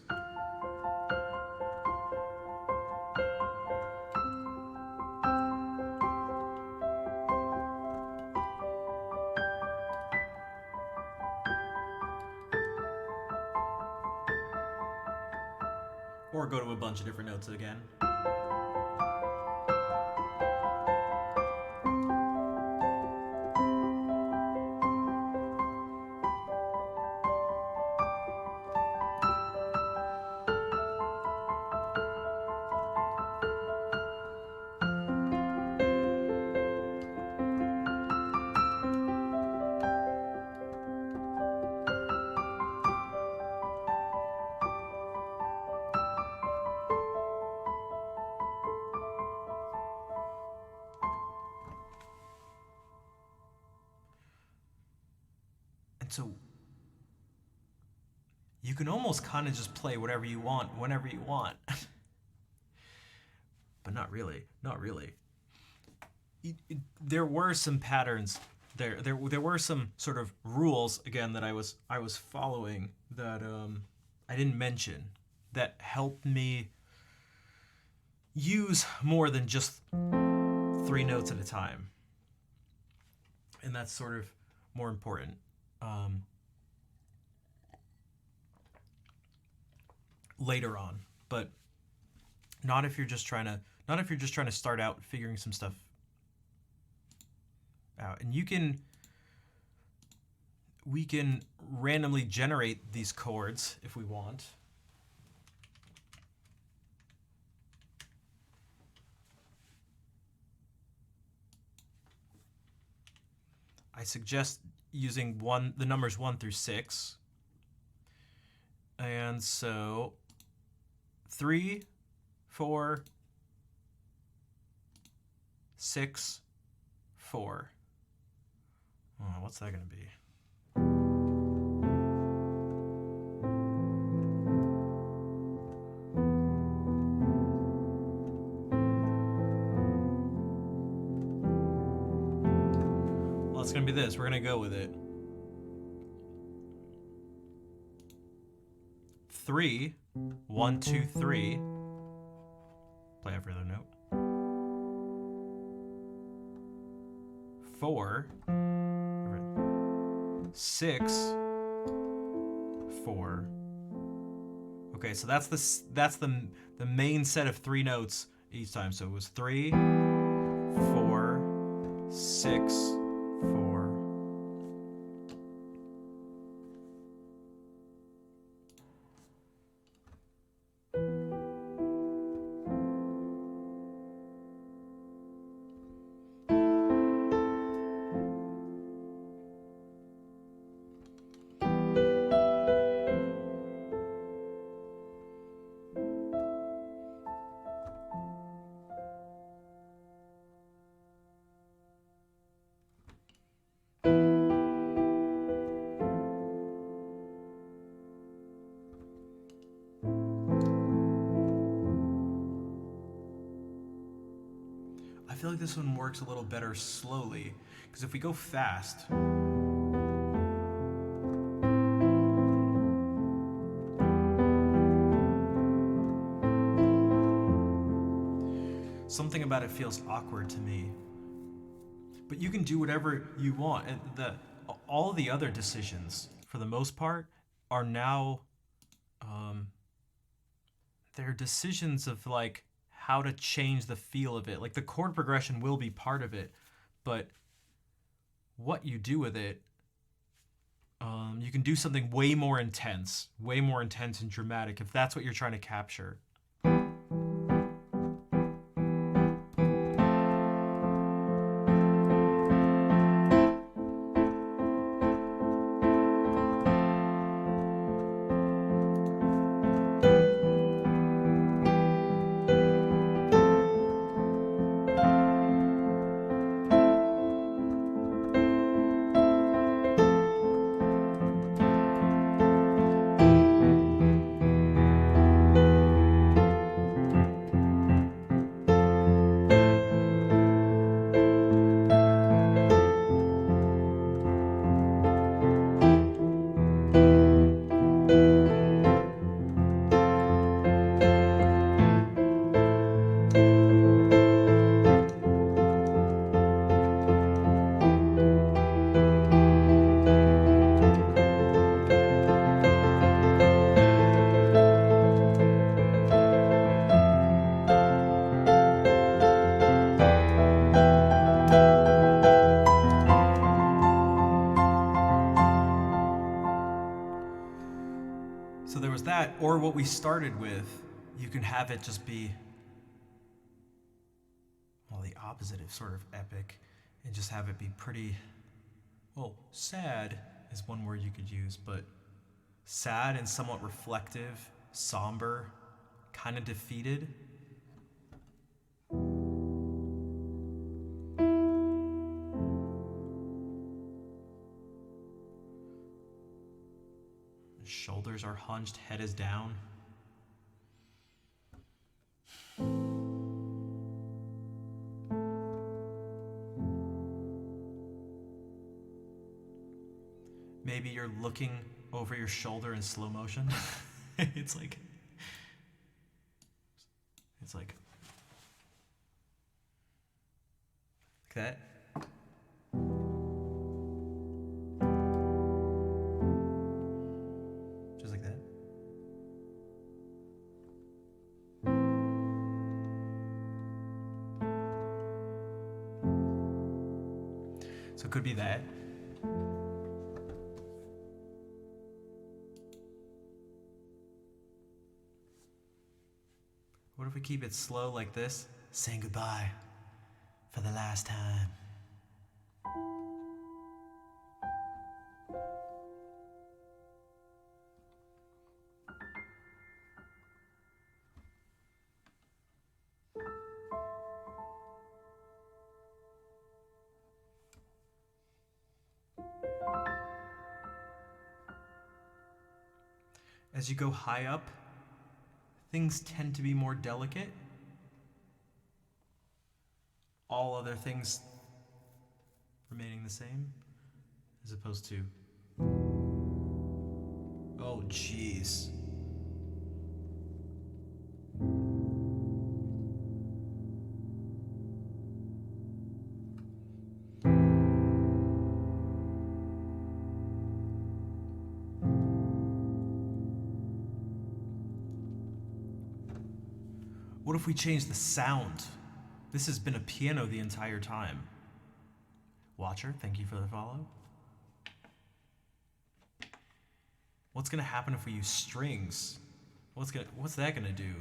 Or go to a bunch of different notes again. And so you can almost kind of just play whatever you want, whenever you want. But not really, not really. there were some patterns there were some sort of rules again that I was following that I didn't mention that helped me use more than just three notes at a time, and that's sort of more important. Um, Later on, but not if you're just trying to start out figuring some stuff out. And we can randomly generate these chords if we want. I suggest using the numbers 1 through 6. And so 3, 4, 6, 4. Oh, what's that going to be? Well, it's going to be this. We're going to go with it. 3, 1, 2, 3. Play every other note. 4, 6, 4. Okay, so that's the main set of 3 notes each time. So it was 3, 4, 6, 4. I feel like this one works a little better slowly, because if we go fast, something about it feels awkward to me. But you can do whatever you want, and all the other decisions, for the most part, are now they're decisions of like how to change the feel of it. Like the chord progression will be part of it, but what you do with it, you can do something way more intense and dramatic if that's what you're trying to capture. So there was that, or what we started with, you can have it just be, well, the opposite of sort of epic, and just have it be pretty, well, sad is one word you could use, but sad and somewhat reflective, somber, kind of defeated. Shoulders are hunched, head is down. Maybe you're looking over your shoulder in slow motion. It's like that. Just like that. So it could be that. What if we keep it slow like this? Saying goodbye for the last time. As you go high up, things tend to be more delicate. All other things remaining the same, as opposed to... Oh, jeez. What if we change the sound? This has been a piano the entire time. Watcher, thank you for the follow. What's gonna happen if we use strings? What's that gonna do?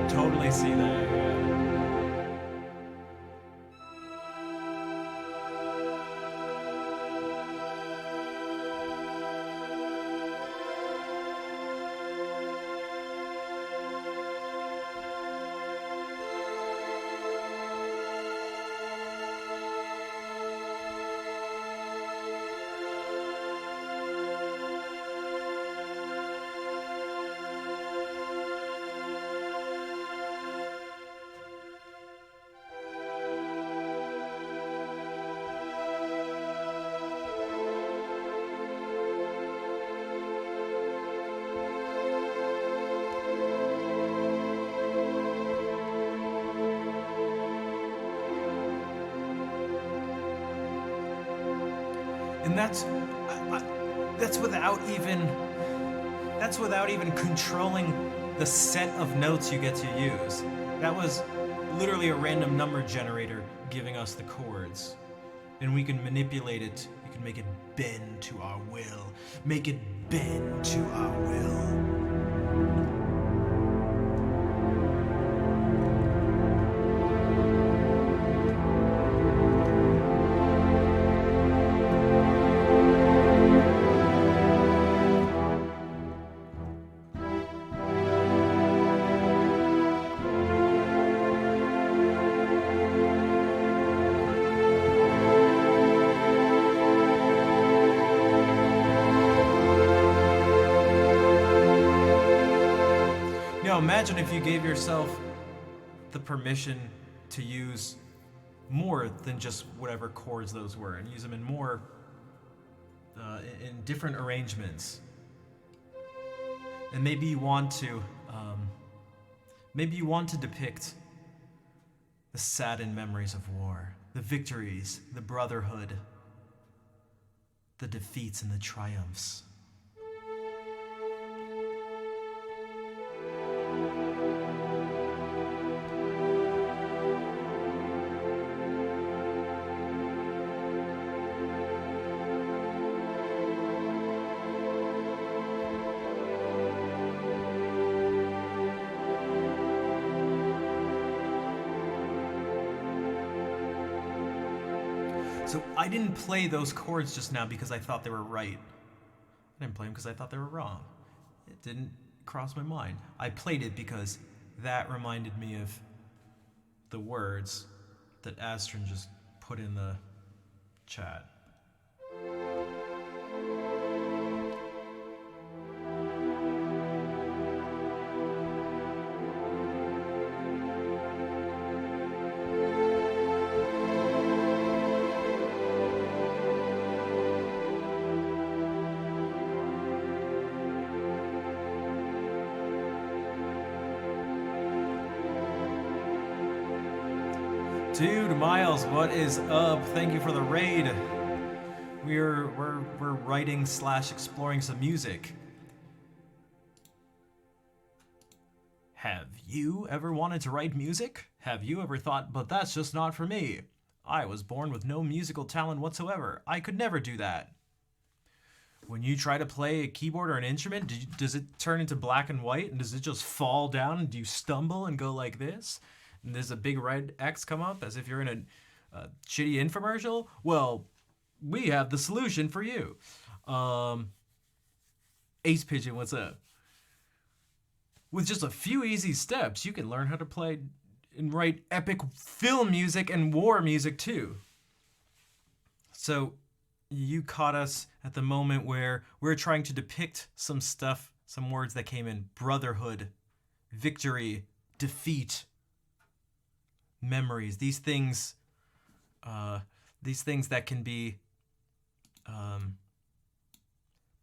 Totally see that. And that's without even controlling the set of notes you get to use. That was literally a random number generator giving us the chords. And we can manipulate it. We can make it bend to our will. Make it bend to our will. Imagine if you gave yourself the permission to use more than just whatever chords those were, and use them in more, in different arrangements. And maybe you want to depict the saddened memories of war, the victories, the brotherhood, the defeats and the triumphs. So I didn't play those chords just now because I thought they were right. I didn't play them because I thought they were wrong. It didn't cross my mind. I played it because that reminded me of the words that Astron just put in the chat. Dude, Miles, what is up? Thank you for the raid. We're writing / exploring some music. Have you ever wanted to write music? Have you ever thought, but that's just not for me? I was born with no musical talent whatsoever. I could never do that. When you try to play a keyboard or an instrument, does it turn into black and white? And does it just fall down? And do you stumble and go like this? And there's a big red X come up as if you're in a shitty infomercial? Well, we have the solution for you. Ace Pigeon, what's up? With just a few easy steps, you can learn how to play and write epic film music and war music too. So you caught us at the moment where we're trying to depict some stuff, some words that came in: brotherhood, victory, defeat, memories. These things that can be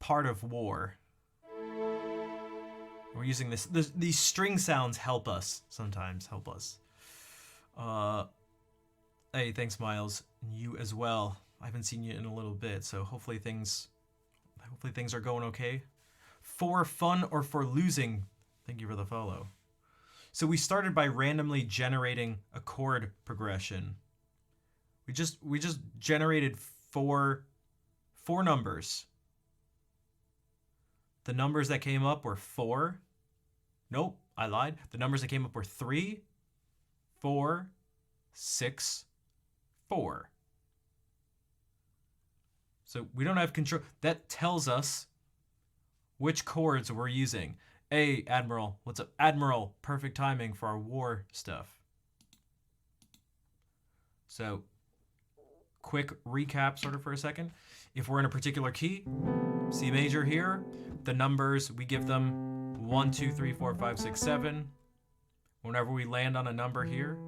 part of war. We're using these string sounds help us sometimes. Hey, thanks, Miles. You as well. I haven't seen you in a little bit, so hopefully things are going okay. For fun or for losing, thank you for the follow. So we started by randomly generating a chord progression. We just generated four numbers. The numbers that came up were 4. Nope, I lied. The numbers that came up were 3, 4, 6, 4. So we don't have control. That tells us which chords we're using. Hey, Admiral. What's up? Admiral, perfect timing for our war stuff. So, quick recap sort of for a second. If we're in a particular key, C major here, the numbers, we give them 1, 2, 3, 4, 5, 6, 7. Whenever we land on a number here,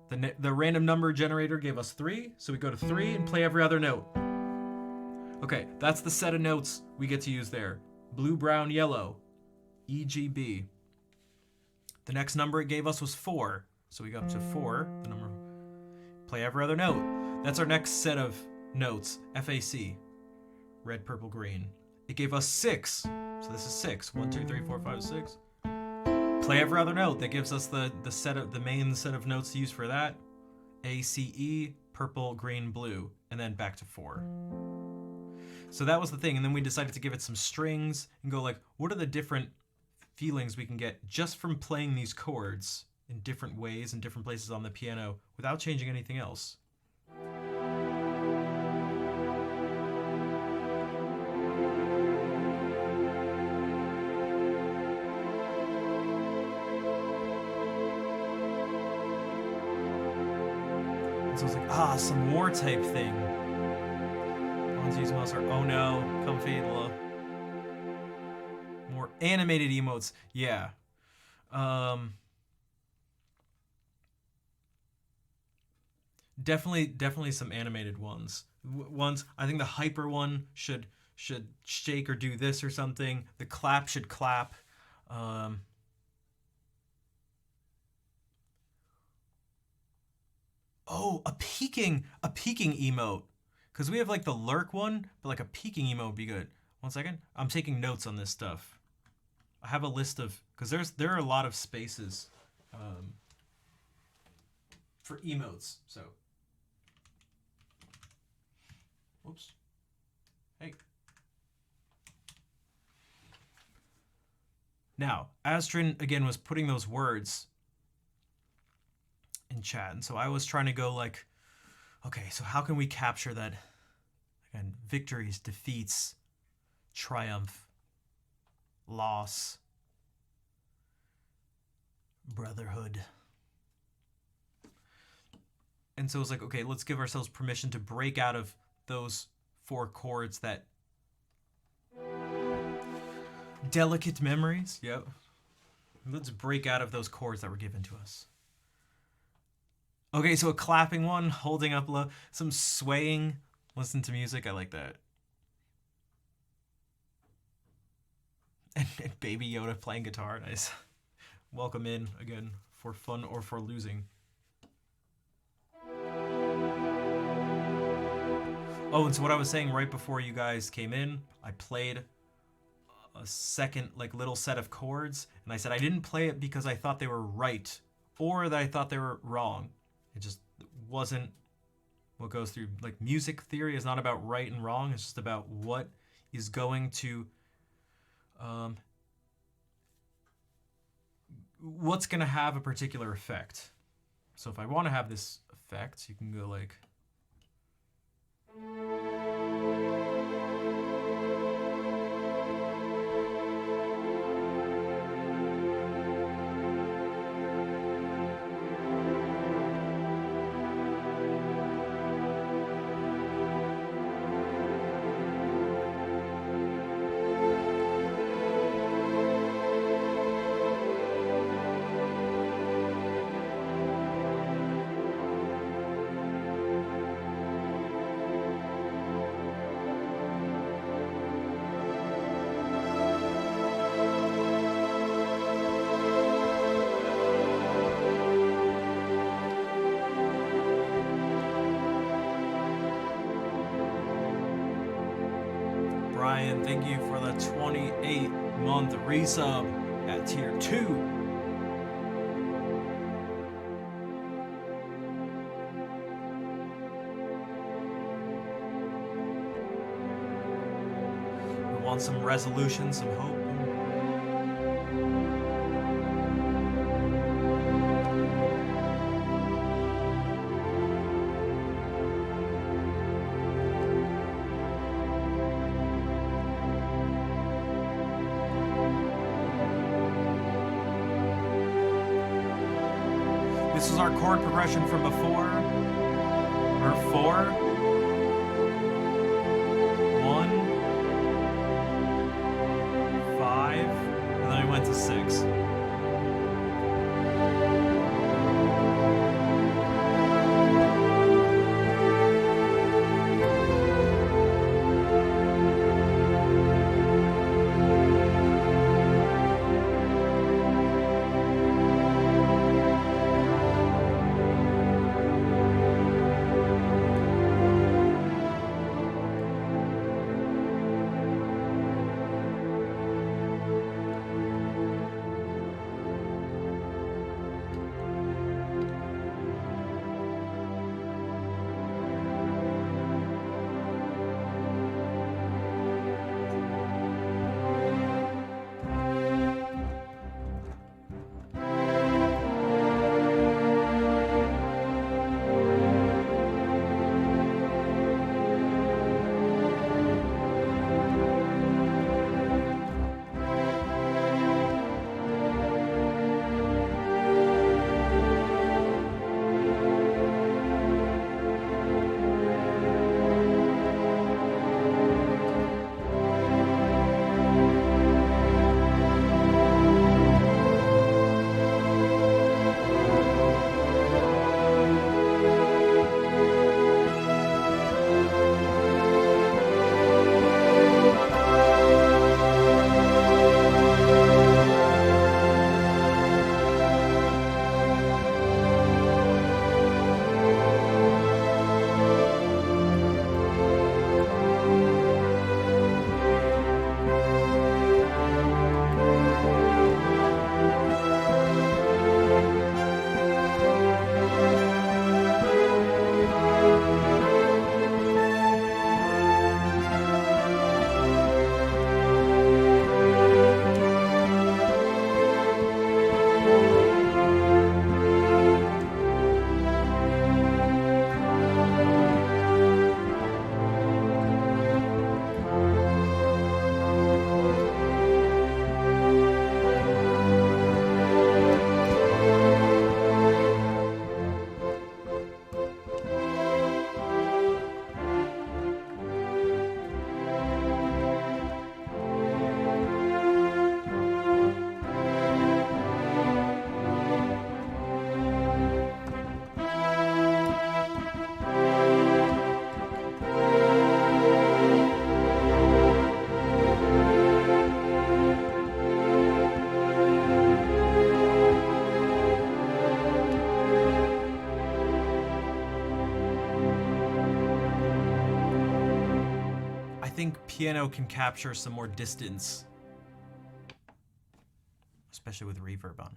the random number generator gave us 3, so we go to 3 and play every other note. Okay, that's the set of notes we get to use there. Blue, brown, yellow. E, G, B. The next number it gave us was 4. So we go up to 4, the number, play every other note. That's our next set of notes, FAC. Red, purple, green. It gave us 6. So this is 6. 1, 2, 3, 4, 5, 6. Play every other note. That gives us the main set of notes to use for that. A, C, E, purple, green, blue. And then back to 4. So that was the thing. And then we decided to give it some strings and go like, what are the different feelings we can get just from playing these chords in different ways in different places on the piano without changing anything else. And so it's like, some war type thing. Ones use most are oh no, comfy, more animated emotes. Yeah. Definitely some animated ones. I think the hyper one should shake or do this or something. The clap should clap. A peeking emote. Because we have like the lurk one, but like a peeking emote would be good. 1 second. I'm taking notes on this stuff. I have a list of, because there are a lot of spaces for emotes. So, whoops. Hey. Now, Astron again was putting those words in chat, and so I was trying to go like, Okay, so how can we capture that? Again, victories, defeats, triumph, loss, brotherhood. And so it's like, okay, let's give ourselves permission to break out of those four chords that delicate memories. Yep. Let's break out of those chords that were given to us. Okay, so a clapping one, holding up low, some swaying. Listen to music. I like that. And Baby Yoda playing guitar. Nice. Welcome in again for fun or for losing. Oh, and so what I was saying right before you guys came in, I played a second little set of chords, and I said I didn't play it because I thought they were right or that I thought they were wrong. It just wasn't what goes through. Like, music theory is not about right and wrong. It's just about what is going to what's going to have a particular effect. So if I want to have this effect, you can go like, Brian, thank you for the 28-month resub at tier 2. We want some resolution, some hope. This is our chord progression from before. Or 4, 1, 5, and then we went to 6. think piano can capture some more distance, especially with reverb on.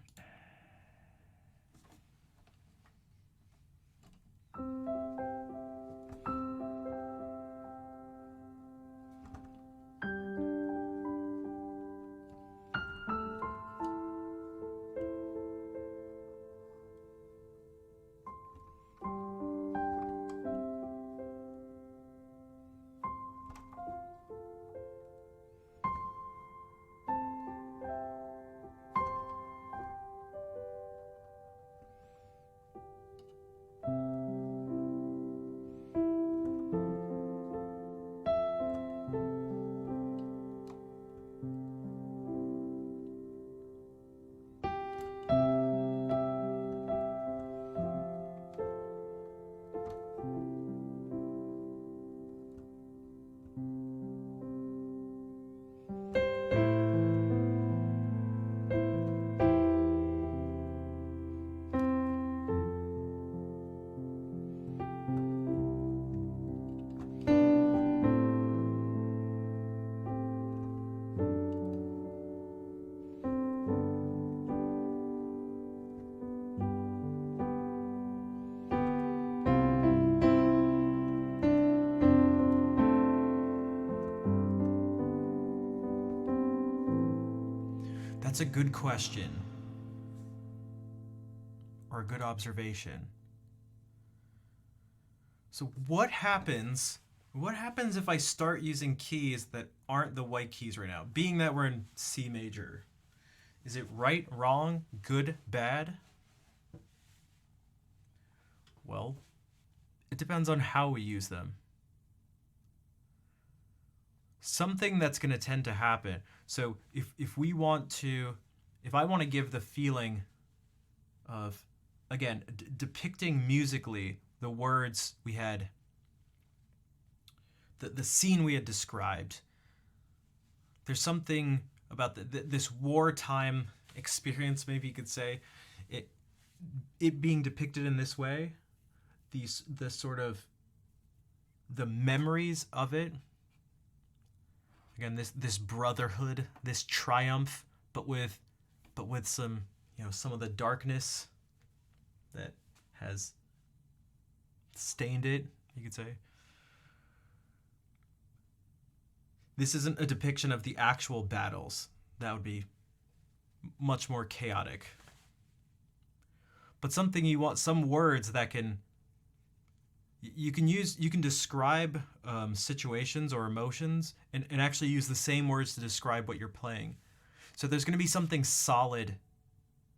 That's a good question, or a good observation. So what happens if I start using keys that aren't the white keys right now, being that we're in C major? Is it right, wrong, good, bad? Well, it depends on how we use them. Something that's going to tend to happen. So if I want to give the feeling of, again, depicting musically the words we had, the scene we had described, there's something about this wartime experience, maybe you could say, it being depicted in this way, the memories of it. Again, this brotherhood, this triumph, but with some, some of the darkness that has stained it, you could say. This isn't a depiction of the actual battles. That would be much more chaotic. But something you want, some words that you can describe situations or emotions and actually use the same words to describe what you're playing. So there's going to be something solid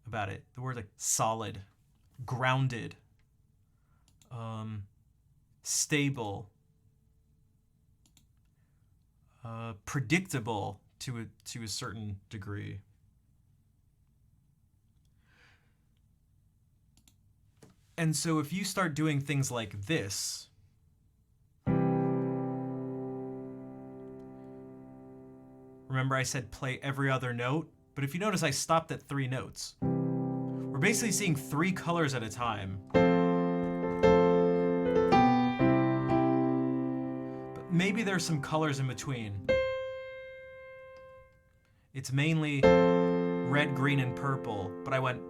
about it. The word like solid, grounded, stable, predictable to a certain degree. And so if you start doing things like this, remember I said play every other note, but if you notice I stopped at 3 notes. We're basically seeing 3 colors at a time. But maybe there's some colors in between. It's mainly red, green, and purple, but I went.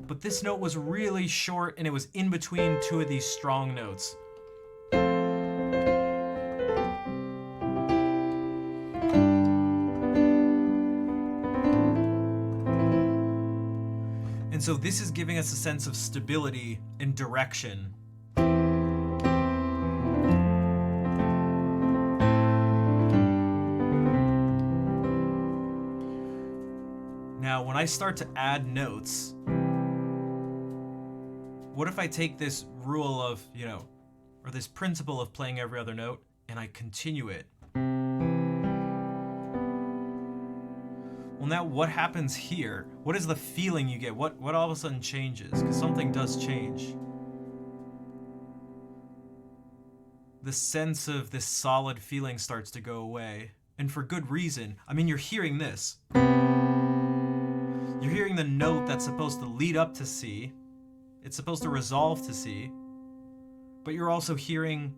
But this note was really short and it was in between 2 of these strong notes. And so this is giving us a sense of stability and direction. Now, when I start to add notes, what if I take this rule of, or this principle of playing every other note, and I continue it? Well, now what happens here? What is the feeling you get? What all of a sudden changes? Because something does change. The sense of this solid feeling starts to go away. And for good reason. I mean, you're hearing this. You're hearing the note that's supposed to lead up to C. It's supposed to resolve to C. but you're also hearing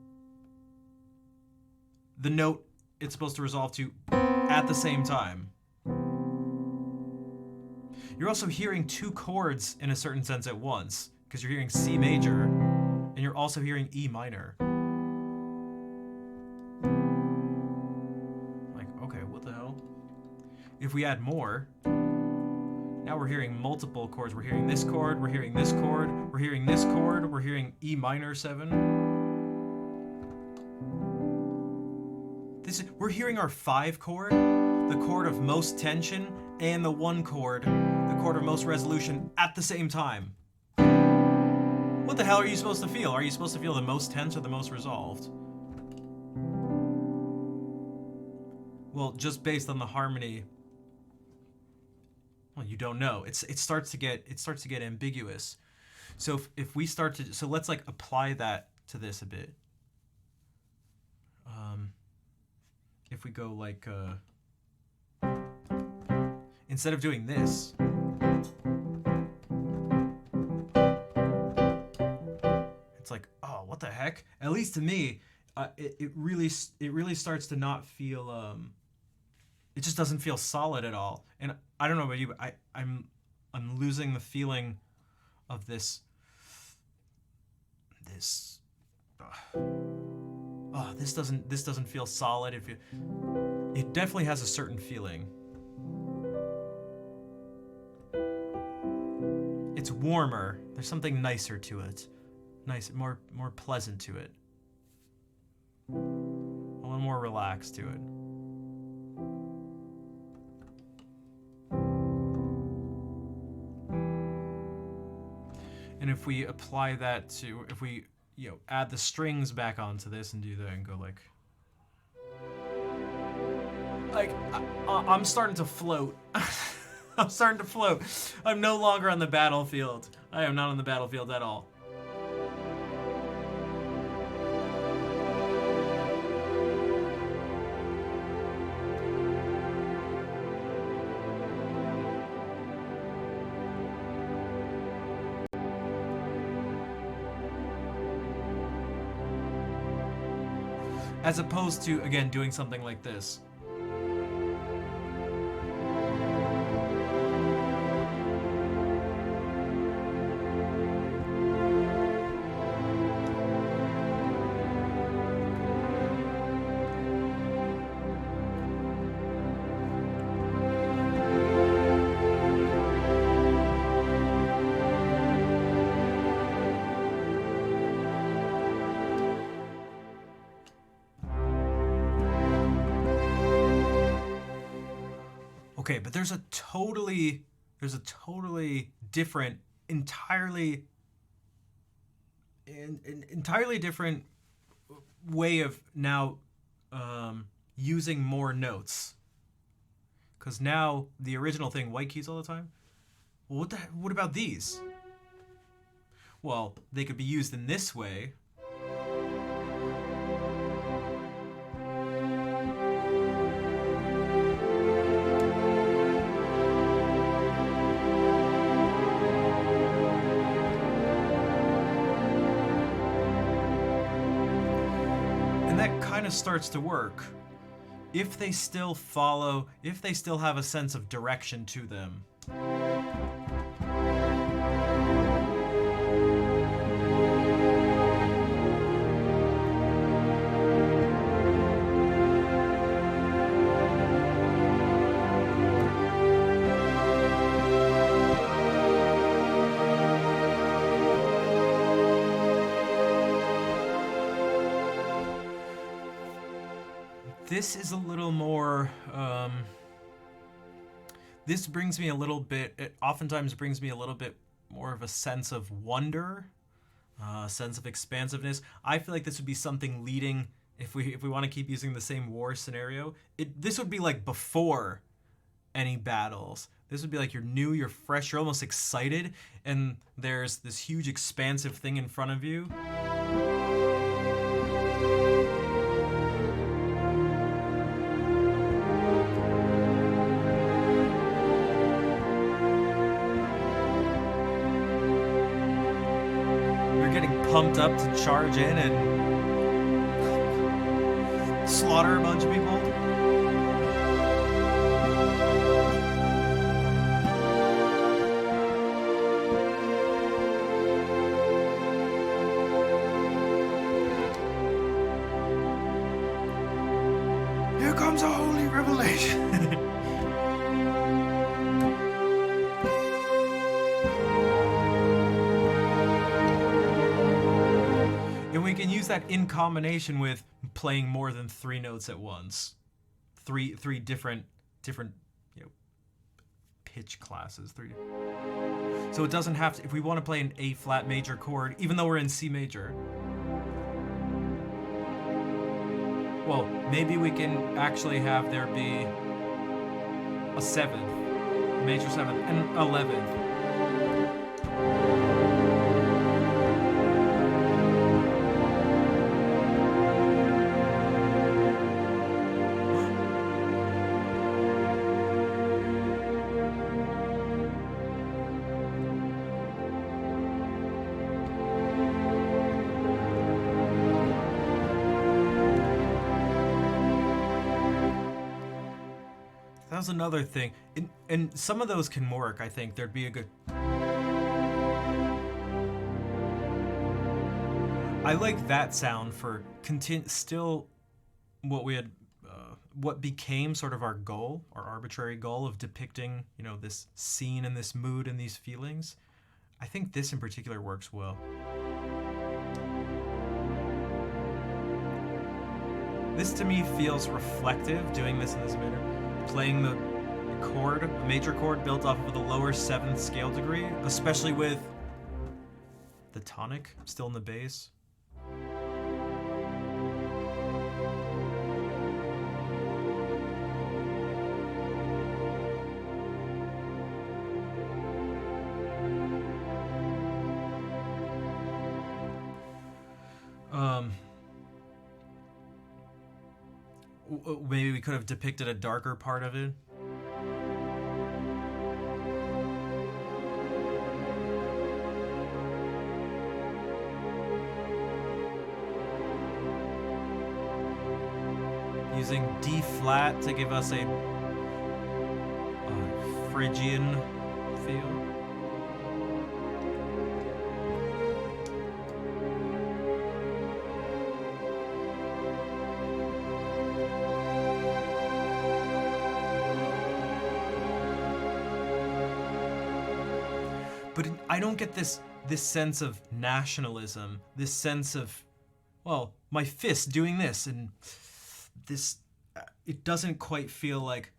the note it's supposed to resolve to at the same time. You're also hearing two chords in a certain sense at once, because you're hearing C major, and you're also hearing E minor. Like, okay, what the hell? If we add more, now we're hearing multiple chords. We're hearing this chord, we're hearing this chord, we're hearing this chord, we're hearing E minor 7. We're hearing our 5 chord, the chord of most tension, and the 1 chord, the chord of most resolution at the same time. What the hell are you supposed to feel? Are you supposed to feel the most tense or the most resolved? Well, just based on the harmony, well, you don't know. It starts to get ambiguous. So if we start to, so let's like apply that to this a bit. If we go like, instead of doing this, it's like, oh, what the heck? At least to me, it really starts to not feel, it just doesn't feel solid at all. And I don't know about you, but I'm losing the feeling of this. This doesn't feel solid. It definitely has a certain feeling. It's warmer. There's something nicer to it. More pleasant to it. A little more relaxed to it. And if we apply that to, if we, add the strings back onto this and do that and go like I'm starting to float. I'm starting to float. I'm no longer on the battlefield. I am not on the battlefield at all. As opposed to, again, doing something like this. Okay, but there's a totally different, entirely different way of now using more notes. Because now the original thing, white keys all the time. Well, what about these? Well, they could be used in this way. Starts to work if they still follow, if they still have a sense of direction to them. This is a little more, this brings me a little bit, it oftentimes brings me a little bit more of a sense of wonder, a sense of expansiveness. I feel like this would be something leading, if we want to keep using the same war scenario, this would be like before any battles. This would be like you're new, you're fresh, you're almost excited, and there's this huge expansive thing in front of you. pumped up to charge in and slaughter a bunch of people. Here comes a holy revelation. And we can use that in combination with playing more than 3 notes at once. Three different pitch classes. So it doesn't have to, if we want to play an A flat major chord, even though we're in C major. Well, maybe we can actually have there be a 7th, major 7th, and 11th. That was another thing. And some of those can work, I think. There'd be a good... I like that sound for still what we had... what became sort of our goal, our arbitrary goal of depicting, this scene and this mood and these feelings. I think this in particular works well. This to me feels reflective, doing this in this manner. Playing the chord, a major chord built off of the lower 7th scale degree, especially with the tonic still in the bass. Maybe we could have depicted a darker part of it. Using D flat to give us a Phrygian feel. But I don't get this sense of nationalism, this sense of, well, my fist doing this, and this, it doesn't quite feel like...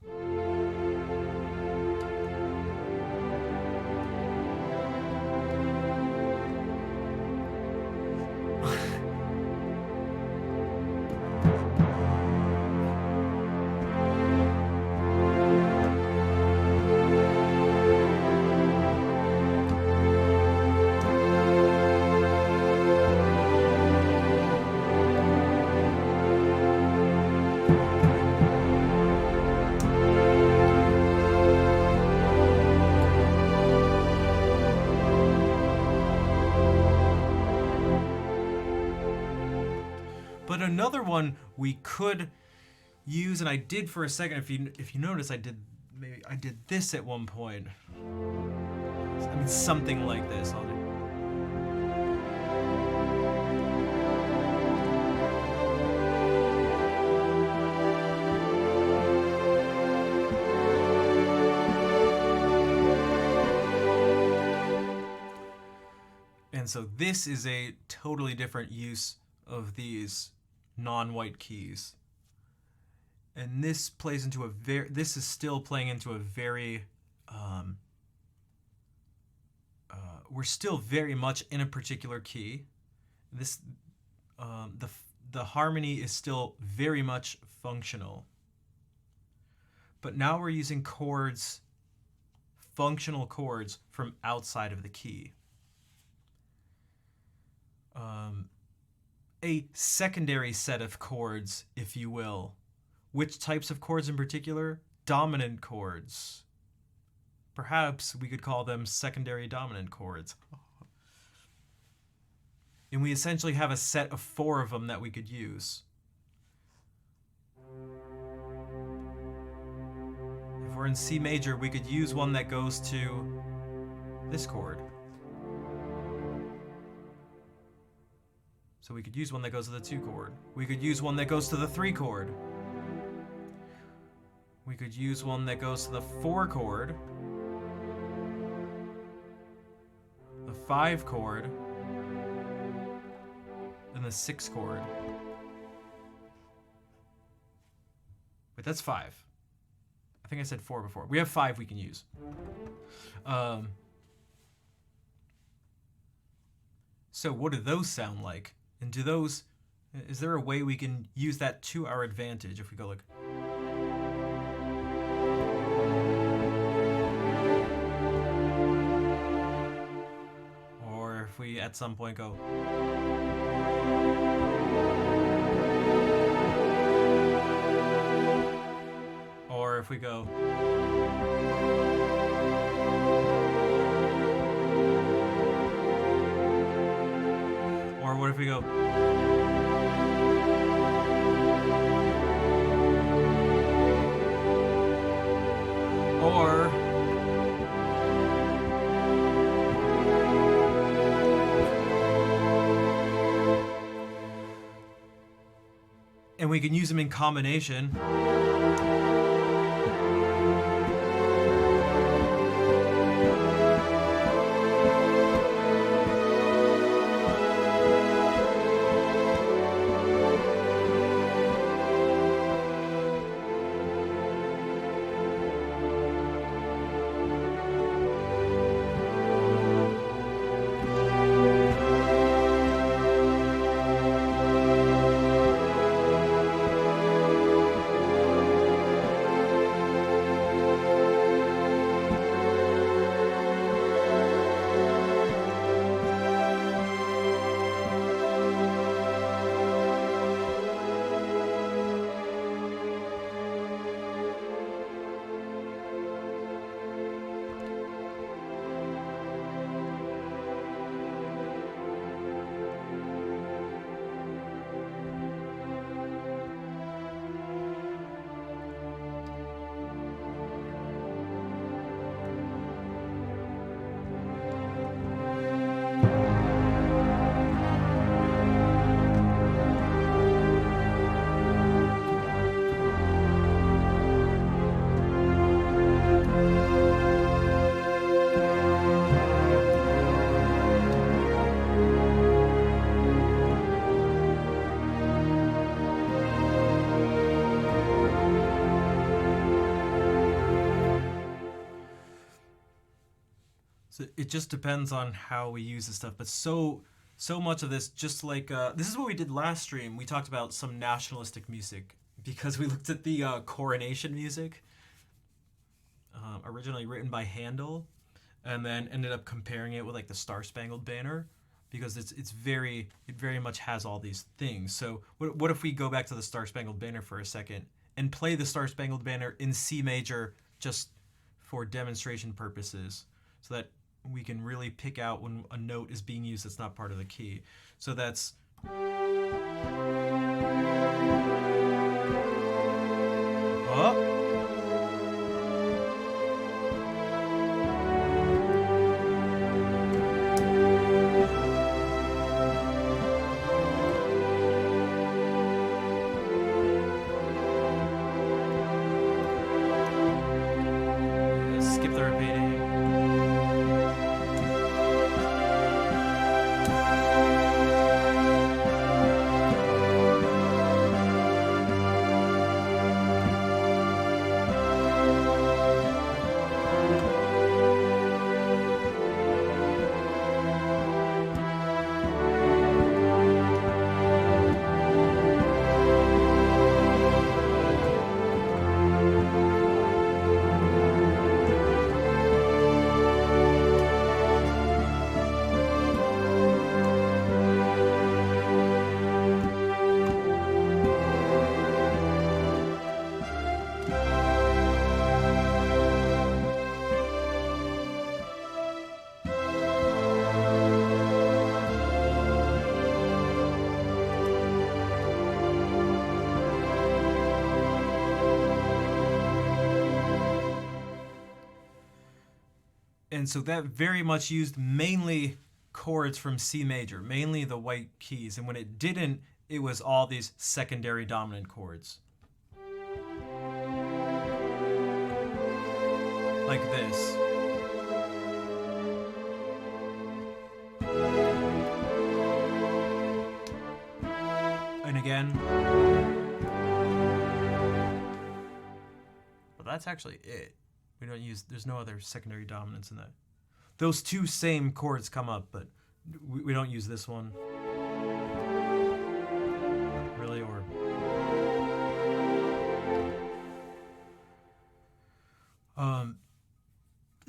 But another one we could use, and I did for a second. If you notice, I did this at one point. I mean, something like this. I'll do. And so this is a totally different use of these non-white keys. And this plays into this is still playing into a very, we're still very much in a particular key. This, the harmony is still very much functional. But now we're using chords, functional chords from outside of the key. A secondary set of chords, if you will. Which types of chords in particular? Dominant chords. Perhaps we could call them secondary dominant chords. And we essentially have a set of 4 of them that we could use. If we're in C major, we could use one that goes to this chord. So we could use one that goes to the 2 chord. We could use one that goes to the 3 chord. We could use one that goes to the 4 chord, the 5 chord, and the 6 chord. Wait, that's 5. I think I said 4 before. We have 5 we can use. So what do those sound like? And do those, is there a way we can use that to our advantage if we go like... Or if we at some point go... Or if we go... Or what if we go... Or... And we can use them in combination. So it just depends on how we use this stuff, but so much of this, just like this is what we did last stream. We talked about some nationalistic music because we looked at the coronation music, originally written by Handel, and then ended up comparing it with like the Star Spangled Banner, because it very much has all these things. So what if we go back to the Star Spangled Banner for a second and play the Star Spangled Banner in C major just for demonstration purposes, so that we can really pick out when a note is being used that's not part of the key. So that's... Oh! Skip the repeating. And so that very much used mainly chords from C major, mainly the white keys. And when it didn't, it was all these secondary dominant chords. Like this. And again. But that's actually it. We don't use, there's no other secondary dominants in that. Those two same chords come up, but we don't use this one. Really, or...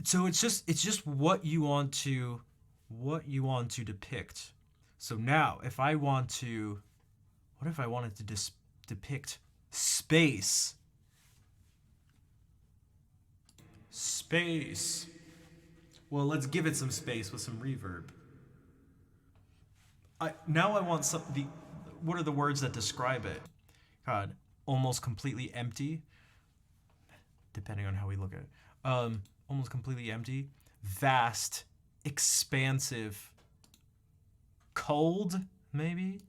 So it's just what you want to depict. So now, if I want to, what if I wanted to depict space? Space. Well, let's give it some space with some reverb. Now I want what are the words that describe it? God, almost completely empty. Depending on how we look at it. Almost completely empty. Vast, expansive, cold, maybe?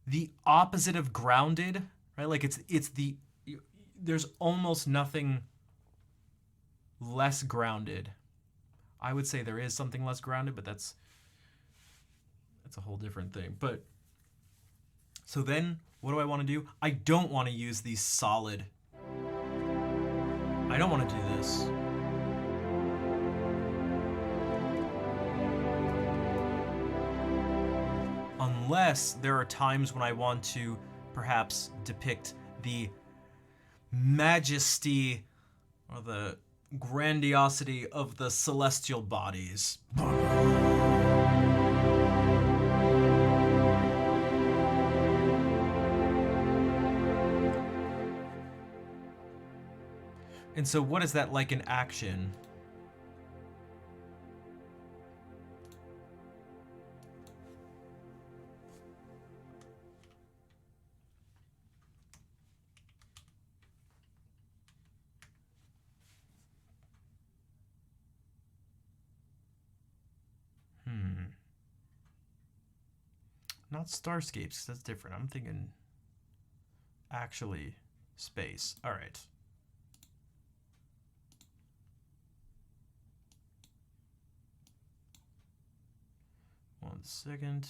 The opposite of grounded, right? Like there's almost nothing less grounded. I would say there is something less grounded, but that's a whole different thing. But so then what do I want to do? I don't want to use these solid. I don't want to do this. Unless there are times when I want to perhaps depict the majesty or the grandiosity of the celestial bodies. And so what is that like in action? Not starscapes, 'cause that's different. I'm thinking actually space. All right. One second.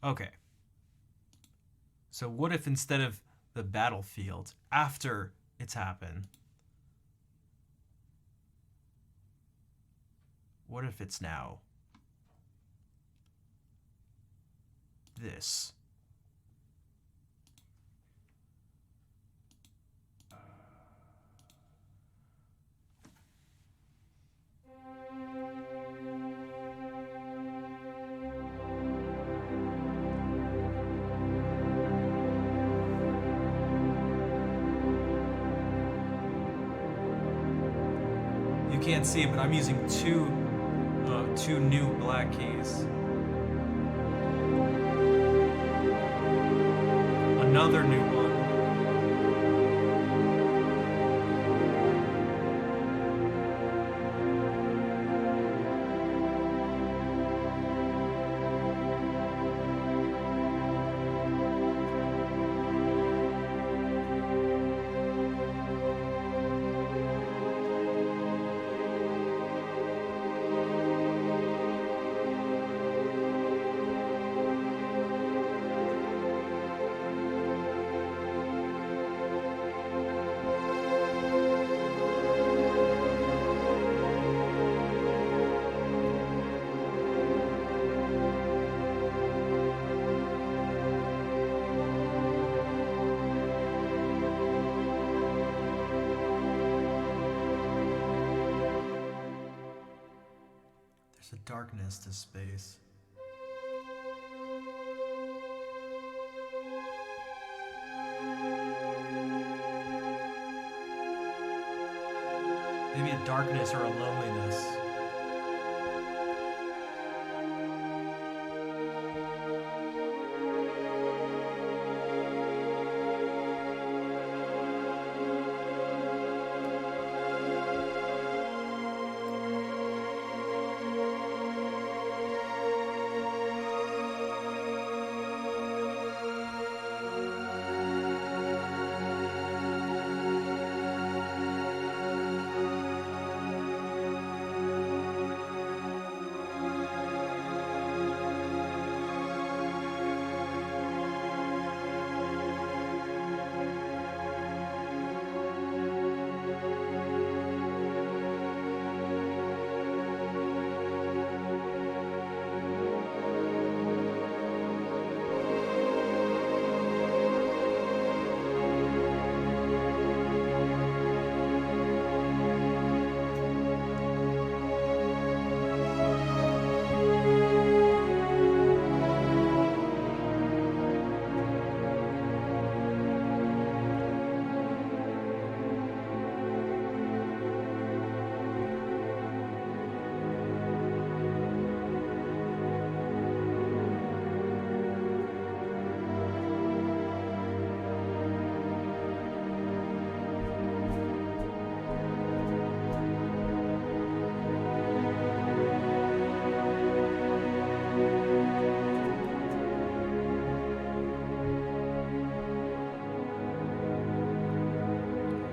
Okay. So what if instead of the battlefield, after it's happened, what if it's now this? You can't see it, but I'm using two new black keys. Another new one. There's a darkness to space. Maybe a darkness or a loneliness.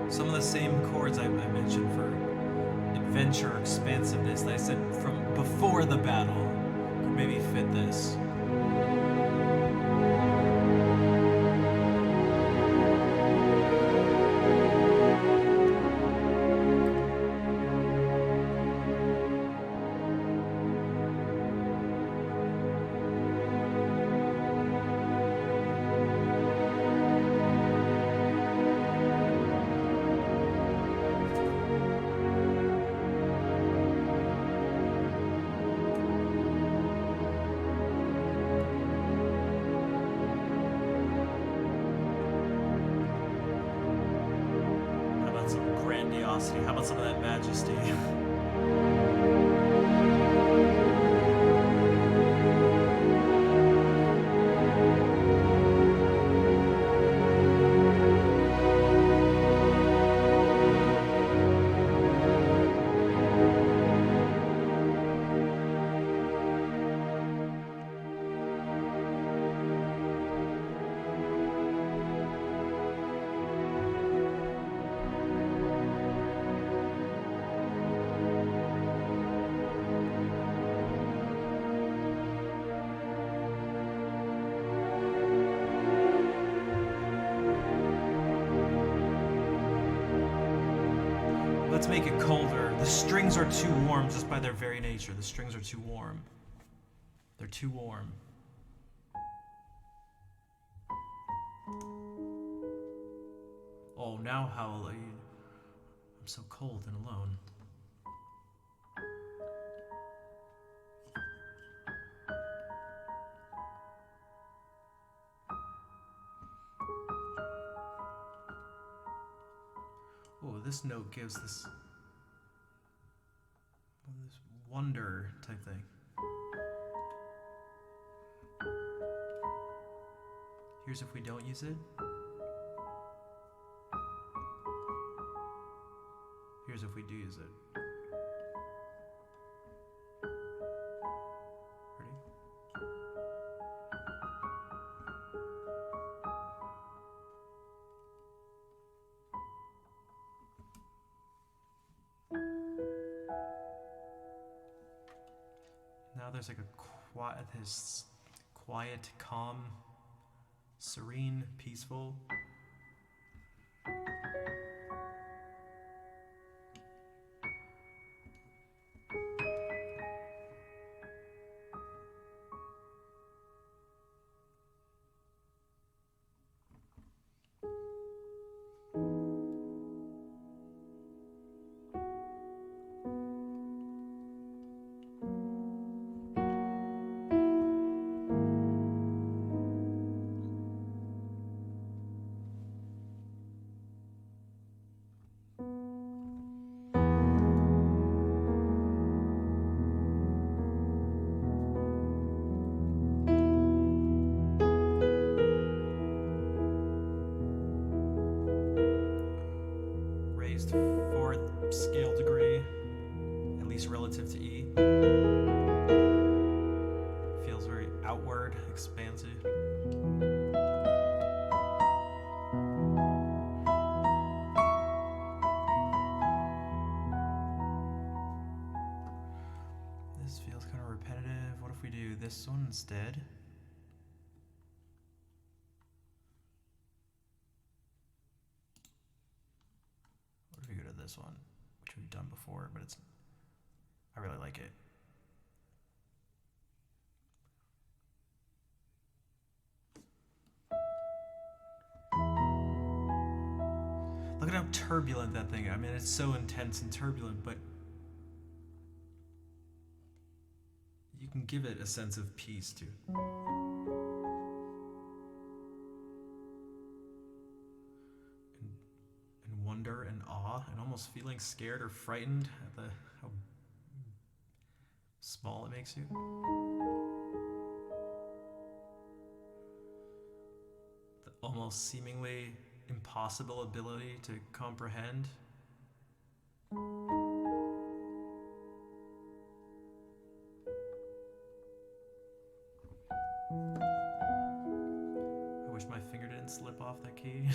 Some of the same chords I mentioned for adventure, expansiveness that I said from before the battle could maybe fit this. How about some of that majesty? Let's make it colder. The strings are too warm just by their very nature. The strings are too warm. They're too warm. Oh, now how I'm so cold and alone. Oh, this note gives this wonder type thing. Here's if we don't use it. Here's if we do use it. Ready? Now there's like a quiet, calm, serene, peaceful. Fourth scale degree, at least relative to E. Feels very outward, expansive. This feels kind of repetitive. What if we do this one instead? This one, which we've done before, but I really like it. Look at how turbulent that thing is. I mean, it's so intense and turbulent, but you can give it a sense of peace too. Wonder and awe, and almost feeling scared or frightened at how small it makes you. The almost seemingly impossible ability to comprehend. I wish my finger didn't slip off that key.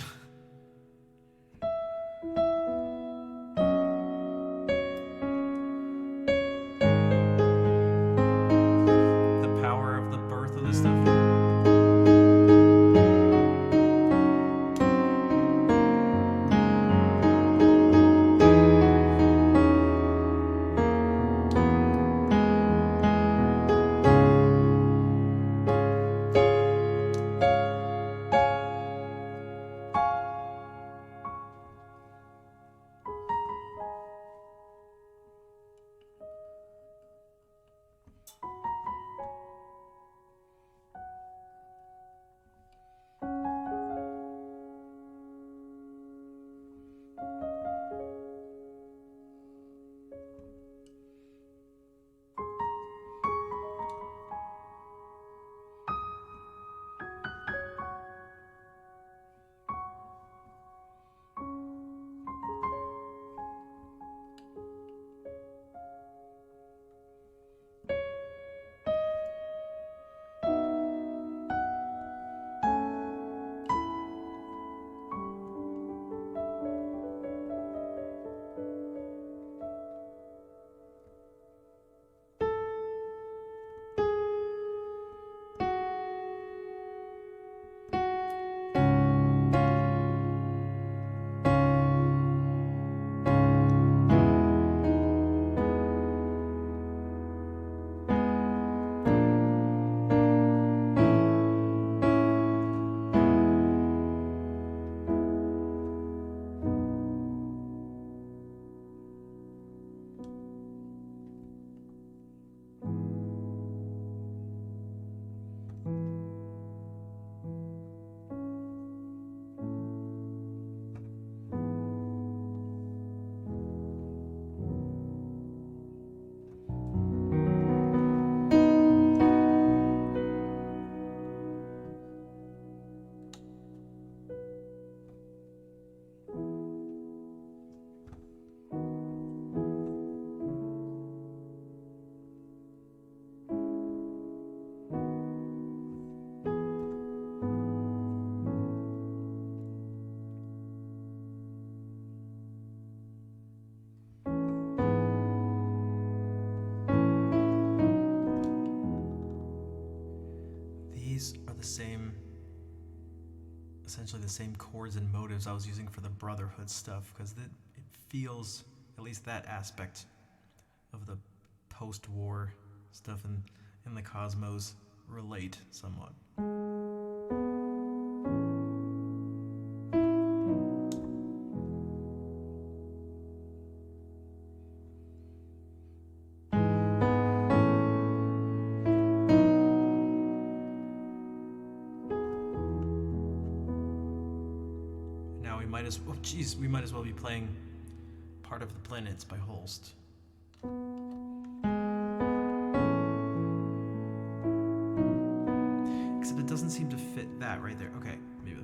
the same, essentially the same chords and motives I was using for the Brotherhood stuff, because it feels, at least that aspect of the post-war stuff in the cosmos relate somewhat. Now we might as well be playing Part of the Planets by Holst. Except it doesn't seem to fit that right there. Okay, maybe.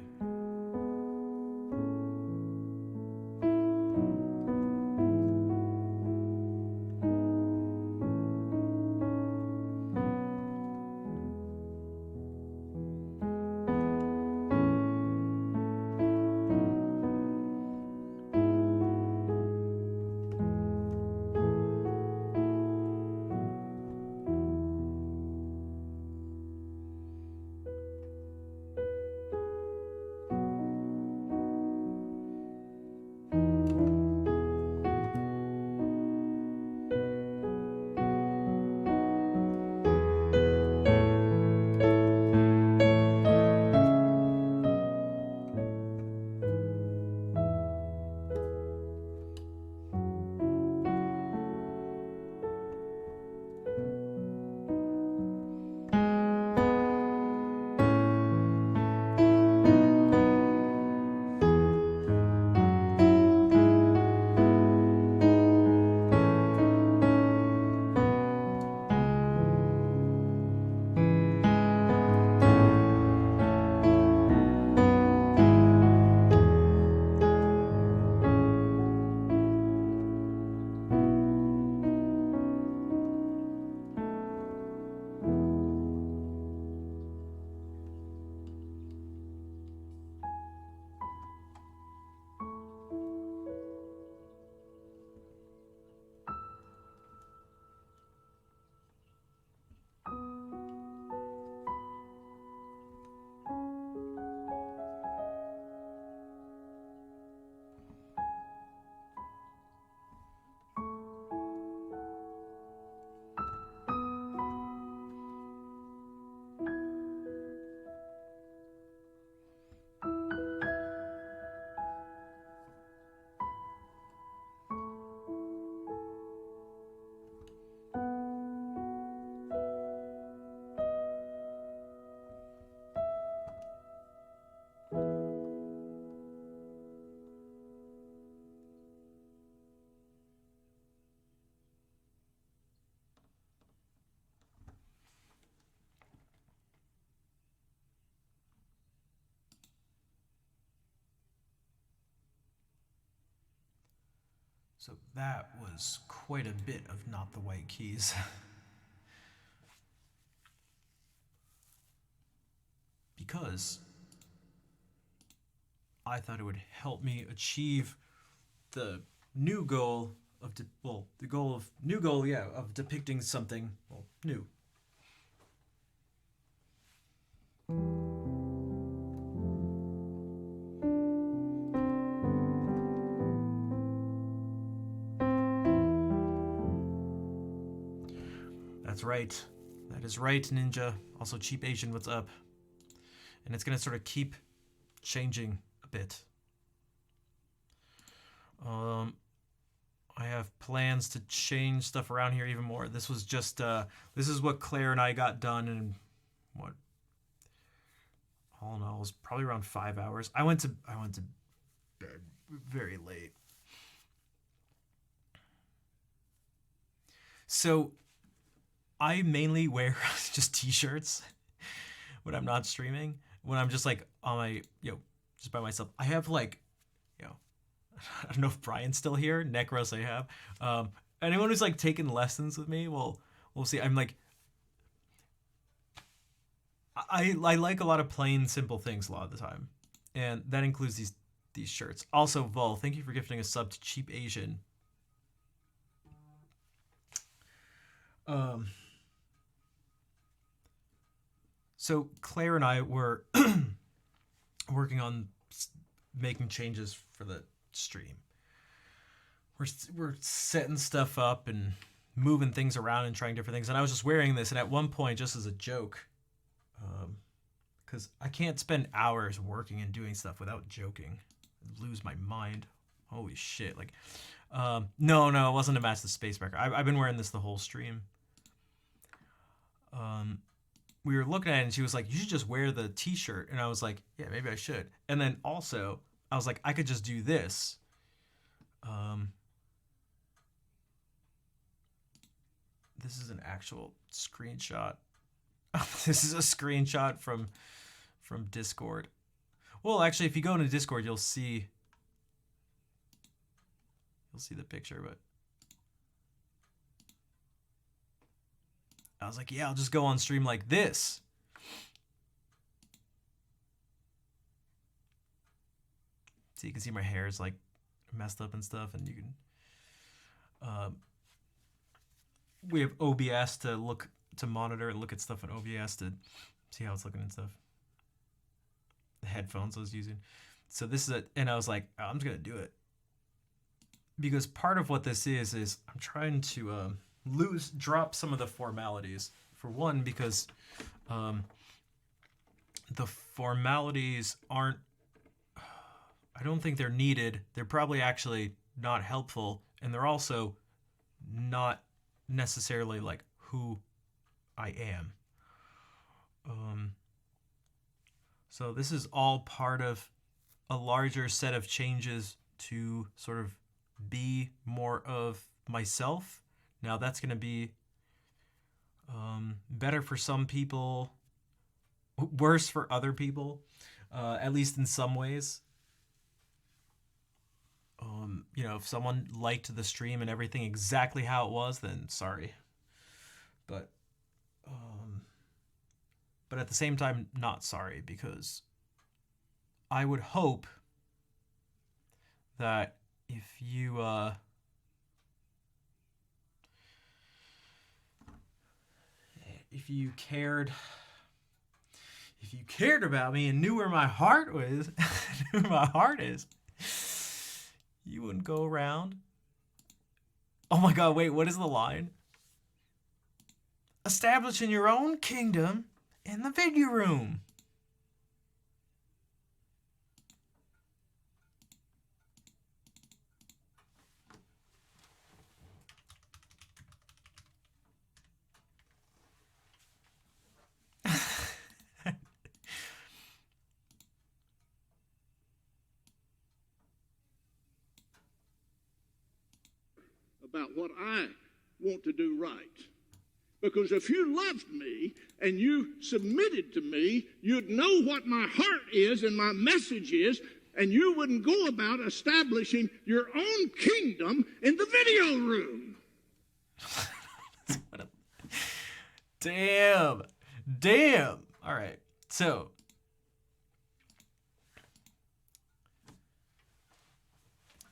So that was quite a bit of Not the White Keys. Because I thought it would help me achieve the new goal of of depicting something, well, new. That's right. That is right, Ninja. Also, Cheap Asian, what's up? And it's gonna sort of keep changing a bit. I have plans to change stuff around here even more. This was just this is what Claire and I got done in what, all in all, it was probably around 5 hours. I went to bed very late. So I mainly wear just t-shirts when I'm not streaming. When I'm just like on my, just by myself. I have like, I don't know if Brian's still here. Necros I have. Anyone who's like taken lessons with me, we'll see. I'm like, I like a lot of plain, simple things a lot of the time. And that includes these shirts. Also, Vol, thank you for gifting a sub to Cheap Asian. So Claire and I were working on making changes for the stream. We're setting stuff up and moving things around and trying different things. And I was just wearing this, and at one point, just as a joke, because I can't spend hours working and doing stuff without joking. I'd lose my mind. Holy shit! Like, no, it wasn't to match the space marker. I've been wearing this the whole stream. We were looking at it, and she was like, "You should just wear the T-shirt." And I was like, "Yeah, maybe I should." And then also, I was like, "I could just do this." This is an actual screenshot. This is a screenshot from Discord. Well, actually, if you go into Discord, you'll see the picture. But I was like, yeah, I'll just go on stream like this. So you can see my hair is like messed up and stuff, and you can. We have OBS to monitor and look at stuff on OBS to see how it's looking and stuff. The headphones I was using. So this is and I was like, oh, I'm just gonna do it. Because part of what this is I'm trying to drop some of the formalities. For one, because the formalities aren't, I don't think they're needed. They're probably actually not helpful, and they're also not necessarily like who I am. So this is all part of a larger set of changes to sort of be more of myself. Now that's going to be better for some people, worse for other people, at least in some ways. If someone liked the stream and everything exactly how it was, then sorry. But at the same time, not sorry, because I would hope that if you cared about me and knew where my heart was, knew where my heart is, you wouldn't go around. Oh my god, wait, what is the line? Establishing your own kingdom in the video room. About what I want to do right. Because if you loved me and you submitted to me, you'd know what my heart is and my message is, and you wouldn't go about establishing your own kingdom in the video room. Damn. All right. So,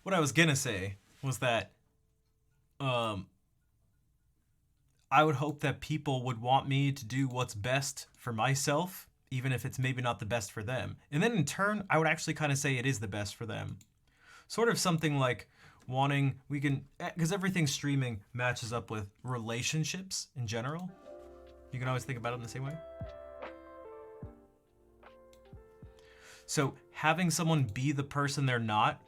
what I was gonna say was that I would hope that people would want me to do what's best for myself, even if it's maybe not the best for them. And then in turn, I would actually kind of say it is the best for them. Sort of something like because everything streaming matches up with relationships in general. You can always think about it in the same way. So having someone be the person they're not,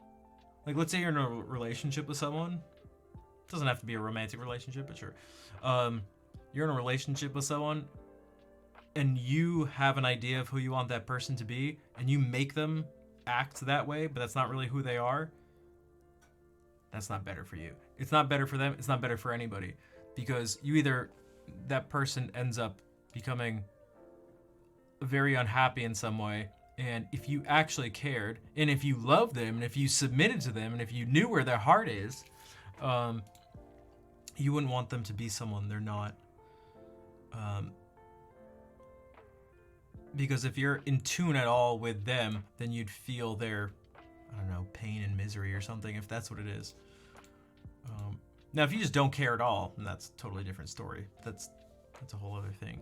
like let's say you're in a relationship with someone. It doesn't have to be a romantic relationship, but sure. You're in a relationship with someone and you have an idea of who you want that person to be, and you make them act that way, but that's not really who they are. That's not better for you. It's not better for them. It's not better for anybody, because that person ends up becoming very unhappy in some way. And if you actually cared, and if you loved them, and if you submitted to them, and if you knew where their heart is, you wouldn't want them to be someone they're not. Because if you're in tune at all with them, then you'd feel their, I don't know, pain and misery or something, if that's what it is. Now, if you just don't care at all, then that's a totally different story. That's a whole other thing.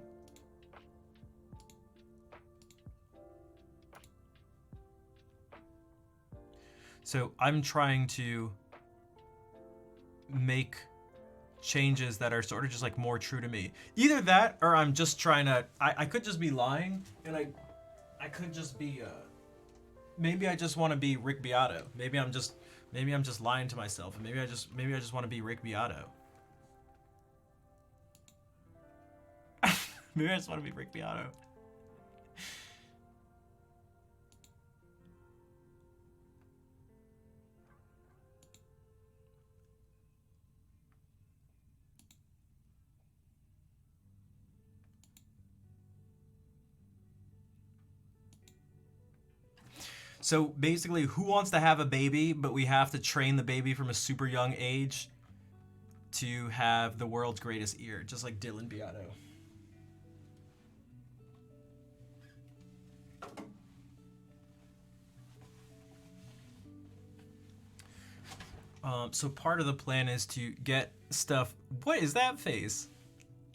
So I'm trying to make changes that are sort of just like more true to me. Either that, or I'm just trying to. I could just be lying, and I could just be. Maybe I just want to be Rick Beato. Maybe I'm just lying to myself, and maybe I just want to be Rick Beato. Maybe I just want to be Rick Beato. So basically, who wants to have a baby, but we have to train the baby from a super young age to have the world's greatest ear, just like Dylan Beato. So part of the plan is to get stuff. What is that face?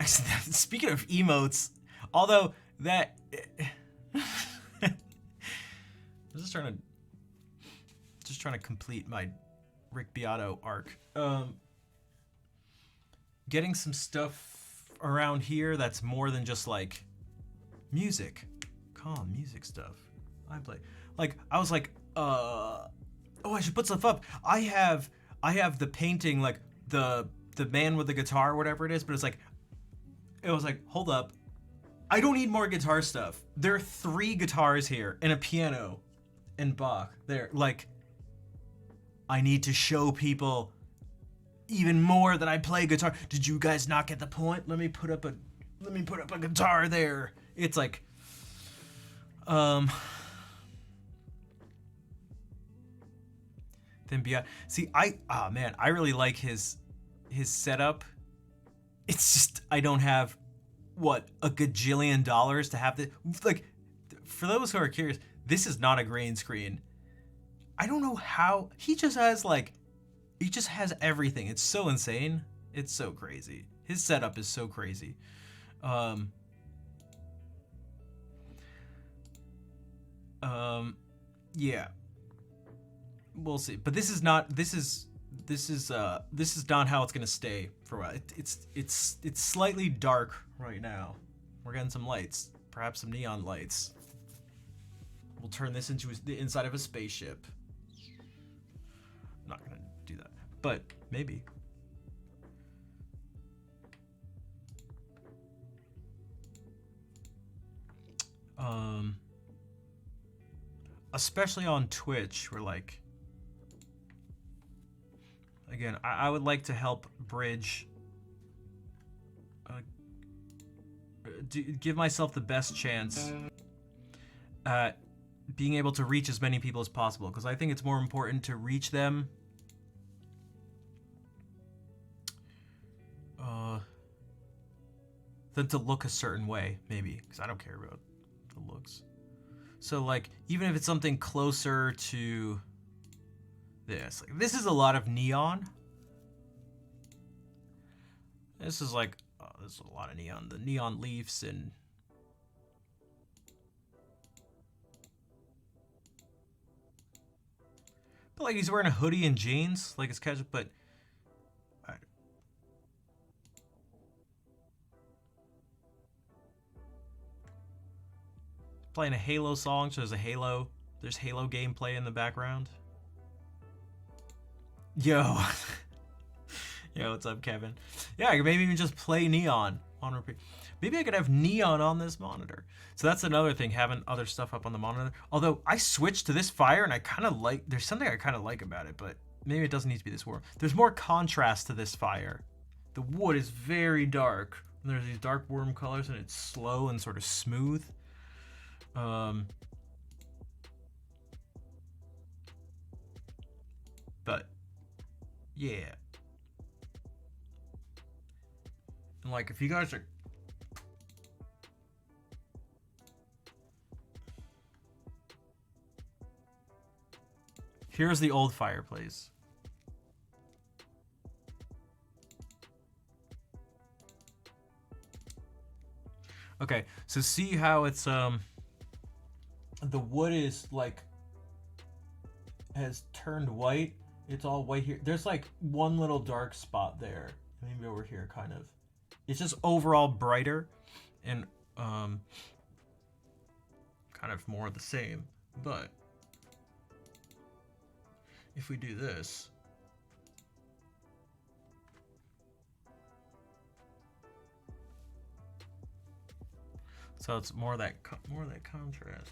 Speaking of emotes, although that. I'm just trying to complete my Rick Beato arc. Getting some stuff around here that's more than just like music, calm music stuff. I play like I was like, oh, I should put stuff up. I have the painting, like the man with the guitar, whatever it is, but it was like, hold up, I don't need more guitar stuff. There are 3 guitars here and a piano and Bach. There, like, I need to show people even more that I play guitar. Did you guys not get the point? Let me put up a guitar there. It's like, then beyond. See, I really like his setup. It's just I don't have a gajillion dollars to have the like. For those who are curious, this is not a green screen. I don't know how he just has everything. It's so insane. It's so crazy. His setup is so crazy. Yeah. We'll see. But this is not how it's gonna stay for a while. It's slightly dark right now. We're getting some lights, perhaps some neon lights. We'll turn this into the inside of a spaceship. I'm not gonna do that, but maybe. Especially on Twitch, we're like, again, I would like to help bridge, give myself the best chance at being able to reach as many people as possible, because I think it's more important to reach them than to look a certain way, maybe, because I don't care about the looks. So like, even if it's something closer to this, like this is a lot of neon. This is like, oh, this is a lot of neon. The neon leaves and but like he's wearing a hoodie and jeans, like it's casual, but playing a Halo song, so there's Halo gameplay in the background. Yo. Yo, what's up, Kevin? Yeah, I could maybe even just play Neon on repeat. Maybe I could have Neon on this monitor. So that's another thing, having other stuff up on the monitor. Although I switched to this fire and I kind of like, there's something I kind of like about it, but maybe it doesn't need to be this warm. There's more contrast to this fire. The wood is very dark. And there's these dark warm colors and it's slow and sort of smooth. But yeah. And like, if you guys are here's the old fireplace. Okay, so see how it's the wood is like, has turned white. It's all white here. There's like one little dark spot there. Maybe over here, kind of. It's just overall brighter and kind of more the same. But if we do this, so it's more that contrast.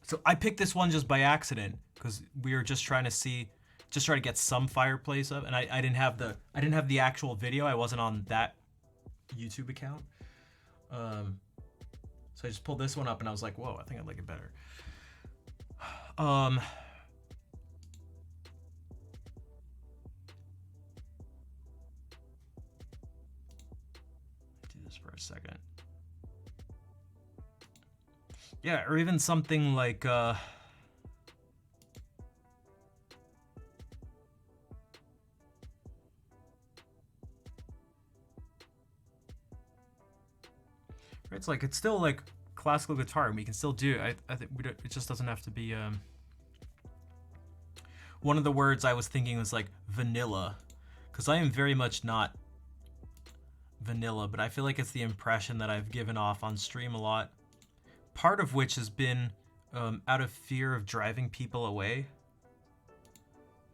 So I picked this one just by accident because we were just trying to get some fireplace up, and I didn't have the actual video. I wasn't on that YouTube account, so I just pulled this one up, and I was like, whoa, I think I like it better. Do this for a second. Yeah, or even something like it's like it's still like classical guitar, and we can still do it. I think it just doesn't have to be. One of the words I was thinking was like vanilla, because I am very much not vanilla, but I feel like it's the impression that I've given off on stream a lot. Part of which has been out of fear of driving people away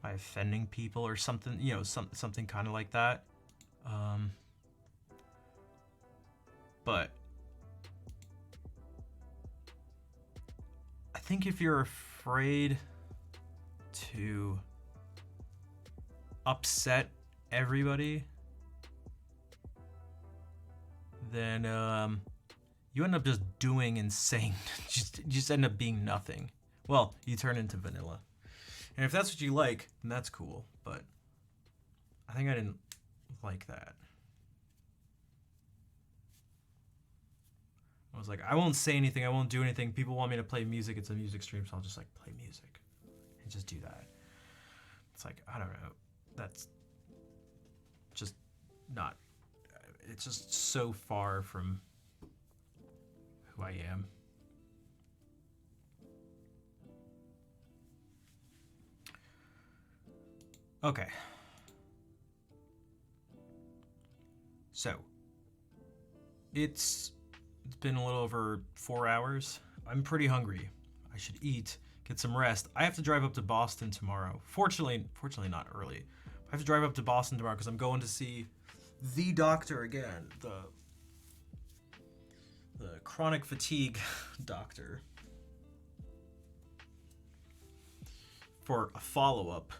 by offending people or something, you know, something kind of like that. But I think if you're afraid to upset everybody, then you end up just doing and saying, you just end up being nothing. Well, you turn into vanilla. And if that's what you like, then that's cool. But I think I didn't like that. I was like, I won't say anything. I won't do anything. People want me to play music. It's a music stream, so I'll just like play music and just do that. It's like, I don't know. That's just not, it's just so far from who I am. Okay. So, it's been a little over 4 hours. I'm pretty hungry. I should eat, get some rest. I have to drive up to Boston tomorrow. Fortunately not early. I have to drive up to Boston tomorrow because I'm going to see the doctor again, the chronic fatigue doctor, for a follow-up.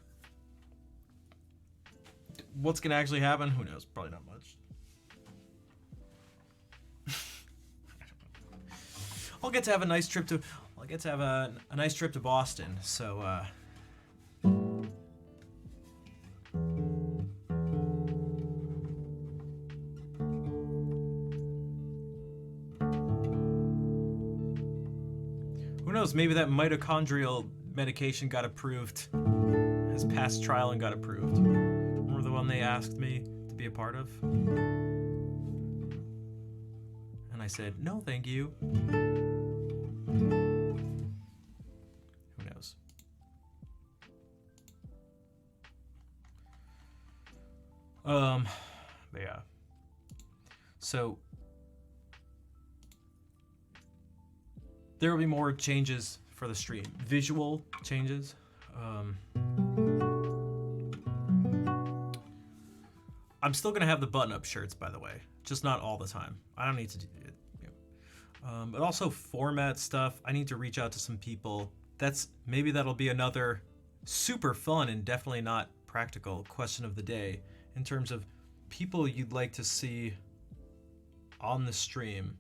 What's gonna actually happen? Who knows? Probably not much. I'll get to have a nice trip to Boston. So who knows? Maybe that mitochondrial medication got approved, has passed trial and got approved. Remember the one they asked me to be a part of? And I said, no, thank you. Who knows? But yeah. So there will be more changes for the stream. Visual changes. I'm still gonna have the button-up shirts, by the way, just not all the time. I don't need to do it. But also format stuff. I need to reach out to some people. That'll be another super fun and definitely not practical question of the day in terms of people you'd like to see on the stream,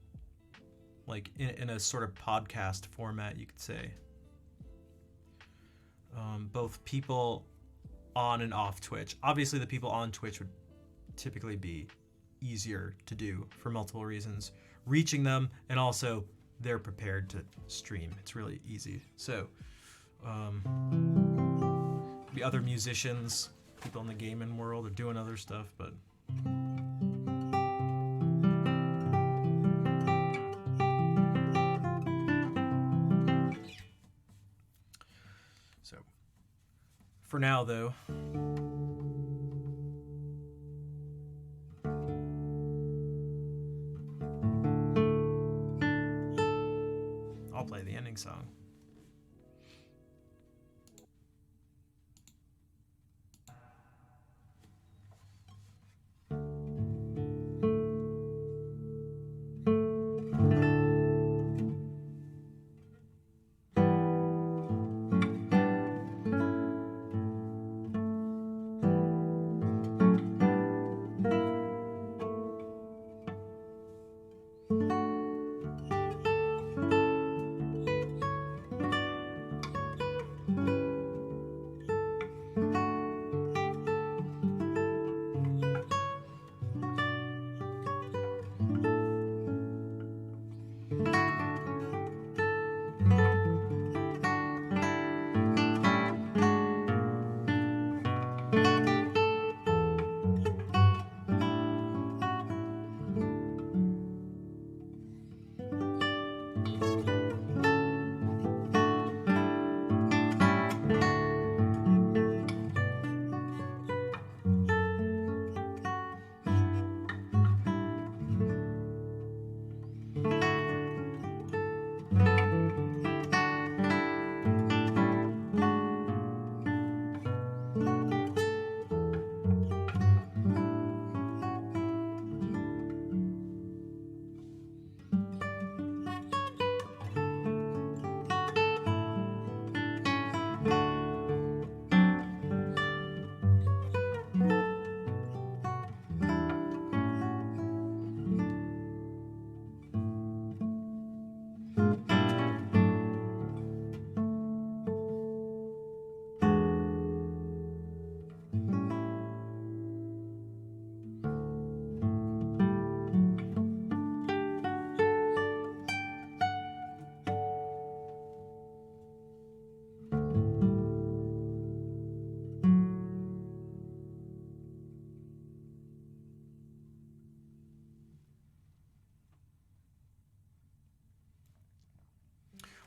like in a sort of podcast format, you could say. Both people on and off Twitch. Obviously, the people on Twitch would typically be easier to do for multiple reasons. Reaching them, and also they're prepared to stream. It's really easy. So, the other musicians, people in the gaming world are doing other stuff, but so for now though, I'll play the ending song.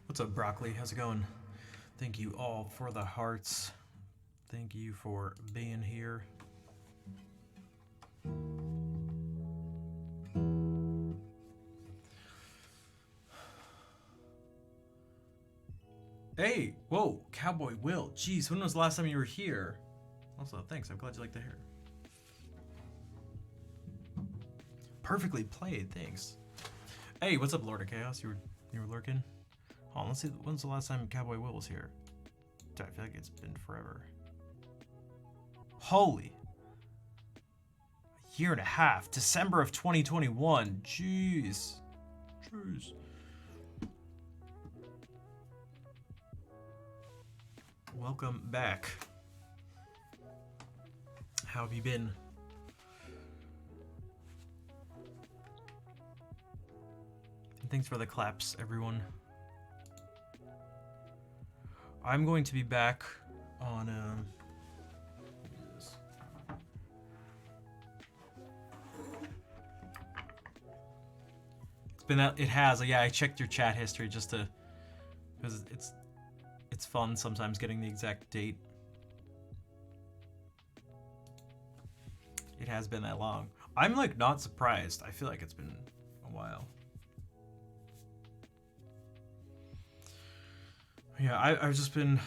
What's up, Broccoli? How's it going? Thank you all for the hearts. Thank you for being here. Hey, whoa, Cowboy Will. Jeez, when was the last time you were here? Also, thanks. I'm glad you like the hair. Perfectly played. Thanks. Hey, what's up, Lord of Chaos? You were lurking. Hold on, let's see. When's the last time Cowboy Will was here? I feel like it's been forever. Holy. A year and a half. December of 2021. Jeez. Welcome back. How have you been? And thanks for the claps, everyone. I'm going to be back on it's been it has yeah, I checked your chat history just to because it's fun sometimes getting the exact date. It has been that long. I'm like not surprised. I feel like it's been a while. Yeah, I've just been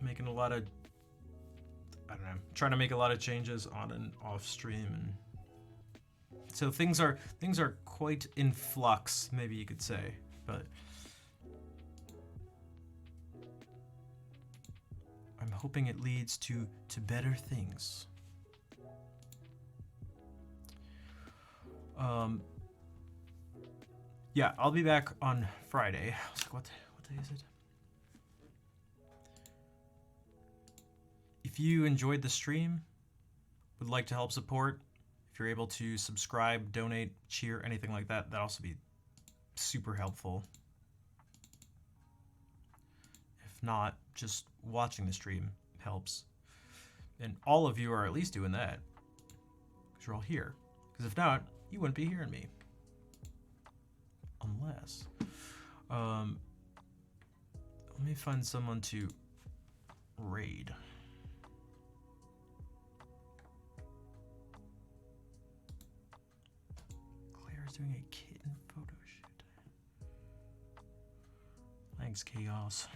making a lot of, I don't know, trying to make a lot of changes on and off stream, and so things are quite in flux, maybe you could say, but I'm hoping it leads to better things. Yeah, I'll be back on Friday. I was like, what day is it? If you enjoyed the stream, would like to help support, if you're able to subscribe, donate, cheer, anything like that, that'd also be super helpful. If not, just watching the stream helps. And all of you are at least doing that. Because you're all here. Because if not, you wouldn't be hearing me. Unless... let me find someone to raid. Claire's doing a kitten photo shoot. Thanks, Chaos.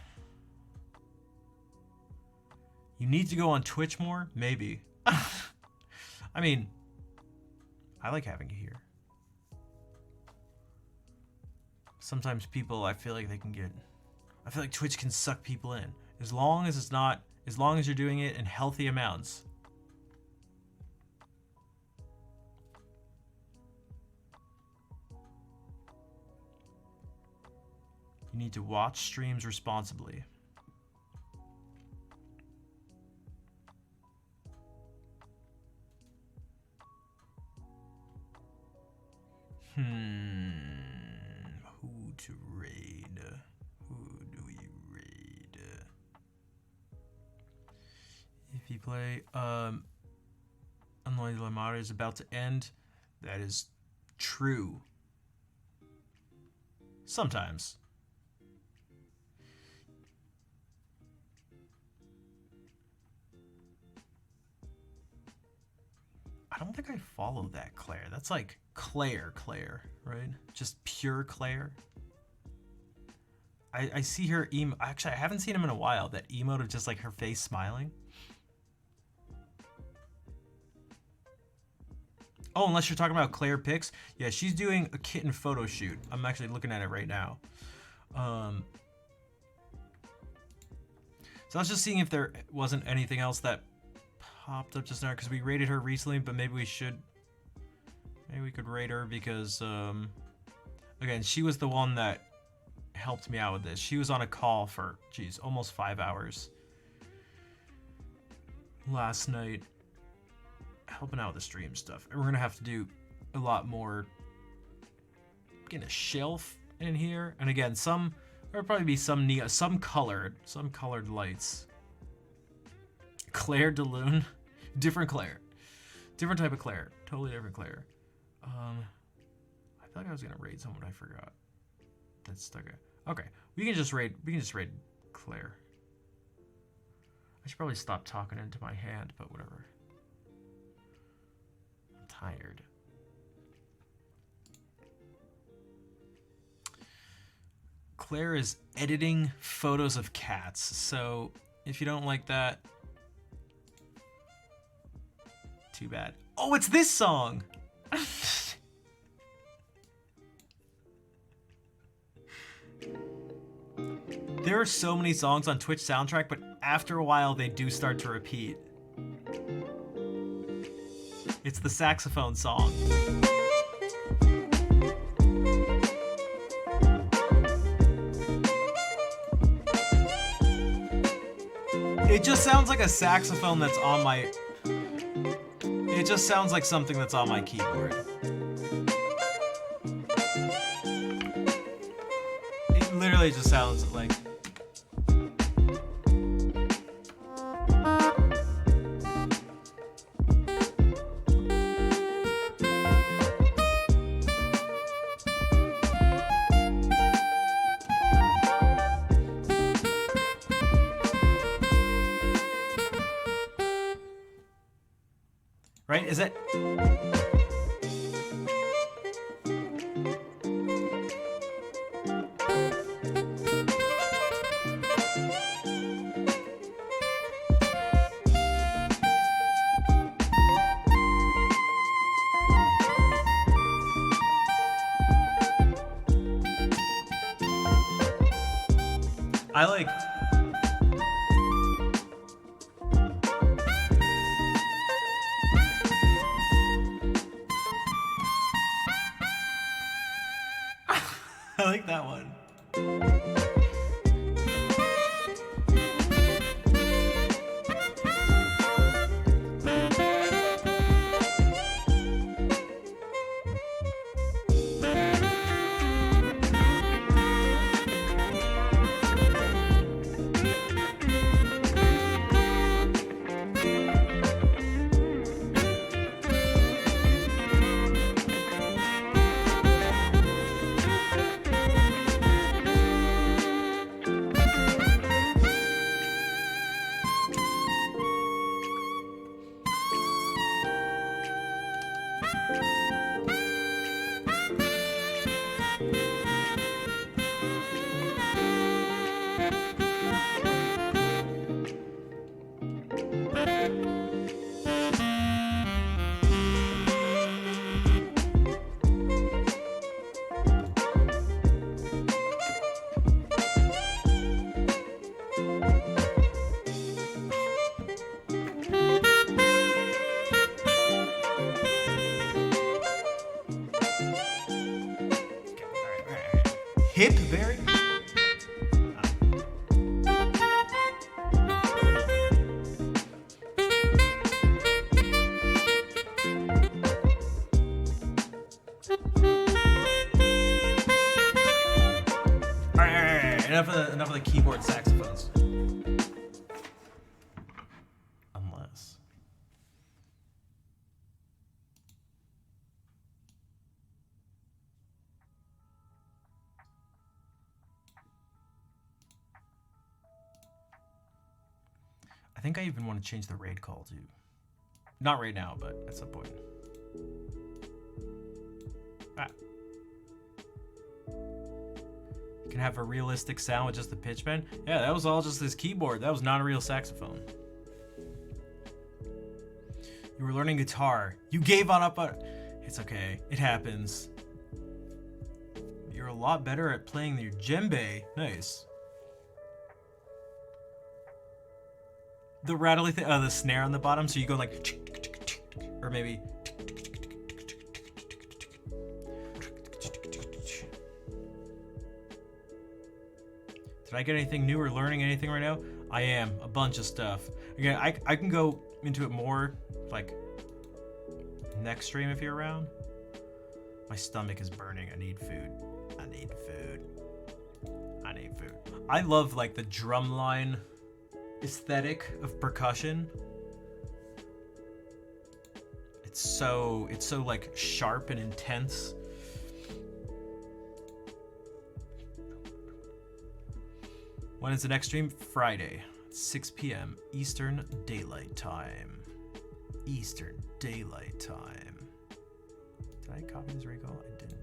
You need to go on Twitch more? Maybe. I mean, I like having you here. Sometimes people, I feel like Twitch can suck people in. As long as you're doing it in healthy amounts. You need to watch streams responsibly. Who to raid? Who do we raid? If you play Unloyed Lamar is about to end, that is true. Sometimes. I don't think I follow that Claire. That's like Claire, right? Just pure Claire. I see her actually, I haven't seen him in a while. That emote of just like her face smiling. Oh, unless you're talking about Claire Pix. Yeah, she's doing a kitten photo shoot. I'm actually looking at it right now. So I was just seeing if there wasn't anything else that popped up just now, because we rated her recently, but maybe we could rate her because again, she was the one that helped me out with this. She was on a call for almost 5 hours last night helping out with the stream stuff, and we're gonna have to do a lot more getting a shelf in here, and again, there'll probably be some colored lights. Claire de Lune. Different Claire. Different type of Claire. Totally different Claire. I feel like I was gonna raid someone I forgot. That's stuck. Okay. We can just raid Claire. I should probably stop talking into my hand, but whatever. I'm tired. Claire is editing photos of cats, so if you don't like that, too bad. Oh, it's this song! There are so many songs on Twitch soundtrack, but after a while they do start to repeat. It's the saxophone song. It just sounds like a saxophone that's on my... It just sounds like something that's on my keyboard. It literally just sounds like... Right? Is it? I like... I like that one. Hipberry? Alright. Enough of the keyboard saxophones. Unless. I think I even want to change the raid call too. Not right now, but at some point. Ah. You can have a realistic sound with just the pitch bend. Yeah, that was all just this keyboard. That was not a real saxophone. You were learning guitar. You gave up on... It's okay. It happens. You're a lot better at playing your djembe. Nice. The rattly thing, the snare on the bottom, so you go like, or maybe. Did I get anything new or learning anything right now? I am, a bunch of stuff. Again, I can go into it more, like, next stream if you're around. My stomach is burning, I need food. I need food. I need food. I love, like, the drumline aesthetic of percussion. It's so like sharp and intense. When is the next stream? Friday, 6 p.m. Eastern Daylight Time. Eastern Daylight Time. Did I copy this recall? I didn't.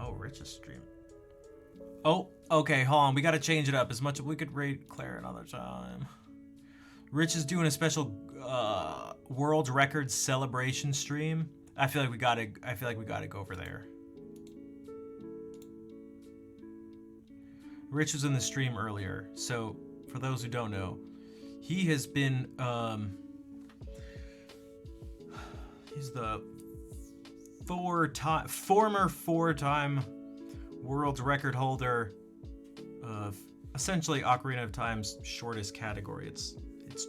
Oh, Rich's stream. Oh, okay, hold on. We gotta change it up as much as we could raid Claire another time. Rich is doing a special world record celebration stream. I feel like we gotta go over there. Rich was in the stream earlier, so for those who don't know, he has been he's the former four-time world record holder of essentially Ocarina of Time's shortest category. It's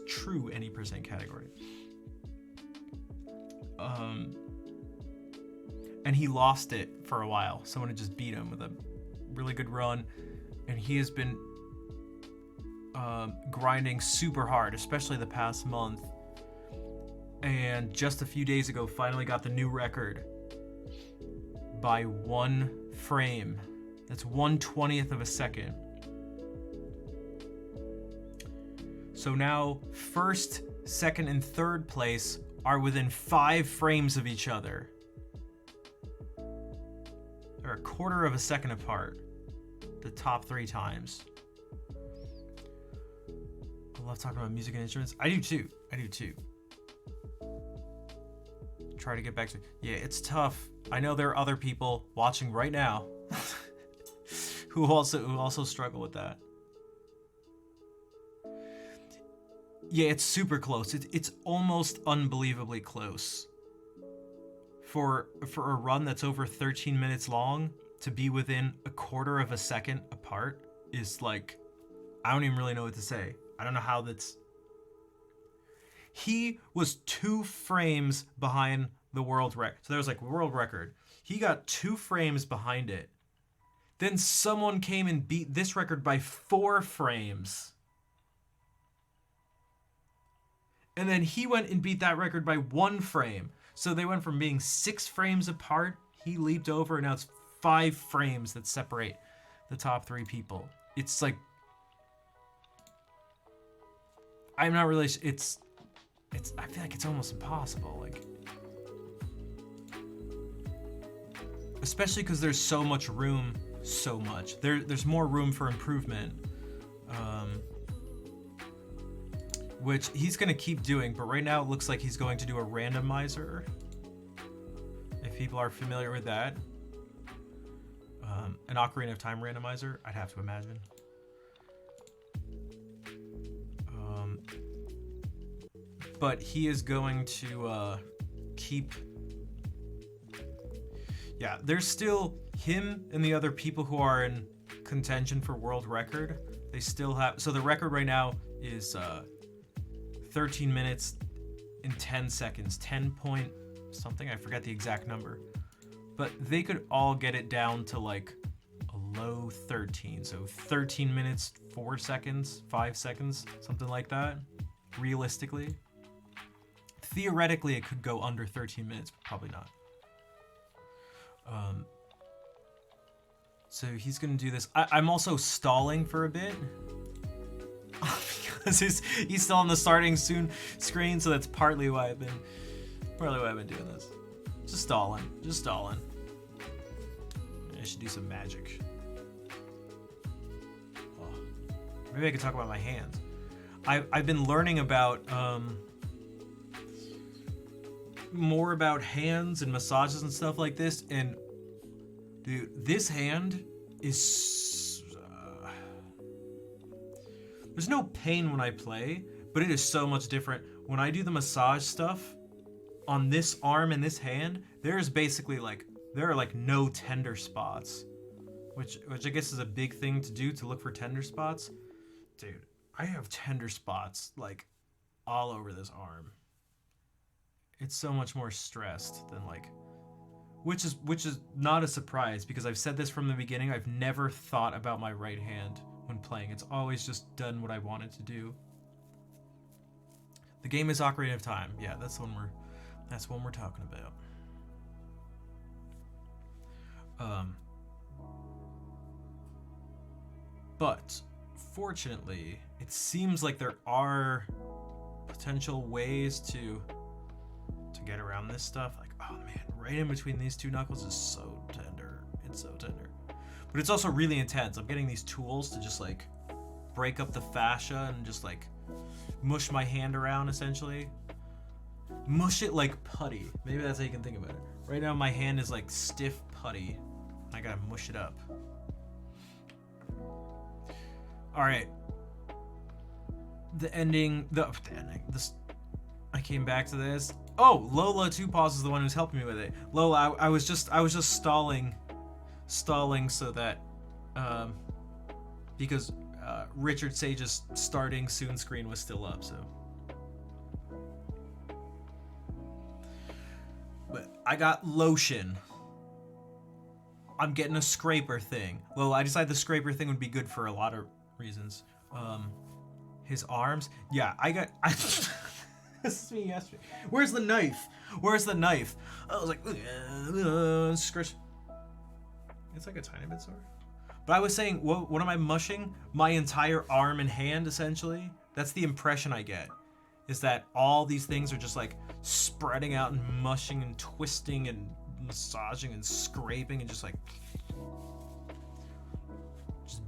true any percent category. And he lost it for a while. Someone had just beat him with a really good run, and he has been grinding super hard, especially the past month. And just a few days ago, finally got the new record by 1 frame. That's 1/20th of a second. So now first, second, and third place are within 5 frames of each other. They're a quarter of a second apart. The top 3 times. I love talking about music and instruments. I do too. Try to get back to it. Yeah, it's tough. I know there are other people watching right now who also struggle with that. Yeah, it's super close. It's almost unbelievably close. For a run that's over 13 minutes long, to be within a quarter of a second apart is like, I don't even really know what to say. I don't know how that's... He was 2 frames behind the world record. So there was like world record. He got 2 frames behind it. Then someone came and beat this record by 4 frames. And then he went and beat that record by 1 frame. So they went from being 6 frames apart. He leaped over, and now it's 5 frames that separate the top 3 people. It's like... I'm not really. It's. I feel like it's almost impossible. Like, especially because there's so much room. So much. There's more room for improvement. Which he's gonna keep doing, but right now it looks like he's going to do a randomizer. If people are familiar with that. An Ocarina of Time randomizer, I'd have to imagine. But he is going to keep... Yeah, there's still him and the other people who are in contention for world record. They still have... So the record right now is 13 minutes and 10 seconds. 10 point something, I forget the exact number. But they could all get it down to like a low 13. So 13 minutes, 4 seconds, 5 seconds, something like that. Realistically. Theoretically, it could go under 13 minutes, but probably not. So he's gonna do this. I'm also stalling for a bit. Because he's still on the starting soon screen, so that's partly why I've been doing this. Just stalling. I should do some magic. Oh. Maybe I could talk about my hands. I've been learning about more about hands and massages and stuff like this, and dude, this hand is there's no pain when I play, but it is so much different when I do the massage stuff on this arm and this hand. There are like no tender spots, which I guess is a big thing to do, to look for tender spots. Dude, I have tender spots like all over this arm. It's so much more stressed than like, which is not a surprise, because I've said this from the beginning. I've never thought about my right hand when playing. It's always just done what I wanted to do. The game is Ocarina of Time. Yeah, that's one we're talking about. But fortunately, it seems like there are potential ways to get around this stuff. Like, oh man, right in between these two knuckles is so tender. It's so tender. But it's also really intense. I'm getting these tools to just like break up the fascia and just like mush my hand around, essentially. Mush it like putty. Maybe that's how you can think about it. Right now my hand is like stiff putty. I gotta mush it up. Alright. The ending. I came back to this. Oh, Lola 2 Paws is the one who's helping me with it. Lola, I was just stalling so that because Richard Sage's starting soon screen was still up, so. But I got lotion. I'm getting a scraper thing. Well, I decided the scraper thing would be good for a lot of reasons. His arms. Yeah, this is me yesterday. Where's the knife? I was like, scratch. It's like a tiny bit sore. But I was saying, what am I mushing? My entire arm and hand, essentially. That's the impression I get. Is that all these things are just like spreading out and mushing and twisting and massaging and scraping and just like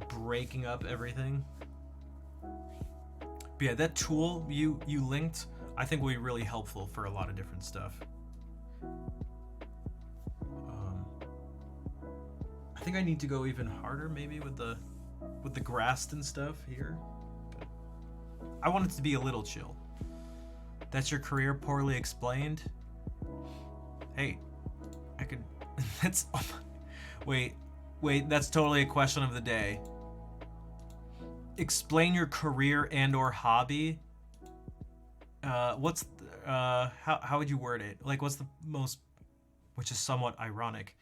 breaking up everything. But yeah, that tool you linked, I think will be really helpful for a lot of different stuff. I think I need to go even harder maybe with the grass and stuff here. But I want it to be a little chill. That's your career poorly explained? Hey, I could... That's... Oh wait, that's totally a question of the day. Explain your career and or hobby. How would you word it? Like, what's the most... Which is somewhat ironic.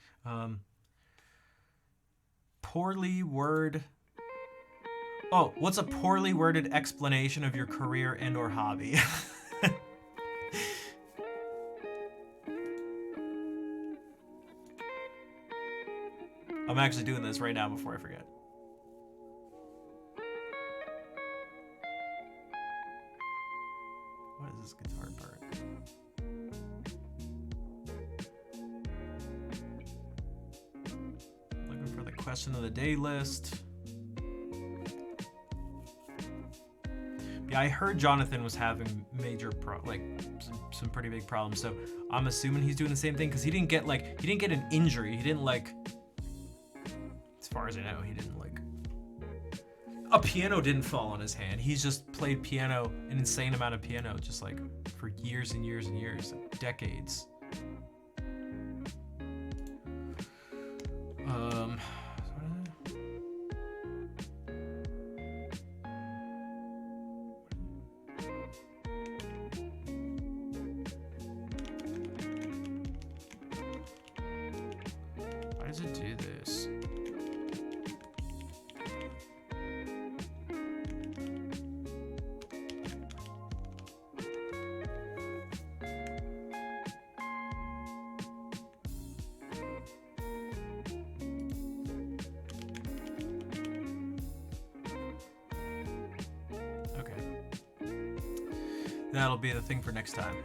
Poorly word... Oh, what's a poorly worded explanation of your career and or hobby? I'm actually doing this right now before I forget. this guitar part. Looking for the question of the day list. Yeah, I heard Jonathan was having major some pretty big problems. So I'm assuming he's doing the same thing because he didn't get an injury. He didn't as far as I know, he didn't a piano didn't fall on his hand. He's just played piano, an insane amount of piano, just for years and years and years, decades. Why does it do this? That'll be the thing for next time.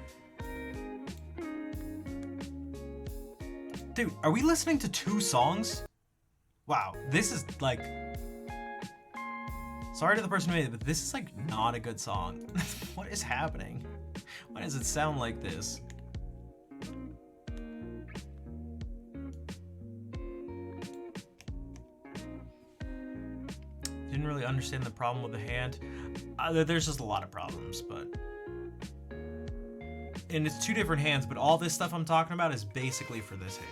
Dude, are we listening to 2 songs? Wow, this is sorry to the person who made it, but this is not a good song. What is happening? Why does it sound like this? Didn't really understand the problem with the hand. There's just a lot of problems, but... And it's 2 different hands, but all this stuff I'm talking about is basically for this hand.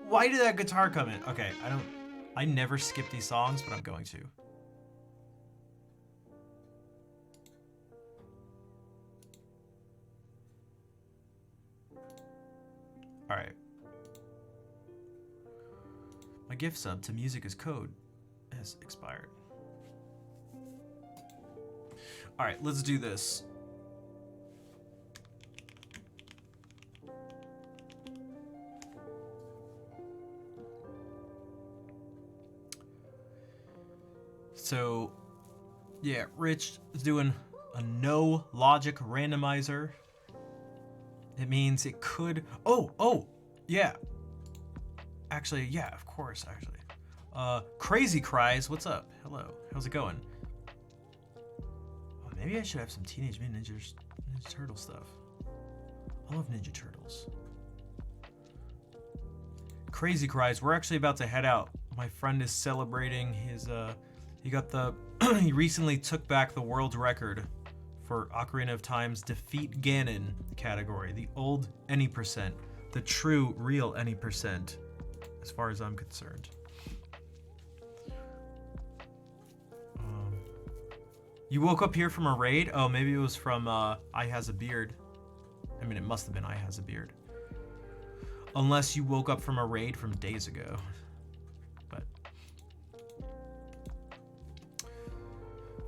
Why did that guitar come in? Okay, I never skip these songs, but I'm going to. All right. My gift sub to Music is Code has expired. All right, let's do this. So, yeah, Rich is doing a no logic randomizer. It means it could... Oh, yeah. Actually, yeah, of course, actually. Crazy Cries, what's up? Hello, how's it going? Oh, maybe I should have some Teenage Mutant Ninja Turtle stuff. I love Ninja Turtles. Crazy Cries, we're actually about to head out. My friend is celebrating his, he got the, he recently took back the world record for Ocarina of Time's Defeat Ganon category. The old any percent, the true, real any percent, as far as I'm concerned. You woke up here from a raid? Oh, maybe it was from I Has a Beard. I mean, it must have been I Has a Beard. Unless you woke up from a raid from days ago. But...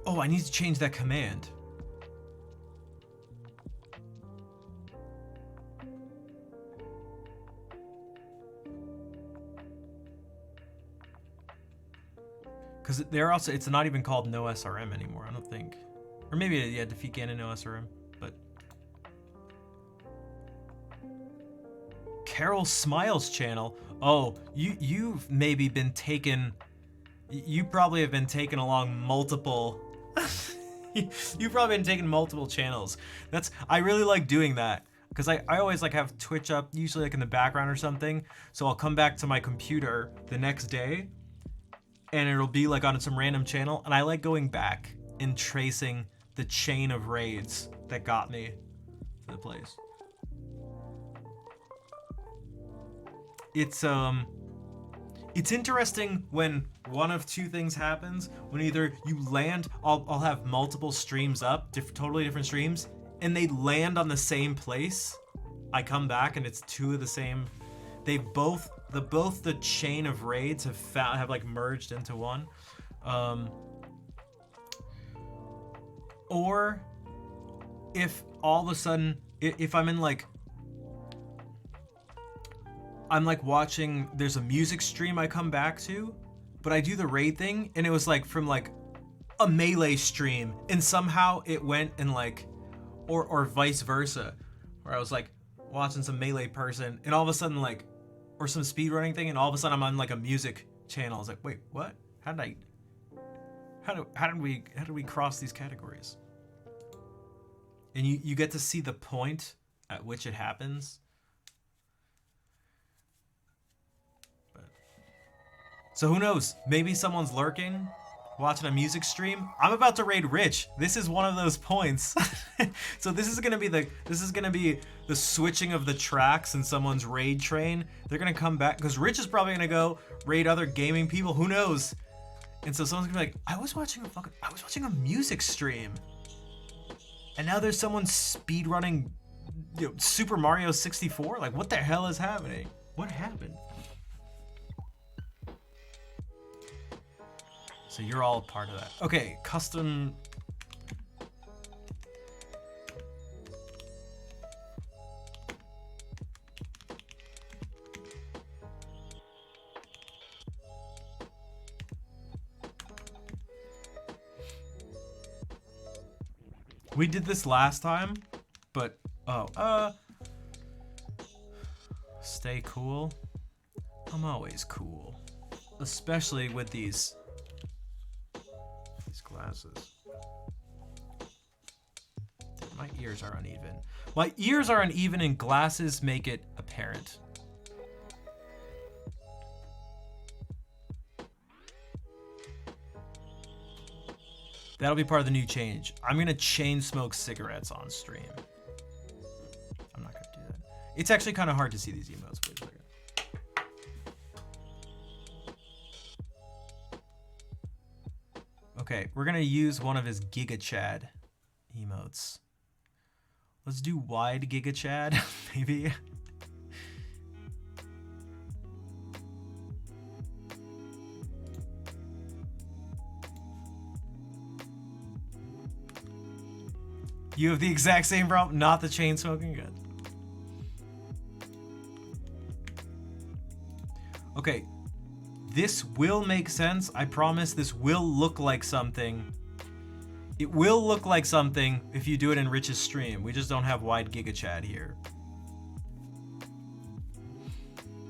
Oh, I need to change that command. Because they're also, it's not even called No SRM anymore, I don't think. Or maybe, yeah, Defeat Ganon, No SRM, but... Carol Smiles channel. Oh, you've maybe been taken... You probably have been taken along multiple... You've probably been taking multiple channels. I really like doing that. Because I always have Twitch up, usually in the background or something. So I'll come back to my computer the next day, and it'll be on some random channel, and I like going back and tracing the chain of raids that got me to the place. It's interesting when one of two things happens. When either you land, I'll have multiple streams up, totally different streams, and they land on the same place. I come back and it's two of the same. They both the chain of raids have merged into one. Or if all of a sudden, if I'm in I'm watching, there's a music stream I come back to, but I do the raid thing and it was from a Melee stream, and somehow it went and or vice versa, where I was like watching some Melee person and all of a sudden like, or some speedrunning thing, and all of a sudden I'm on like a music channel. I was like, wait, what? How did we cross these categories? And you get to see the point at which it happens. But, so who knows? Maybe someone's lurking, watching a music stream. I'm about to raid Rich. This is one of those points. So this is gonna be the switching of the tracks in someone's raid train. They're gonna come back because Rich is probably gonna go raid other gaming people. Who knows? And so someone's gonna be like, I was watching a music stream, and now there's someone speedrunning, Super Mario 64. Like, what the hell is happening? What happened? So you're all a part of that. Okay, custom. We did this last time, but stay cool. I'm always cool, especially with these glasses. Dude, my ears are uneven. My ears are uneven and glasses make it apparent. That'll be part of the new change. I'm gonna chain smoke cigarettes on stream. I'm not gonna do that. It's actually kind of hard to see these emotes. Wait a second. Okay, we're gonna use one of his Giga Chad emotes. Let's do wide Giga Chad, maybe. You have the exact same problem, not the chain smoking. Good. Okay, this will make sense. I promise this will look like something. It will look like something if you do it in Rich's stream. We just don't have wide Giga Chat here.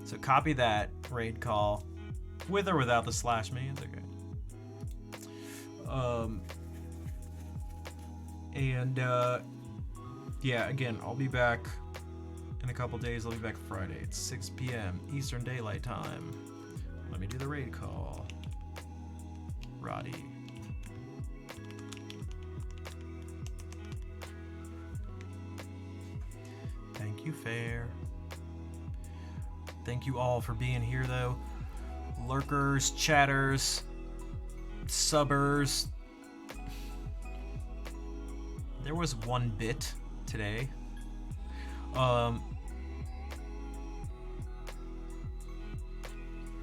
So copy that raid call, with or without the /me. It's okay. Yeah, again, I'll be back in a couple days. I'll be back Friday. It's 6 p.m. Eastern Daylight Time. Let me do the raid call. Roddy. Thank you, Fair. Thank you all for being here, though. Lurkers, chatters, subbers. There was one bit today.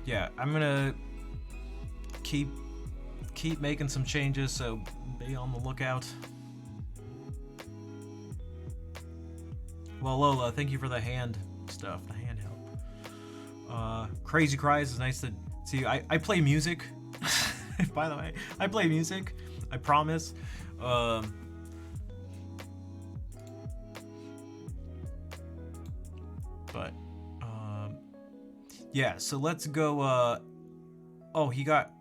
Yeah, I'm gonna keep making some changes, so be on the lookout. Well, Lola, thank you for the hand stuff, the hand help. Crazy Cries is nice to see you. I play music. By the way, I play music. I promise. But yeah, so let's go. Oh, he got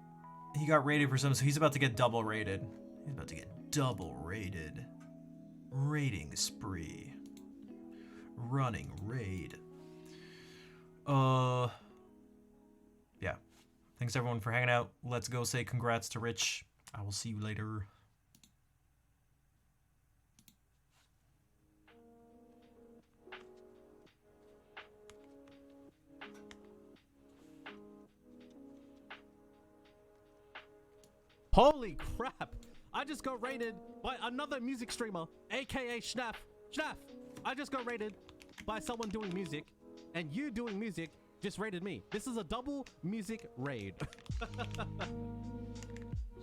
rated for something, so he's about to get double rated. He's about to get double rated. Rating spree. Running raid. Yeah. Thanks everyone for hanging out. Let's go say congrats to Rich. I will see you later. Holy crap! I just got raided by another music streamer, aka Schnaff. Schnaff! I just got raided by someone doing music, and you doing music just raided me. This is a double music raid.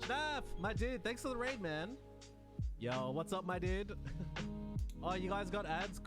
Schnaff, my dude, thanks for the raid, man. Yo, what's up, my dude? Oh, you guys got ads?